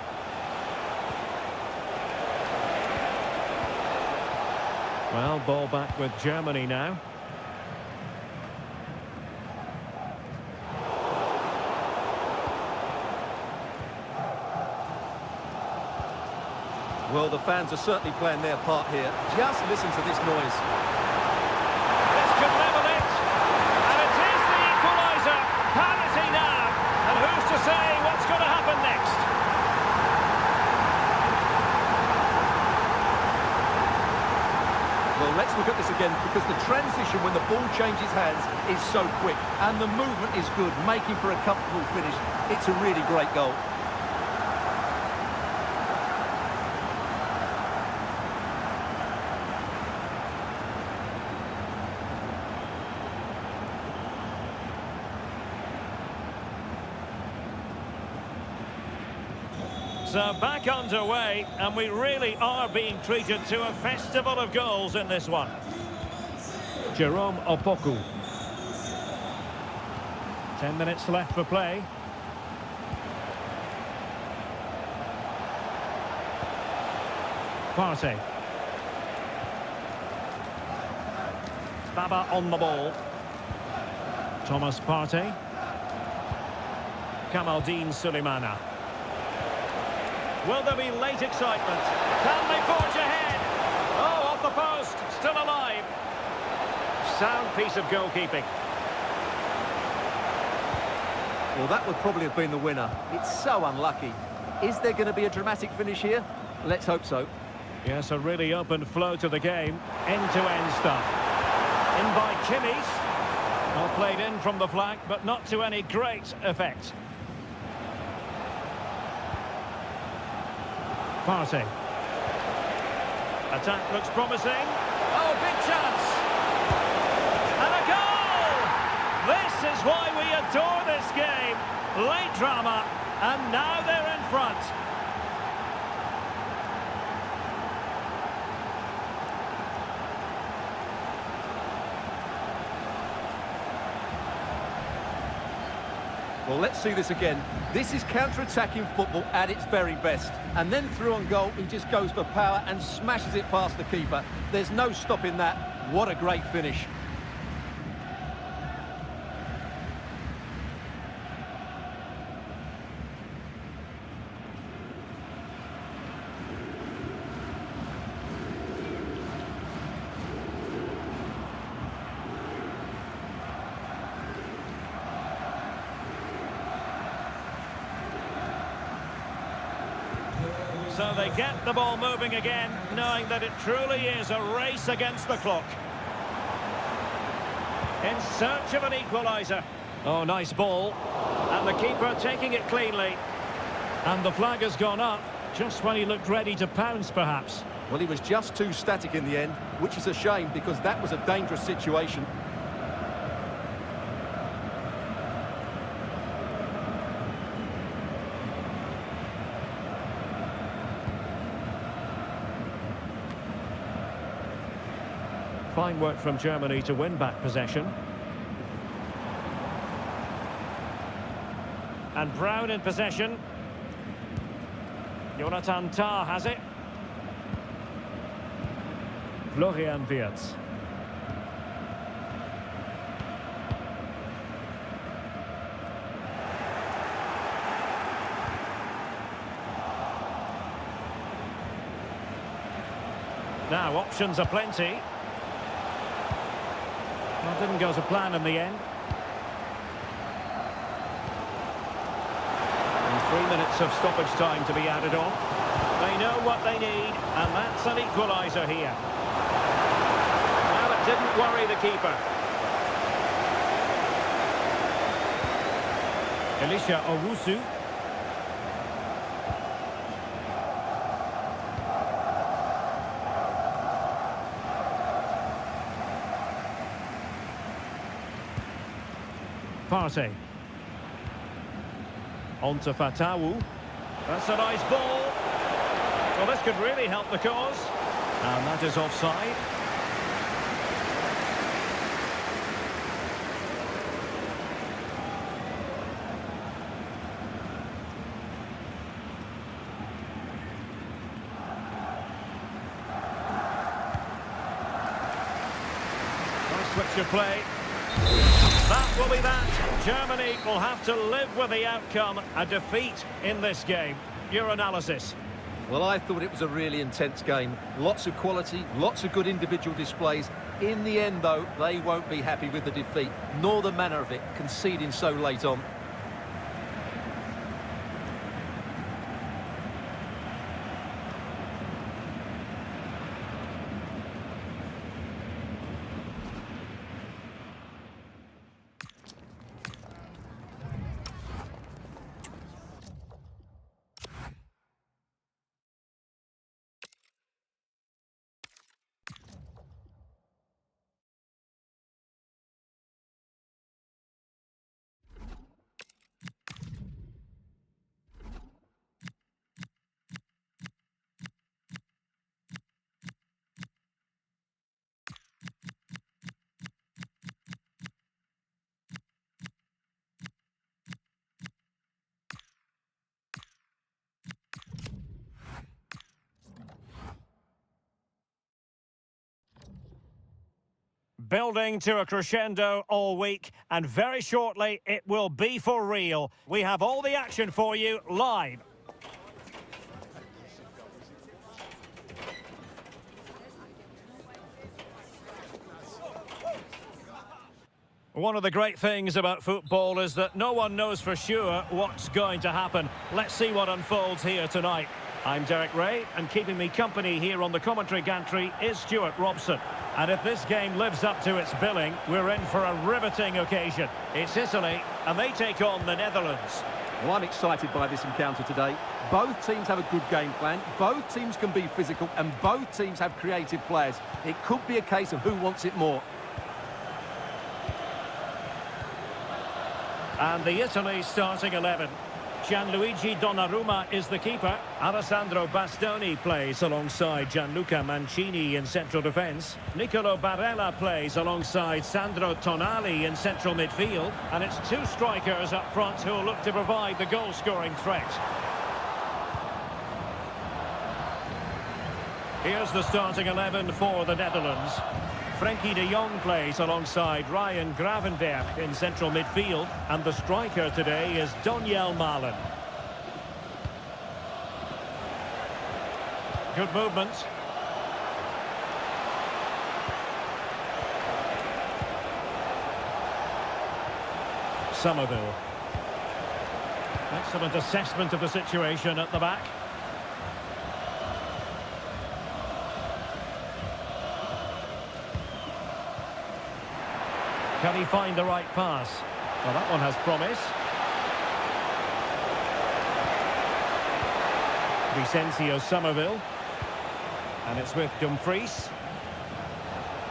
Well, ball back with Germany now. Well, the fans are certainly playing their part here. Just listen to this noise. This could level it. And it is the equaliser. Parity now. And who's to say what's going to happen next? Well, let's look at this again, because the transition when the ball changes hands is so quick. And the movement is good, making for a comfortable finish. It's a really great goal. So back underway, and we really are being treated to a festival of goals in this one. Jerome Opoku. 10 minutes left for play. Partey. Baba on the ball. Thomas Partey. Kamaldeen Sulemana. Will there be late excitement? Can they forge ahead? Oh, off the post, still alive. Sound piece of goalkeeping. Well, that would probably have been the winner. It's so unlucky. Is there going to be a dramatic finish here? Let's hope so. Yes, a really open flow to the game. End-to-end stuff. In by Kimmich. Well played in from the flank, but not to any great effect. Partey. Attack looks promising. Oh, big chance. And a goal! This is why we adore this game. Late drama, and now they're in front. Well, let's see this again. This is counter-attacking football at its very best. And then through on goal, he just goes for power and smashes it past the keeper. There's no stopping that. What a great finish. So they get the ball moving again, knowing that it truly is a race against the clock. In search of an equaliser. Oh, nice ball. And the keeper taking it cleanly. And the flag has gone up, just when he looked ready to pounce, perhaps. Well, he was just too static in the end, which is a shame because that was a dangerous situation. Fine work from Germany to win back possession. And Brown in possession. Jonathan Tah has it. Florian Wirtz. Now, options are plenty. Well, didn't go to plan in the end. And 3 minutes of stoppage time to be added on. They know what they need, and that's an equaliser here. Well, it didn't worry the keeper. Elisha Owusu. Partey. On to Fatawu. That's a nice ball. Well, this could really help the cause. And that is offside. Nice switch of play. That will be that. Germany will have to live with the outcome, a defeat in this game. Your analysis? Well, I thought it was a really intense game. Lots of quality, lots of good individual displays. In the end, though, they won't be happy with the defeat, nor the manner of it, conceding so late on. Building to a crescendo all week, and very shortly it will be for real. We have all the action for you live. One of the great things about football is that no one knows for sure what's going to happen. Let's see what unfolds here tonight. I'm Derek Ray, and keeping me company here on the commentary gantry is Stuart Robson. And if this game lives up to its billing, we're in for a riveting occasion. It's Italy, and they take on the Netherlands. Well, I'm excited by this encounter today. Both teams have a good game plan, both teams can be physical, and both teams have creative players. It could be a case of who wants it more. And the Italy starting 11. Gianluigi Donnarumma is the keeper. Alessandro Bastoni plays alongside Gianluca Mancini in central defence. Nicolo Barella plays alongside Sandro Tonali in central midfield. And it's two strikers up front who will look to provide the goal-scoring threat. Here's the starting 11 for the Netherlands. Frenkie de Jong plays alongside Ryan Gravenberch in central midfield, and the striker today is Donyell Malen. Good movement. Somerville. Excellent assessment of the situation at the back. Can he find the right pass? Well, that one has promise. Vicencio Somerville. And it's with Dumfries.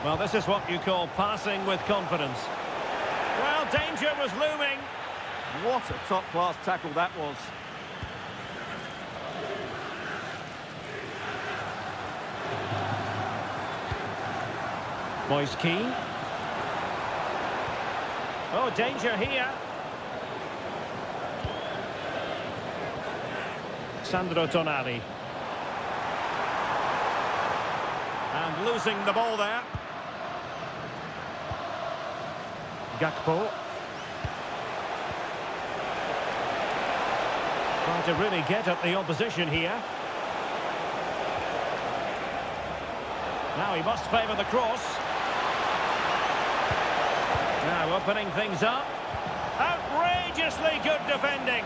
Well, this is what you call passing with confidence. Well, danger was looming. What a top-class tackle that was. Moise Keane. Oh, danger here. Sandro Tonali. And losing the ball there. Gakpo. Trying to really get at the opposition here. Now he must favour the cross. Now opening things up. Outrageously good defending.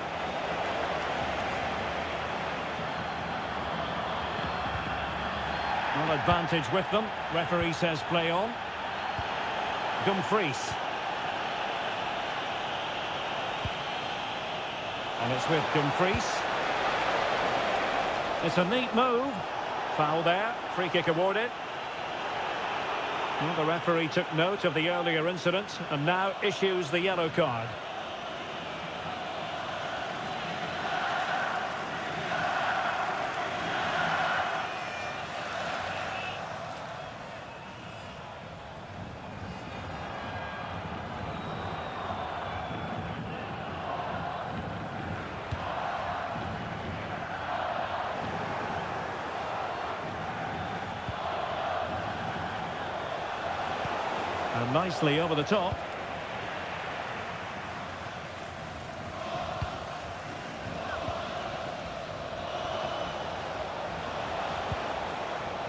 One advantage with them. Referee says play on. Dumfries. And it's with Dumfries. It's a neat move. Foul there. Free kick awarded. Well, the referee took note of the earlier incident and now issues the yellow card. And nicely over the top.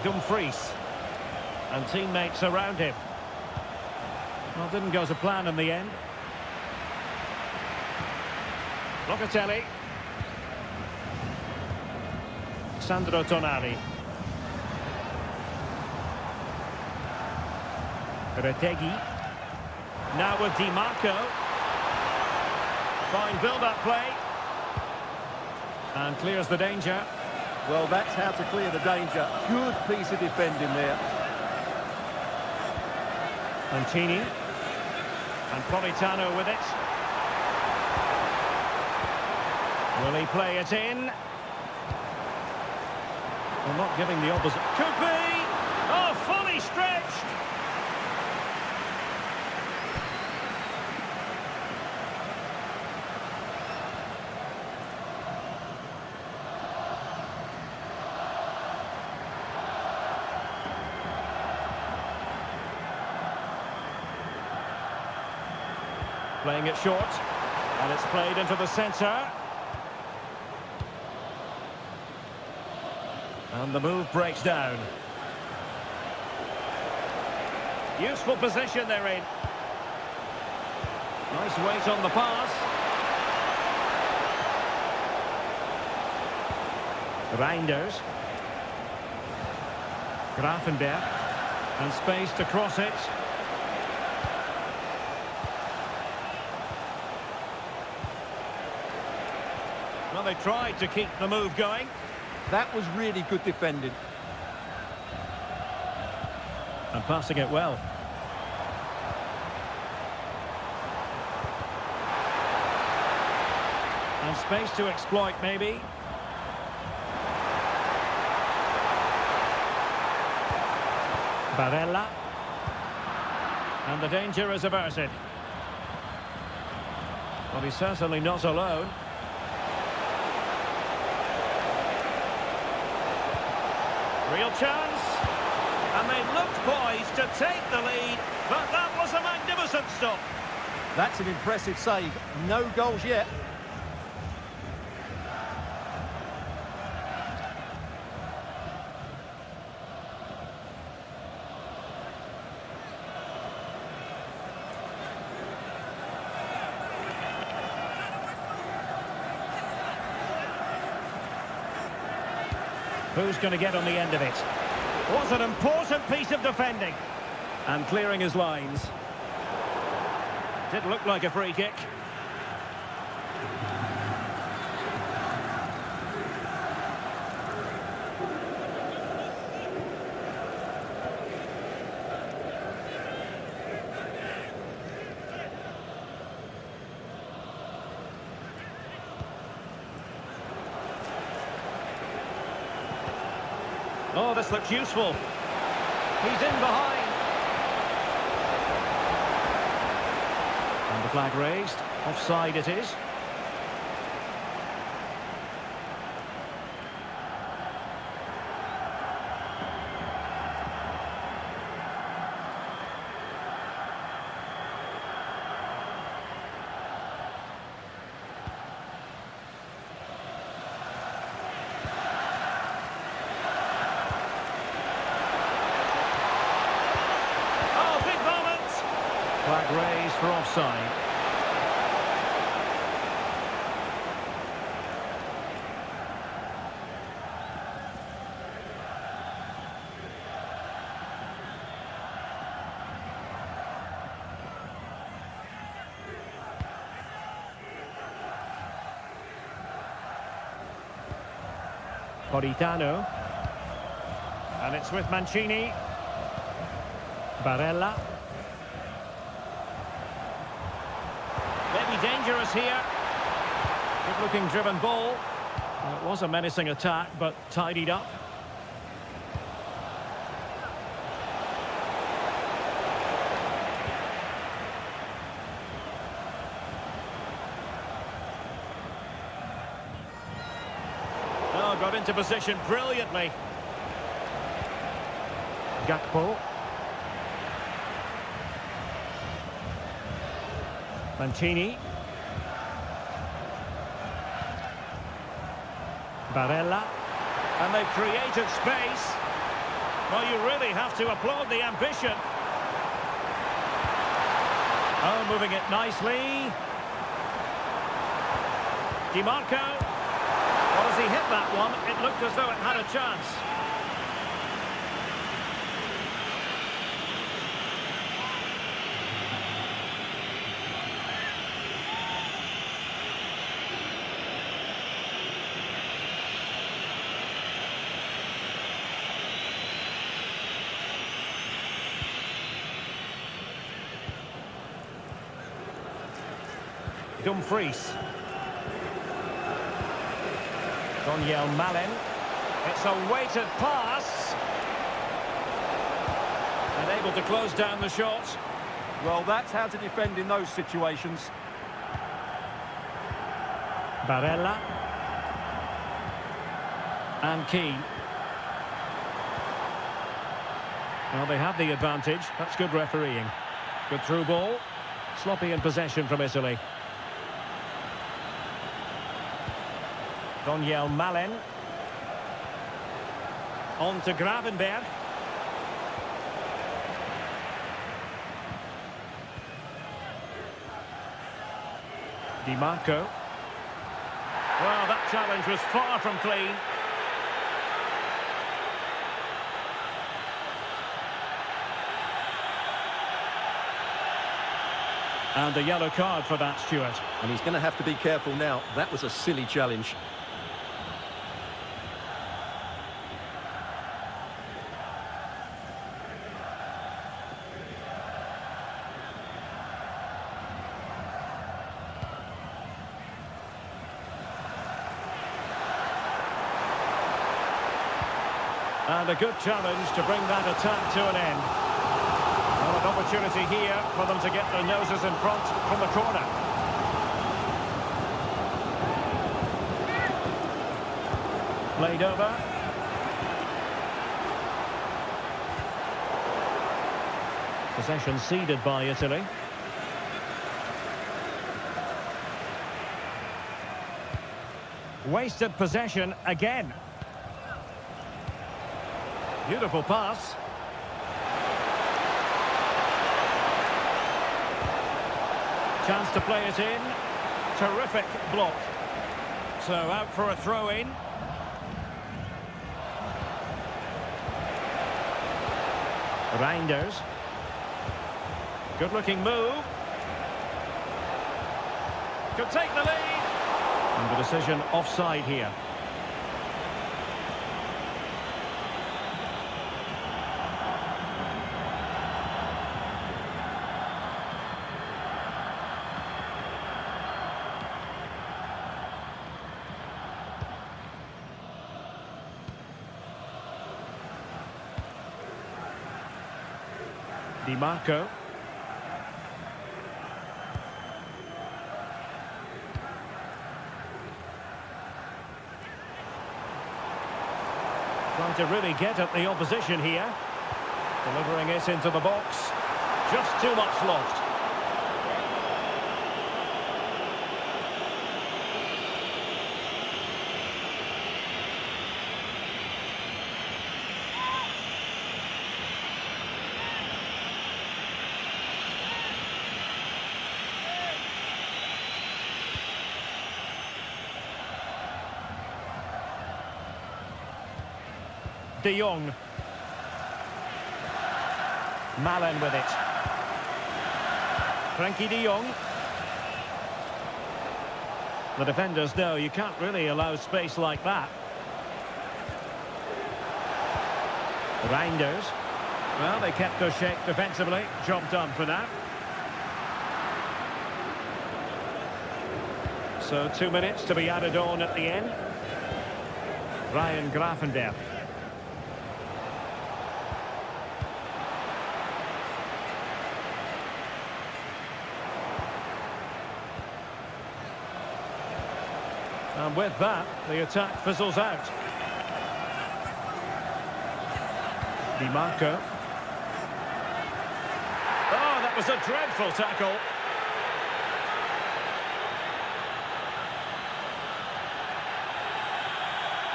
Dumfries. And teammates around him. Well, didn't go to plan in the end. Locatelli. Sandro Tonali. Retegui. Now with Di Marco. Fine build-up play. And clears the danger. Well, that's how to clear the danger. Good piece of defending there. Mancini. And Politano with it. Will he play it in? Well, not giving the opposite. Could be! Oh, fully stretched! Playing it short, and it's played into the centre. And the move breaks down. Useful position they're in. Nice weight on the pass. Reinders. Grafenberg. And space to cross it. Well, they tried to keep the move going. That was really good defending. And passing it well. And space to exploit, maybe. Barella. And the danger is averted. Well, he's certainly not alone. Real chance, and they looked poised to take the lead, but that was a magnificent stop. That's an impressive save. No goals yet. Who's going to get on the end of it? Was an important piece of defending. And clearing his lines. Did look like a free kick. Oh, this looks useful. He's in behind. And the flag raised. Offside it is. Flag raised for offside. Politano. And it's with Mancini. Barella. Maybe dangerous here. Good-looking driven ball. Well, it was a menacing attack, but tidied up. Oh, got into position brilliantly. Gakpo. Mancini. Barella. And they've created space. Well, you really have to applaud the ambition. Oh, moving it nicely. Di Marco. Well, as he hit that one, it looked as though it had a chance. Dumfries. Daniel Malen. It's a weighted pass. And able to close down the shot. Well, that's how to defend in those situations. Barella. And Keane. Well, they had the advantage. That's good refereeing. Good through ball. Sloppy in possession from Italy. Daniel Malen. On to Gravenberg. Di Marco. Well, that challenge was far from clean. And a yellow card for that, Stuart. And he's going to have to be careful now. That was a silly challenge. And a good challenge to bring that attack to an end. Well, an opportunity here for them to get their noses in front from the corner. Played over. Possession ceded by Italy. Wasted possession again. Beautiful pass. Chance to play it in. Terrific block. So out for a throw-in. Reinders. Good-looking move. And the ball is in. Well, that challenge was far from clean. And a goalkeeper Could take the lead. And the decision offside here. Di Marco. Trying to really get at the opposition here. Delivering it into the box. Just too much lost. De Jong. Malen with it. Frankie de Jong. The defenders know you can't really allow space like that. Reinders. Well, they kept their shape defensively. Job done for that. So 2 minutes to be added on at the end. Ryan Gravenberch. And with that, the attack fizzles out. Di Marco. Oh, that was a dreadful tackle.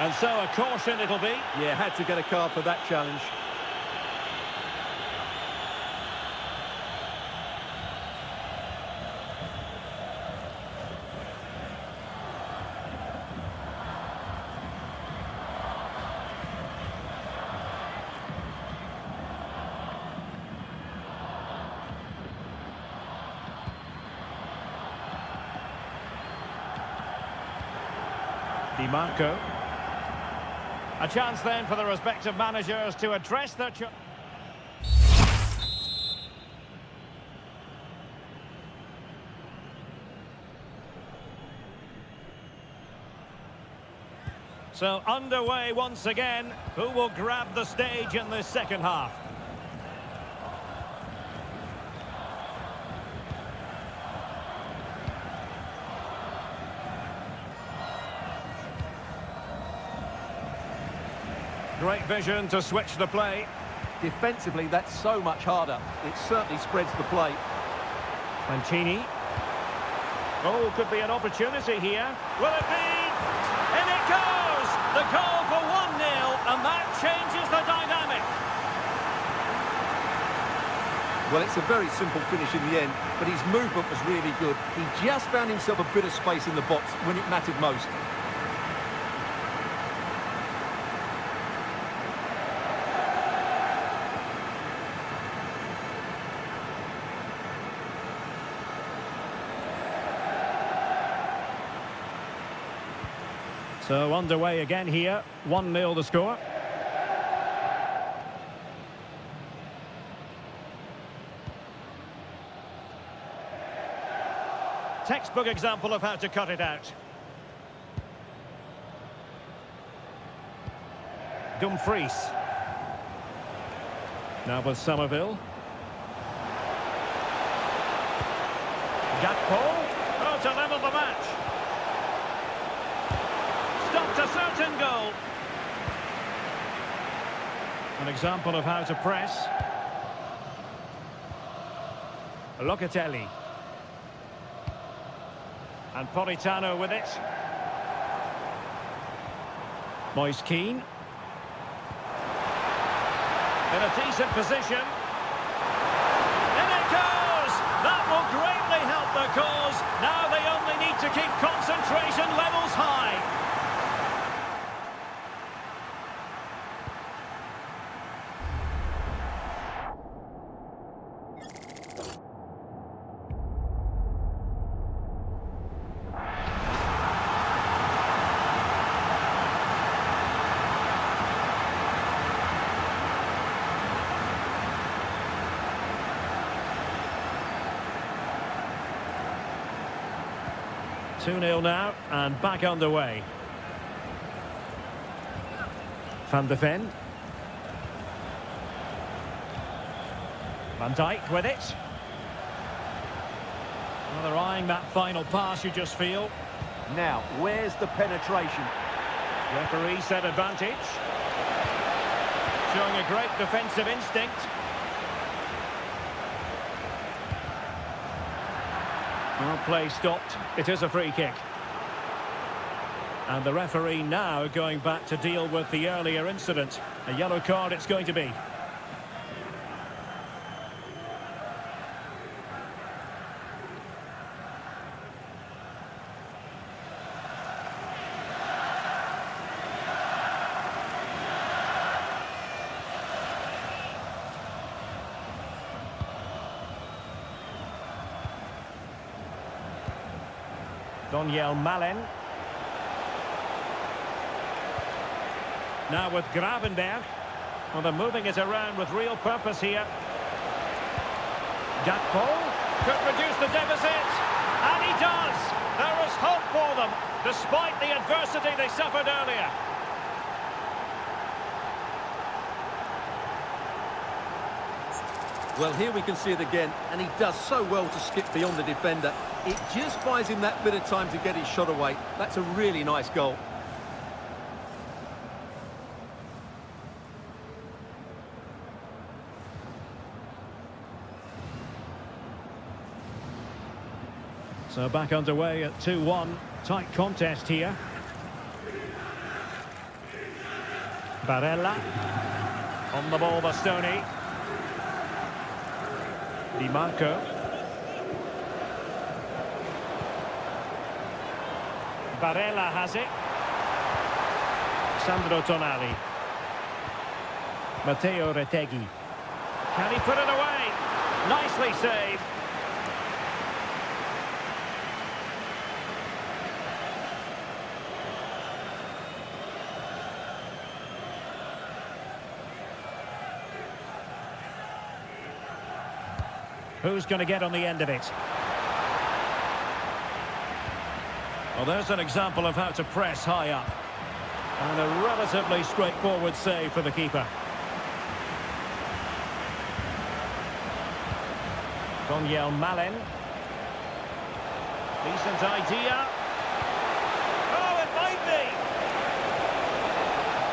And so a caution it'll be. Yeah, had to get a card for that challenge. Di Marco. A chance then for the respective managers to address their... So underway once again. Who will grab the stage in this second half? Great vision to switch the play. Defensively, that's so much harder. It certainly spreads the play. Mancini. Oh, could be an opportunity here. Will it be? In it goes! The goal for 1-0, and that changes the dynamic. Well, it's a very simple finish in the end, but his movement was really good. He just found himself a bit of space in the box when it mattered most. So underway again here, 1-0 the score. Textbook example of how to cut it out. Dumfries. Now with Somerville. Gakpo. Oh, to level the match. Stopped a certain goal. An example of how to press. Locatelli. And Politano with it. Moise Keane. In a decent position. In it goes! That will greatly help the cause. Now they only need to keep concentration levels high. 2-0 now, and back underway. Van de Ven. Van Dijk with it. Well, they're eyeing that final pass, you just feel. Now, where's the penetration? Referee said advantage. Showing a great defensive instinct. Well, play stopped. It is a free kick. And the referee now going back to deal with the earlier incident. A yellow card it's going to be. Daniel Malen. Now with Gravenberg. Well, they're moving it around with real purpose here. Gakpo could reduce the deficit. And he does. There is hope for them, despite the adversity they suffered earlier. Well, here we can see it again, and he does so well to skip beyond the defender. It just buys him that bit of time to get his shot away. That's a really nice goal. So back underway at 2-1. Tight contest here. Barella. On the ball, Bastoni. Di Marco. Barella has it. Sandro Tonali. Matteo Retegui. Can he put it away? Nicely saved. Who's going to get on the end of it? Well, there's an example of how to press high up. And a relatively straightforward save for the keeper. Daniel Malen. Decent idea. Oh, it might be!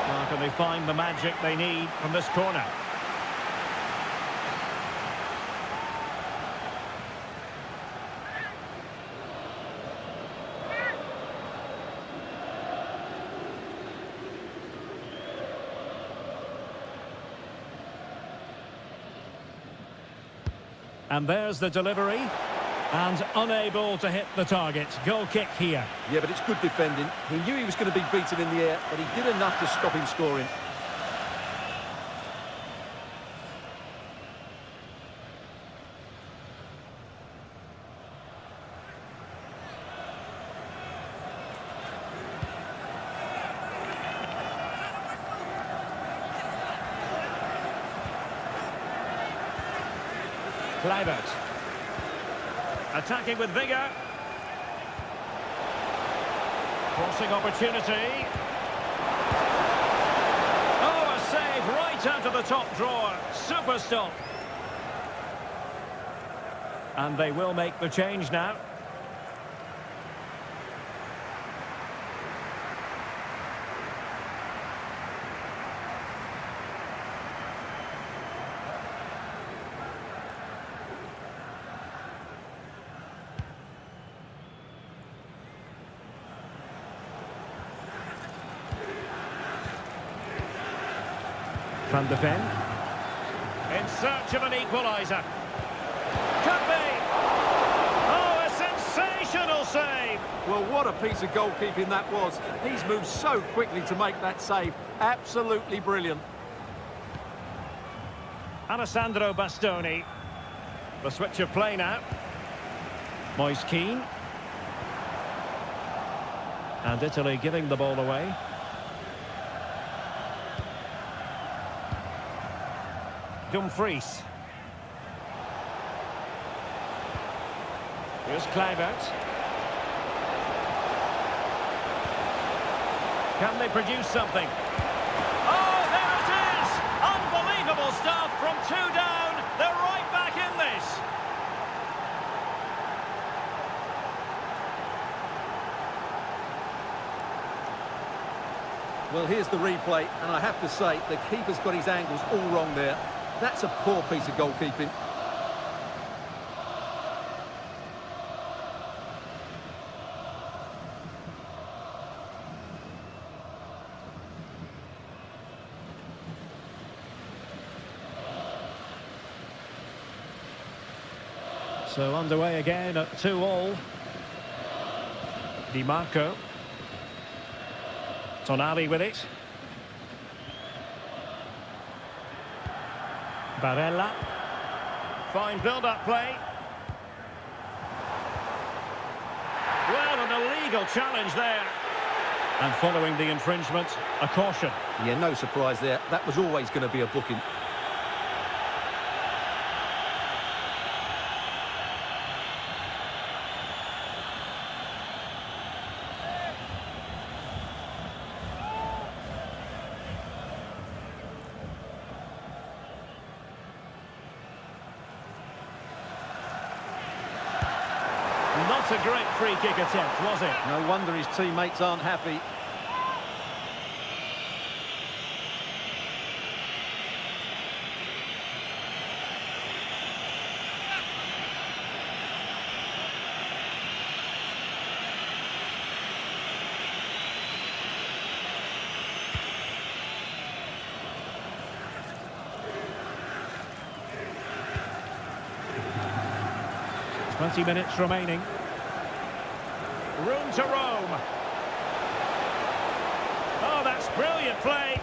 How can they find the magic they need from this corner? And there's the delivery. And unable to hit the target. Goal kick here. Yeah, but it's good defending. He knew he was going to be beaten in the air, but he did enough to stop him scoring. Kluivert. Attacking with vigour. Crossing opportunity. Oh, a save right out of the top drawer. Super stop. And they will make the change now. Van de Ven. In search of an equaliser. Could be. Oh, a sensational save. Well, what a piece of goalkeeping that was. He's moved so quickly to make that save. Absolutely brilliant. Alessandro Bastoni. The switch of play now. Moise Keane. And Italy giving the ball away. Dumfries. Here's Kluivert. Can they produce something? Oh, there it is! Unbelievable stuff from 2 down. They're right back in this. Well, here's the replay, and I have to say, the keeper's got his angles all wrong there. That's a poor piece of goalkeeping. So underway again at 2-2. Di Marco. Tonali with it. Barella. Fine build-up play. Well, an illegal challenge there. And following the infringement, a caution. Yeah, no surprise there. That was always going to be a booking. Not a great free kick attempt, was it? No wonder his teammates aren't happy. Twenty minutes remaining. Room to roam. Oh, that's brilliant play.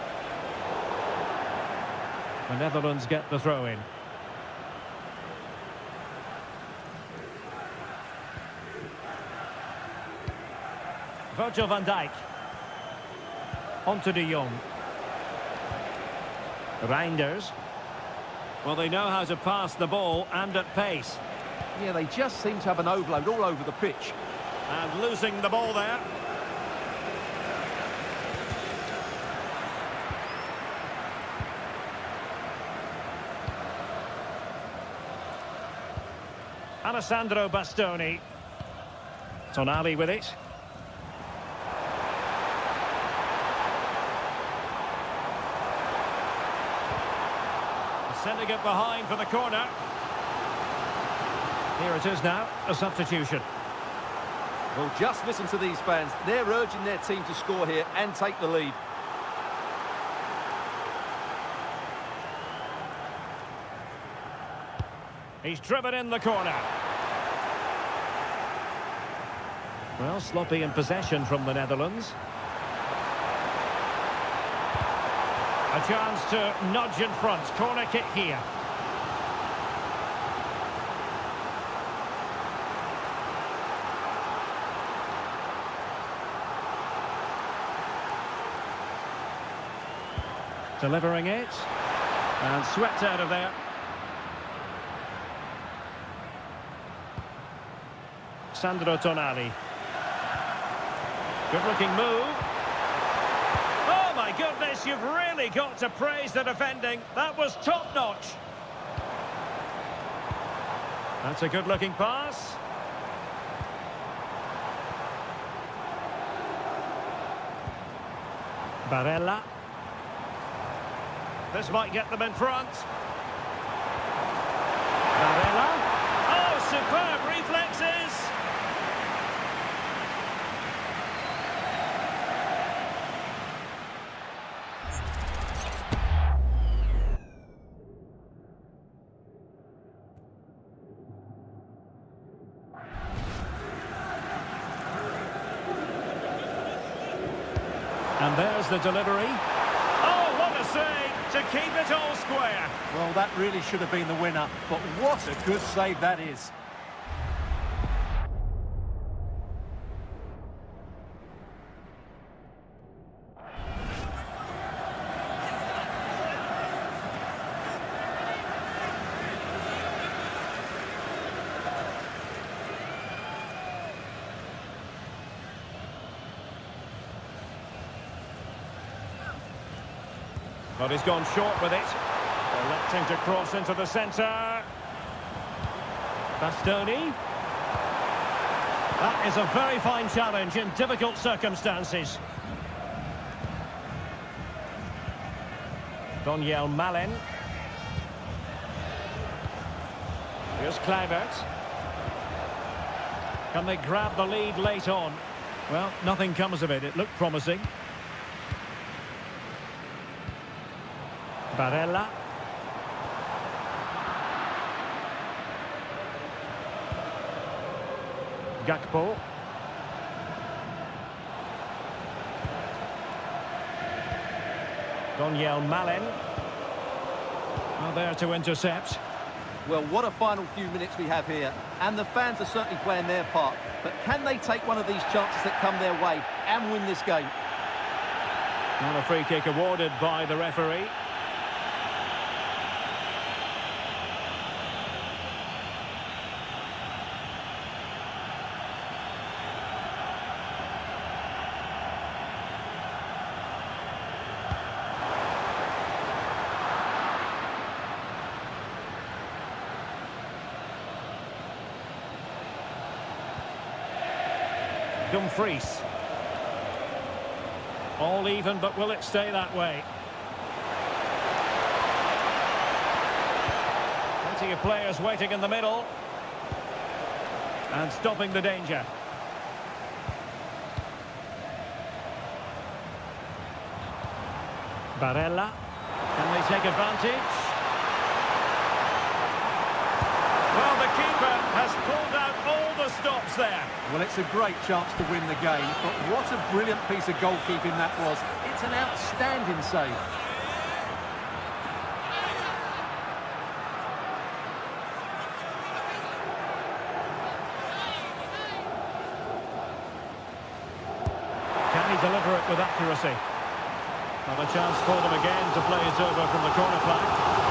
The Netherlands get the throw in. Virgil van Dijk. On to De Jong. Reinders. Well, they know how to pass the ball and at pace. Yeah, they just seem to have an overload all over the pitch. And losing the ball there. Alessandro Bastoni. Tonali with it. Sending it behind for the corner. Here it is now, a substitution. Well, just listen to these fans. They're urging their team to score here and take the lead. He's driven in the corner. Well, sloppy in possession from the Netherlands. A chance to nudge in front. Corner kick here. Delivering it. And swept out of there. Sandro Tonali. Good looking move. Oh my goodness, you've really got to praise the defending. That was top notch. That's a good looking pass. Barella. This might get them in front. Barella. Oh, superb reflexes. And there's the delivery. Oh, what a save to keep it all square. Well, that really should have been the winner, but what a good save that is. But he's gone short with it. Electing to cross into the centre. Bastoni. That is a very fine challenge in difficult circumstances. Daniel Malen. Here's Kluivert. Can they grab the lead late on? Well, nothing comes of it. It looked promising. Barella. Gakpo. Daniel Malen. Well, there to intercept. Well, what a final few minutes we have here. And the fans are certainly playing their part. But can they take one of these chances that come their way and win this game? And a free kick awarded by the referee. Dumfries. All even, but will it stay that way? Plenty of players waiting in the middle. And stopping the danger. Barella. Can they take advantage? Well, the keeper has pulled out all the stops there. Well, it's a great chance to win the game, but what a brilliant piece of goalkeeping that was. It's an outstanding save. Can he deliver it with accuracy? Not a chance for them again to play it over from the corner flag.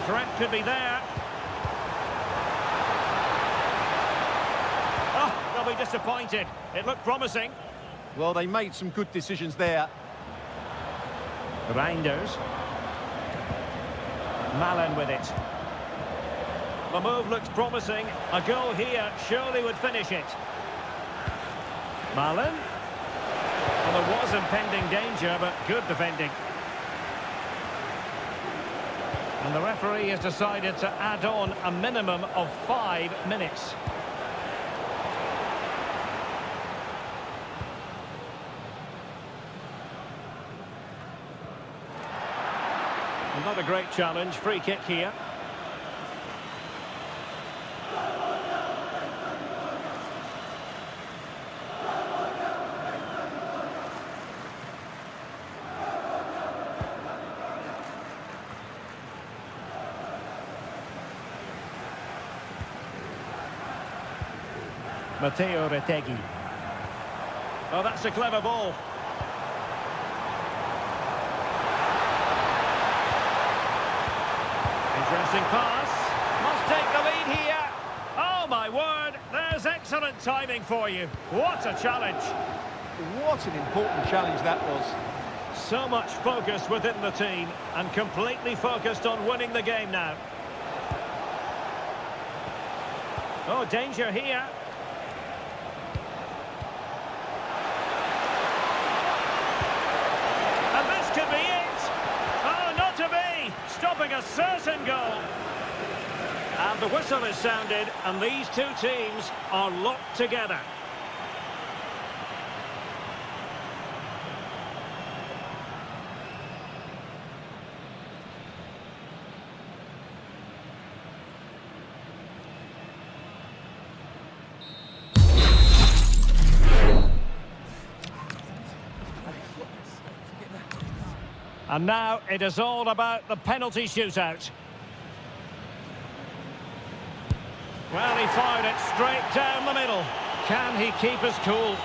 Threat could be there. Oh, they'll be disappointed. It looked promising. Well, they made some good decisions there. Reinders. Malen with it. The move looks promising. A goal here surely would finish it. Malen. Well, there was impending danger, but good defending. And the referee has decided to add on a minimum of 5 minutes. Not a great challenge. Free kick here. Matteo Retegui. Oh, that's a clever ball. Interesting pass. Must take the lead here. Oh, my word. There's excellent timing for you. What a challenge. What an important challenge that was. So much focus within the team and completely focused on winning the game now. Oh, danger here. Could be it. Oh, not to be. Stopping a certain goal. And the whistle is sounded, and these two teams are locked together. And now it is all about the penalty shootout. Well, he fired it straight down the middle. Can he keep his cool?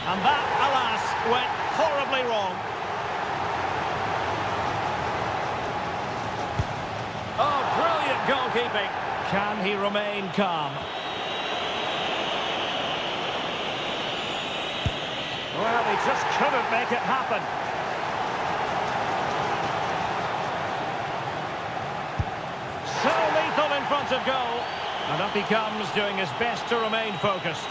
And that, alas, went horribly wrong. keeping. Can he remain calm? Well, he just couldn't make it happen. So lethal in front of goal. And up he comes, doing his best to remain focused.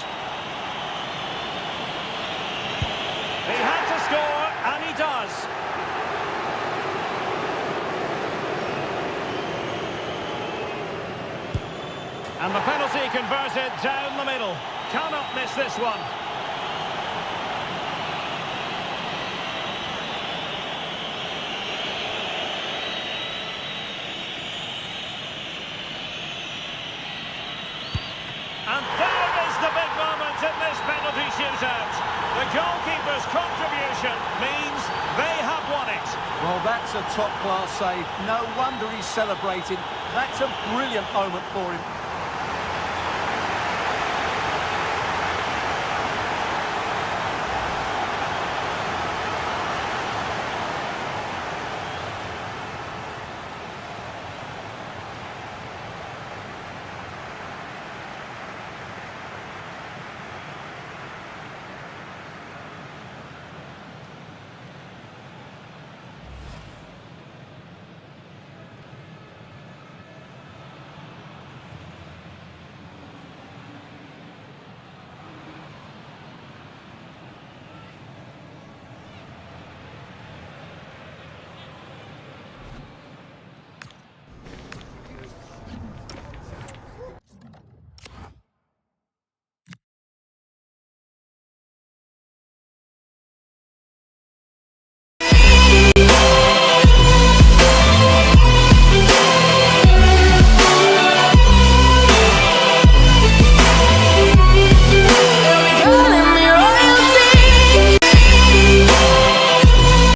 He had to score, and he does. And the penalty converted down the middle. Cannot miss this one. And there is the big moment in this penalty shootout. The goalkeeper's contribution means they have won it. Well, that's a top-class save. No wonder he's celebrating. That's a brilliant moment for him.